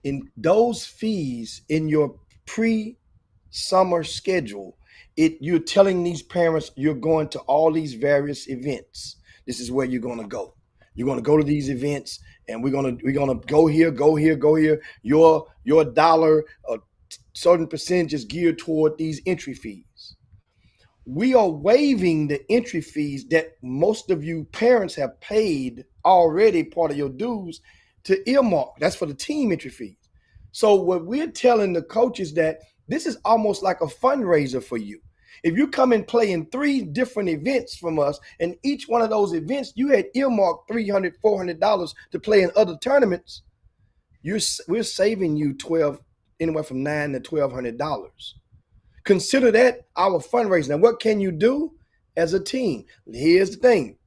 In those fees in your pre-summer schedule, you're telling these parents you're going to all these various events. This is where you're going to go. You're going to go to these events, and we're going to go here. Your dollar, a certain percentage is geared toward these entry fees. We are waiving the entry fees that most of you parents have paid already, part of your dues, to earmark. That's for the team entry fees. So what we're telling the coaches that this is almost like a fundraiser for you. If you come and play in 3 different events from us, and each one of those events you had earmarked $300, $400 to play in other tournaments, we're saving you anywhere from $900 to $1,200. Consider that our fundraising. Now, what can you do as a team? Here's the thing: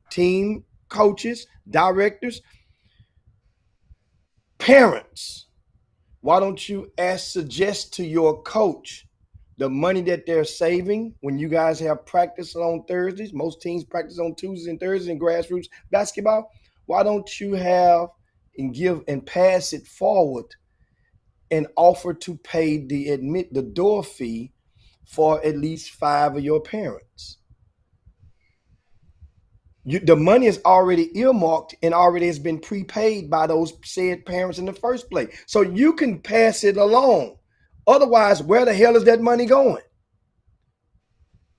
team coaches, directors, parents. Why don't you suggest to your coach the money that they're saving when you guys have practice on Thursdays? Most teams practice on Tuesdays and Thursdays in grassroots basketball. Why don't you have and give and pass it forward and offer to pay the door fee for at least 5 of your parents? The money is already earmarked and already has been prepaid by those said parents in the first place. So you can pass it along. Otherwise, where the hell is that money going?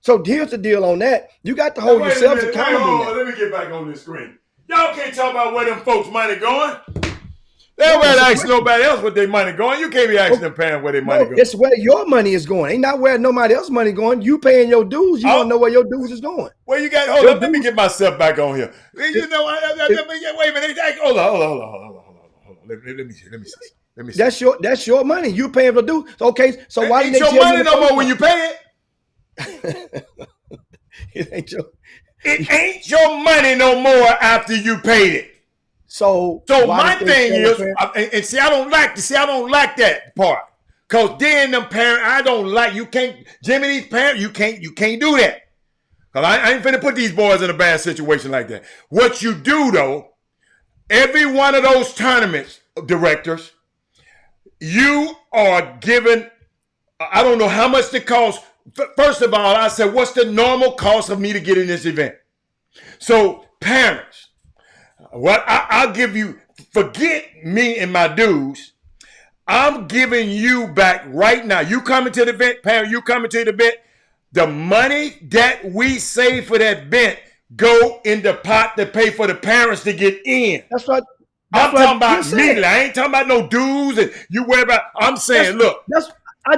So here's the deal on that. You got to hold yourselves accountable. Let me get back on this screen. Y'all can't talk about where them folks' money going. Everybody asking nobody else what their money going. You can't be asking them parents where their money going. It's where your money is going. Ain't not where nobody else's money going. You paying your dues. You don't know where your dues is going. Well, you got hold on. Let me get myself back on here. You know, wait a minute. Hold on. Let me see. That's your money. You paying for dues. Okay, so why didn't they tell you? It ain't your money no more when you pay it. It ain't your money no more after you paid it. So my thing is, and see, I don't like that part. Cause then them parents, Jimmy, these parents, you can't do that. Cause I ain't finna put these boys in a bad situation like that. What you do though, every one of those tournaments directors, you are given, I don't know how much it costs. First of all, I said, what's the normal cost of me to get in this event? So parents, I'll give you, forget me and my dues. I'm giving you back right now. You coming to the event, parent, you coming to the event. The money that we save for that event go in the pot to pay for the parents to get in. That's what I'm talking about me. I ain't talking about no dues and you worry about. I'm saying, look. I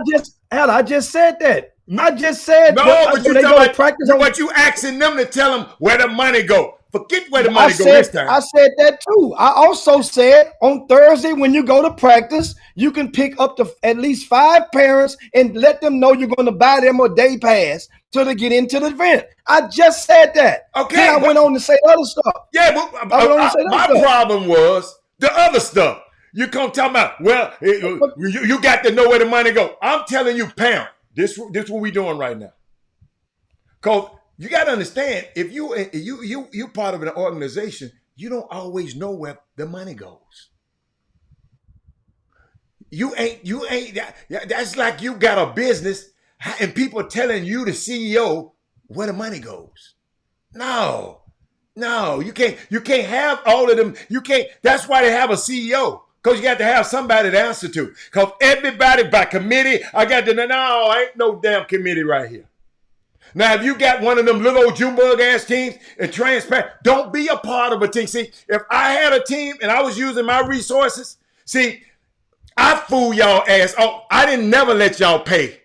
just said that. I just said No, but when you they talking go to about, practice but you asking them to tell them where the money go. Forget where the money go said, this time. I said that too. I also said on Thursday when you go to practice, you can pick up to at least 5 parents and let them know you're going to buy them a day pass till they get into the event. I just said that. Okay, Then I went on to say other stuff. Yeah, but my problem was the other stuff. You come talking about, well, you got to know where the money go. I'm telling you, parent, this what we doing right now. Cause you got to understand, if you part of an organization, you don't always know where the money goes. You ain't. That's like you got a business and people telling you, the CEO, where the money goes. No, you can't. You can't have all of them. You can't. That's why they have a CEO. Because you got to have somebody to answer to. Because everybody by committee, I got to know, no, ain't no damn committee right here. Now, if you got one of them little old Junebug ass teams and transparent, don't be a part of a team. See, if I had a team and I was using my resources, see, I fool y'all ass. Oh, I didn't never let y'all pay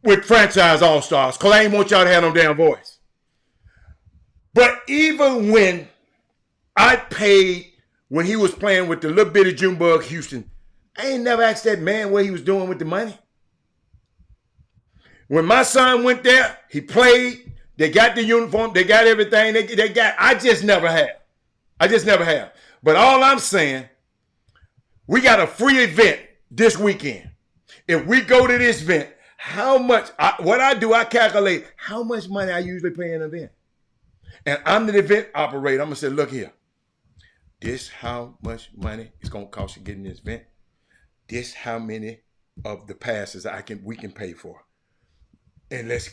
with franchise all-stars because I ain't want y'all to have no damn voice. But even when I paid when he was playing with the little bitty Junebug Houston, I ain't never asked that man what he was doing with the money. When my son went there, he played. They got the uniform. They got everything. They got. I just never have. But all I'm saying, we got a free event this weekend. If we go to this event, how much? I calculate how much money I usually pay in an event. And I'm the event operator. I'm gonna say, look here. This how much money it's gonna cost you getting this event. This how many of the passes we can pay for. And let's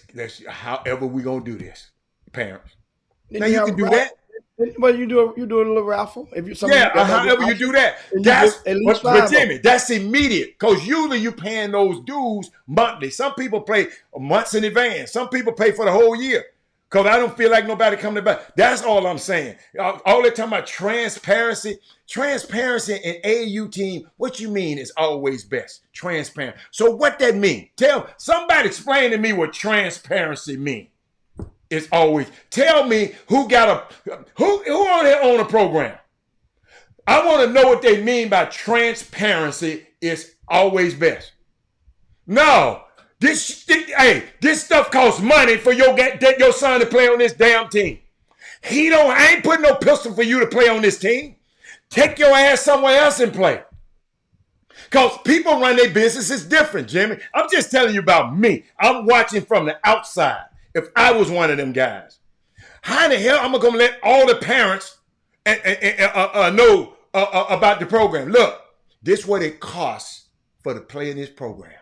however we gonna do this, parents. Now you can do that. Well, you do a little raffle if you. However you do that. That's but Jimmy, that's immediate because usually you paying those dues monthly. Some people pay months in advance. Some people pay for the whole year. Because I don't feel like nobody coming back. That's all I'm saying. All they're talking about transparency. Transparency in AAU team, what you mean is always best. Transparent. So what that mean? Somebody explain to me what transparency mean. It's always. Tell me who on here own a program. I want to know what they mean by transparency is always best. No. This stuff costs money for your son to play on this damn team. I ain't putting no pistol for you to play on this team. Take your ass somewhere else and play. Because people run their businesses different, Jimmy. I'm just telling you about me. I'm watching from the outside. If I was one of them guys, how in the hell am I going to let all the parents know about the program? Look, this is what it costs for to play in this program.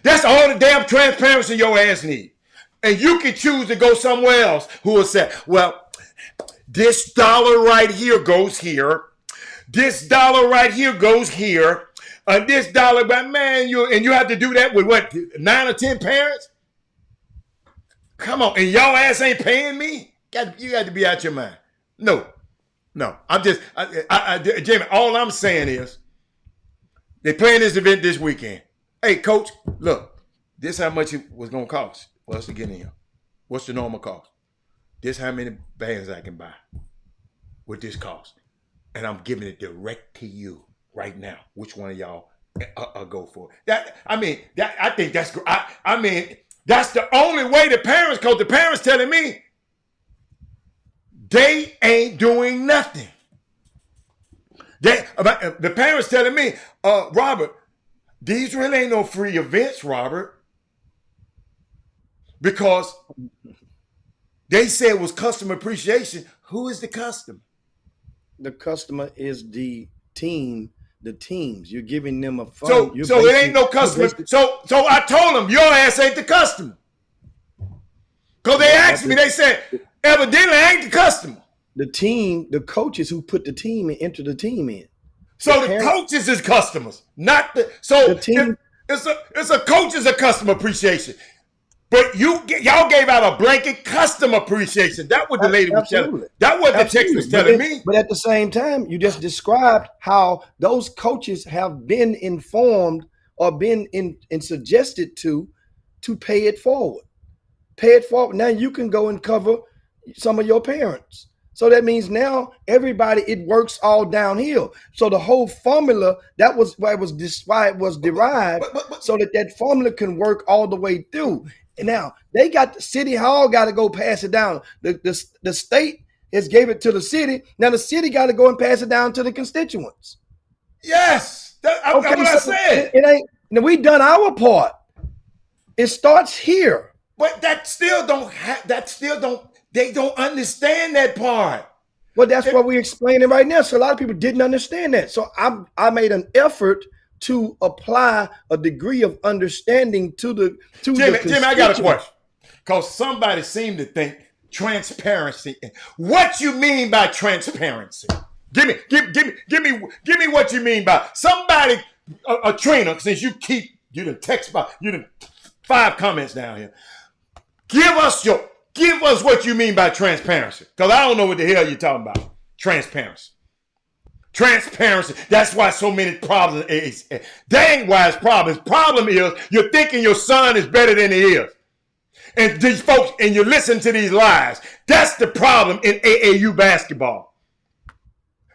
That's all the damn transparency your ass need. And you can choose to go somewhere else who will say, well, this dollar right here goes here. This dollar right here goes here. This dollar, but man, you have to do that with what, 9 or 10 parents? Come on, and y'all ass ain't paying me? You got to be out your mind. No. I'm just, Jamie, all I'm saying is, they playing this event this weekend. Hey, coach, look, this how much it was going to cost for us to get in here. What's the normal cost? This how many bands I can buy with this cost. And I'm giving it direct to you right now. Which one of y'all go for it? I think that's good. That's the only way the parents, because the parents telling me they ain't doing nothing. The parents telling me, Robert, these really ain't no free events, Robert. Because they said it was customer appreciation. Who is the customer? The customer is the team, the teams. You're giving them a fund. So it ain't no customer. So I told them, your ass ain't the customer. Because they asked me, they said, evidently I ain't the customer. The team, the coaches who put the team and enter the team in. So the coaches is customers, not the. So the team, it's a coaches a customer appreciation, but y'all gave out a blanket customer appreciation. That what the lady was telling. That what the text was telling me. But at the same time, you just described how those coaches have been informed or been in suggested to pay it forward. Pay it forward. Now you can go and cover some of your parents. So that means now everybody, it works all downhill. So the whole formula, that was why it was derived, so that formula can work all the way through. And now they got the city hall got to go pass it down. The state has gave it to the city. Now the city got to go and pass it down to the constituents. Yes, that's what I said. It ain't. Now we done our part. It starts here. But they don't understand that part. Well, that's what we're explaining right now. So a lot of people didn't understand that. So I made an effort to apply a degree of understanding to the Jimmy, I got a question. Because somebody seemed to think transparency. What you mean by transparency? Give me what you mean by somebody, Trina, since you done text by, you done 5 comments down here. Give us what you mean by transparency. Because I don't know what the hell you're talking about. Transparency. Transparency. That's why so many problems. Dang why it's problems. Problem is you're thinking your son is better than he is. And these folks, and you listen to these lies. That's the problem in AAU basketball.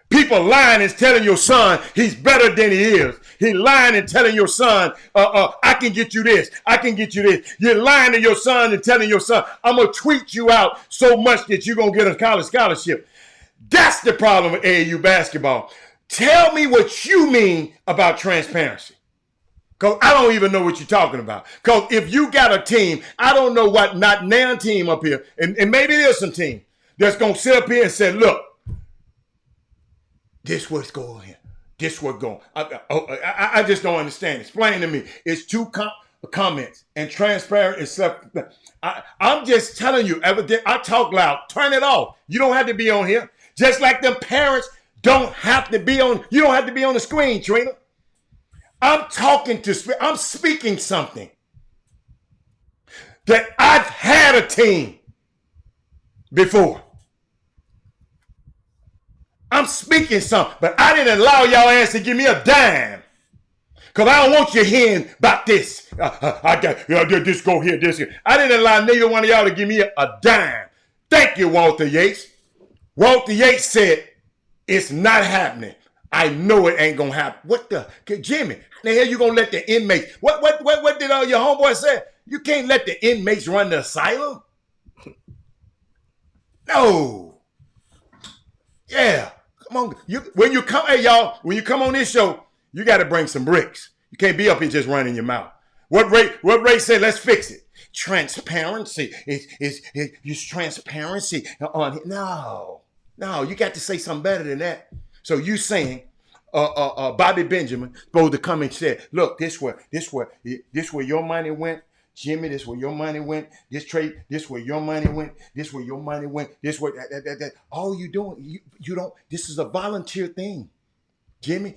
People lying and telling your son he's better than he is. He lying and telling your son, I can get you this. I can get you this. You're lying to your son and telling your son, I'm going to tweet you out so much that you're going to get a college scholarship. That's the problem with AAU basketball. Tell me what you mean about transparency. Because I don't even know what you're talking about. Because if you got a team, I don't know what not now team up here, and maybe there's some team that's going to sit up here and say, look, this what's going here. This what's going. I just don't understand. Explain to me. It's 2 comments and transparent and stuff. I'm just telling you. I talk loud. Turn it off. You don't have to be on here. Just like the parents don't have to be on. You don't have to be on the screen, Trina. I'm speaking something that I've had a team before. I'm speaking something, but I didn't allow y'all ass to give me a dime. Because I don't want you hearing about this. I got this go here, this here. I didn't allow neither one of y'all to give me a dime. Thank you, Walter Yates. Walter Yates said, it's not happening. I know it ain't going to happen. What the? Jimmy, the hell you going to let the inmates? What did your homeboy say? You can't let the inmates run the asylum? No. Yeah. Come on. When you come on this show, you got to bring some bricks. You can't be up here just running your mouth. What Ray said, let's fix it. Transparency. It's transparency on it. No, you got to say something better than that. So you saying Bobby Benjamin supposed to come and say, look, this where your money went. Jimmy, this where your money went. This trade, this where your money went. This where your money went. This where that. All you doing, you don't. This is a volunteer thing, Jimmy.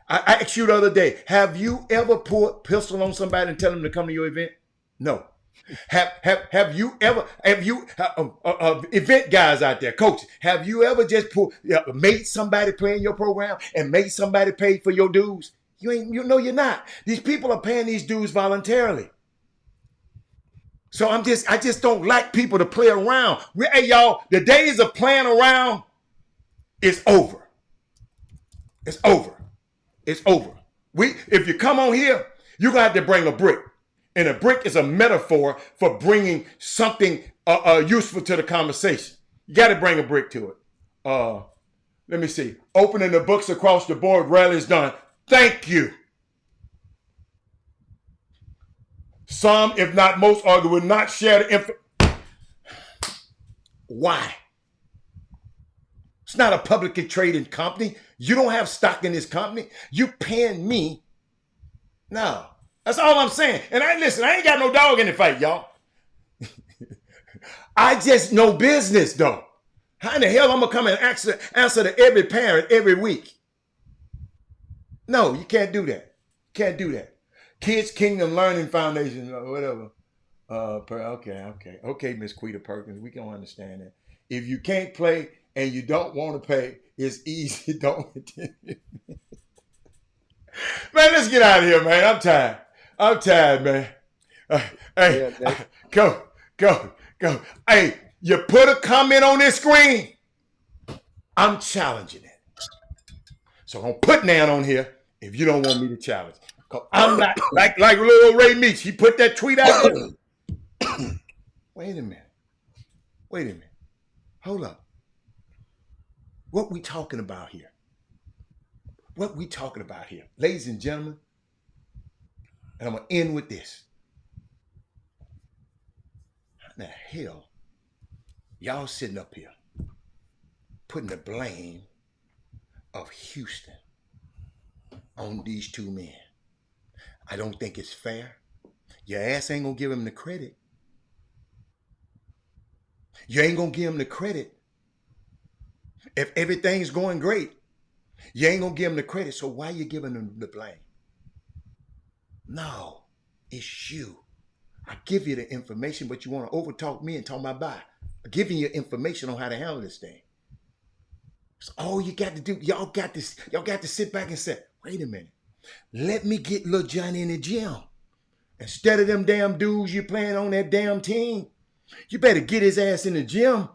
I asked you the other day. Have you ever pulled a pistol on somebody and tell them to come to your event? No. Have you event guys out there, coaches? Have you ever just made somebody play in your program and made somebody pay for your dues? You know you're not. These people are paying these dues voluntarily. So I just don't like people to play around. Hey y'all, the days of playing around is over. It's over. It's over. If you come on here, you're gonna have to bring a brick. And a brick is a metaphor for bringing something useful to the conversation. You got to bring a brick to it. Let me see. Opening the books across the board rarely is done. Thank you. Some, if not most, argue will not share the info. Why? It's not a publicly traded company. You don't have stock in this company. You paying me. No. That's all I'm saying. And I ain't got no dog in the fight, y'all. I just know business, though. How in the hell I'm going to come and answer to every parent every week? No, you can't do that. Can't do that. Kids Kingdom Learning Foundation or whatever. Okay, Miss Quita Perkins, we can understand that. If you can't play and you don't want to pay, it's easy. Don't. Man, let's get out of here, man. I'm tired. I'm tired, man. Hey, go. Hey, you put a comment on this screen, I'm challenging it. So don't put down on here if you don't want me to challenge. Cause I'm not like little Ray Meeks. He put that tweet out there. Wait a minute. Hold up. What we talking about here? Ladies and gentlemen, and I'm going to end with this. How the hell y'all sitting up here putting the blame of Houston on these two men? I don't think it's fair. Your ass ain't going to give him the credit. You ain't going to give him the credit. If everything's going great, you ain't going to give him the credit. So why you giving him the blame? No, it's you. I give you the information, but you want to overtalk me and talk my bye. I'm giving you information on how to handle this thing. It's all you got to do. Y'all got to sit back and say, wait a minute. Let me get little Johnny in the gym. Instead of them damn dudes you playing on that damn team, you better get his ass in the gym.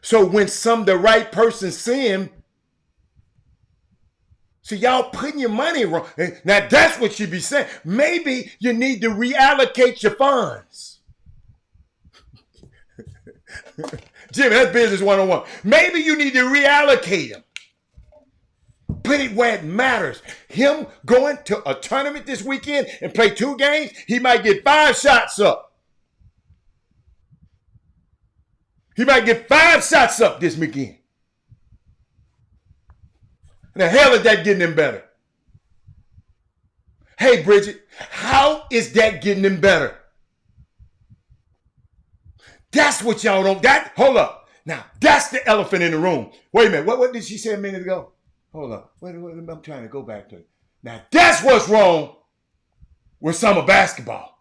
So when the right person see him, so y'all putting your money wrong. Now that's what you be saying. Maybe you need to reallocate your funds. Jimmy, that's business 101. Maybe you need to reallocate them. Put it where it matters. Him going to a tournament this weekend and play 2 games, he might get 5 shots up. He might get 5 shots up this weekend. The hell is that getting him better? Hey, Bridget, how is that getting him better? That's what y'all don't. Hold up. Now, that's the elephant in the room. Wait a minute. What did she say a minute ago? Hold up. Wait, I'm trying to go back to it. Now, that's what's wrong with summer basketball.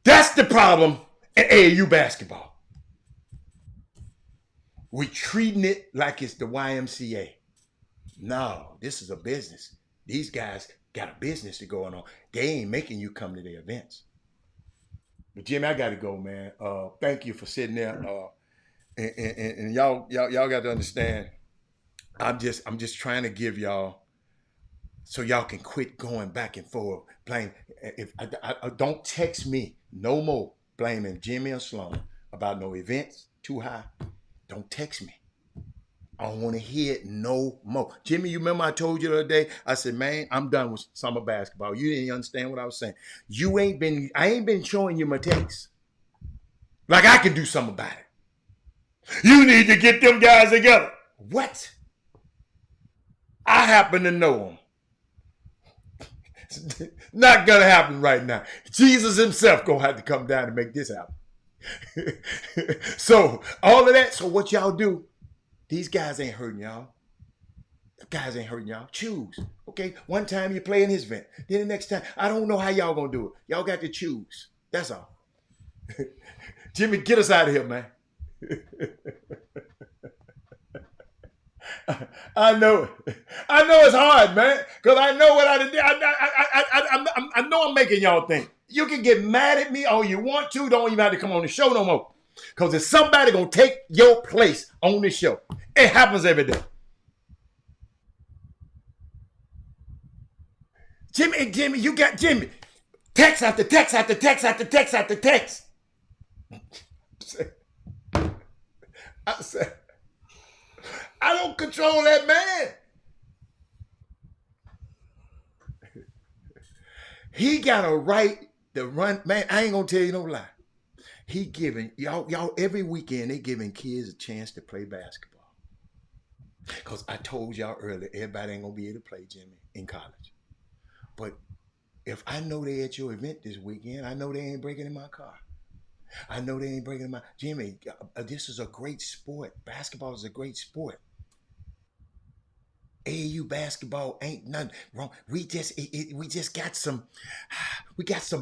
That's the problem in AAU basketball. We treating it like it's the YMCA. No, this is a business. These guys got a business to going on. They ain't making you come to their events. But Jimmy, I got to go, man. Thank you for sitting there. And y'all got to understand. I'm just trying to give y'all so y'all can quit going back and forth playing. If I don't text me no more blaming Jimmy or Sloan about no events too high. Don't text me. I don't want to hear it no more. Jimmy, you remember I told you the other day, I said, man, I'm done with summer basketball. You didn't understand what I was saying. I ain't been showing you my takes. Like I can do something about it. You need to get them guys together. What? I happen to know them. Not going to happen right now. Jesus himself going to have to come down and make this happen. So all of that. So what y'all do? These guys ain't hurting y'all. The guys ain't hurting y'all. Choose. Okay. One time you play in his event. Then the next time, I don't know how y'all gonna do it. Y'all got to choose. That's all. Jimmy, get us out of here, man. I know it's hard, man. Because I know what I did. I know I'm making y'all think. You can get mad at me all you want to. Don't even have to come on the show no more. Because there's somebody going to take your place on the show. It happens every day. Jimmy, you got Jimmy. Text after text after text after text after text. I said, I don't control that man. He got a right to run. Man, I ain't going to tell you no lie. He giving, y'all every weekend, they giving kids a chance to play basketball. Because I told y'all earlier, everybody ain't going to be able to play, Jimmy, in college. But if I know they at your event this weekend, I know they ain't breaking in my car. I know they ain't breaking in my... Jimmy, this is a great sport. Basketball is a great sport. AAU basketball ain't nothing wrong. We just got some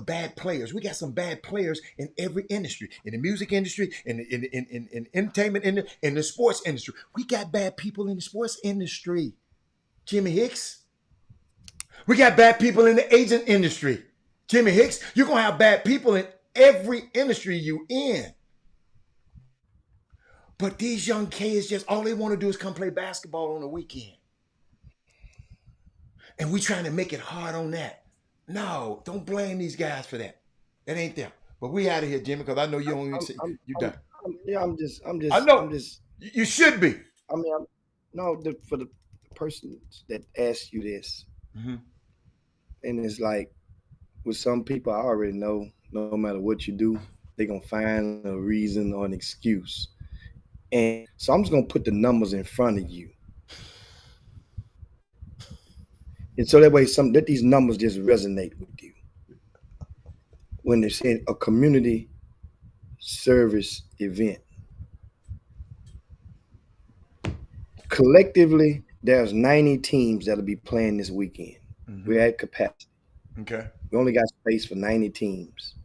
bad players. We got some bad players in every industry, in the music industry, in entertainment, in the sports industry. We got bad people in the sports industry. Jimmy Hicks, We got bad people in the agent industry. Jimmy Hicks, you're going to have bad people in every industry you in. But these young kids just, all they want to do is come play basketball on the weekend. And we trying to make it hard on that. No, don't blame these guys for that. That ain't them. But we out of here, Jimmy, because I know you only you done. I'm just. I know. You should be. I mean, for the person that asked you this, and it's like, with some people, I already know, no matter what you do, they're gonna find a reason or an excuse. And so I'm just gonna put the numbers in front of you. And so that way, let these numbers just resonate with you. When they're saying a community service event, collectively, there's 90 teams that'll be playing this weekend. We're at capacity. Okay. We only got space for 90 teams.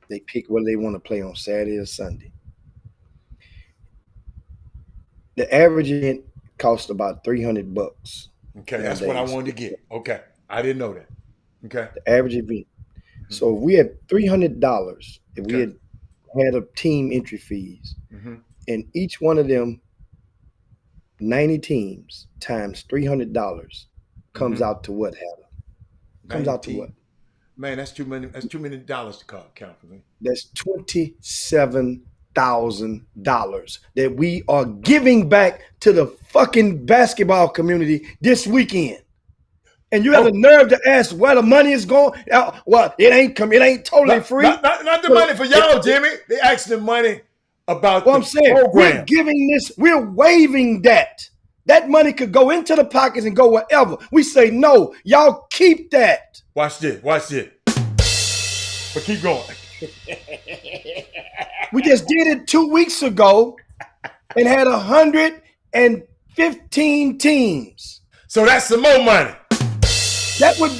They pick whether they want to play on Saturday or Sunday. The average event costs about $300. Okay, that's what I wanted to get. Okay, I didn't know that. Okay. The average event. So if we had $300, if we had a team entry fees, and each one of them 90 teams times $300 comes out to what, Hannah? Comes out to what? Man, that's too many. That's too many dollars to count for me. That's $27,000 that we are giving back to the fucking basketball community this weekend. And you have the nerve to ask where the money is going. Well, it ain't totally free. Not the money for y'all, Jimmy. They asked the money about what the I'm saying. program. We're giving this. We're waiving that. That money could go into the pockets and go wherever. We say no. Y'all keep that. Watch this. Watch this. But keep going. We just did it 2 weeks ago and had 115 teams. So that's some more money. That would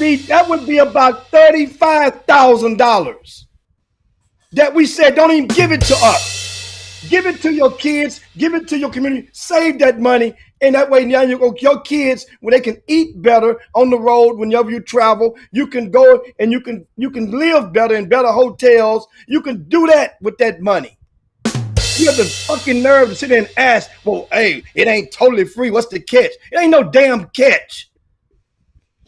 be about $35,000 that we said don't even give it to us. Give it to your kids. Give it to your community. Save that money, and that way now your kids, when they can eat better on the road, whenever you travel, you can go and you can live better in better hotels. You can do that with that money. You have the fucking nerve to sit there and ask, well, hey, it ain't totally free. What's the catch? It ain't no damn catch.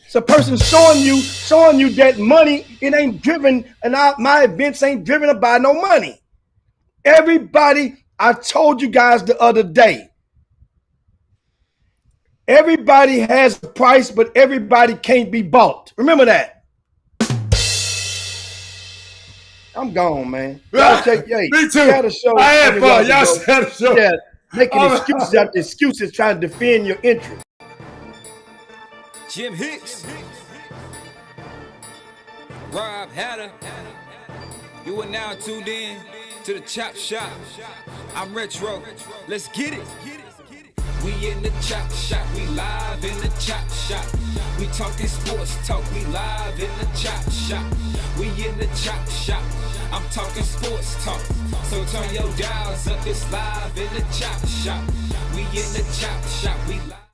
It's a person showing you that money, it ain't driven, and my events ain't driven by no money. Everybody, I told you guys the other day, everybody has a price, but everybody can't be bought. Remember that. I'm gone, man. Me too. I had fun. Y'all had a show. Yeah, making excuses after excuses, trying to defend your interest. Jim Hicks, Rob Hatter, you are now tuned in to the Chop Shop. I'm Retro. Let's get it. We in the Chop Shop. We live in the Chop Shop. We talking sports talk. We live in the Chop Shop. We in the Chop Shop. I'm talking sports talk. So turn your dials up. It's live in the Chop Shop. We in the Chop Shop. We live.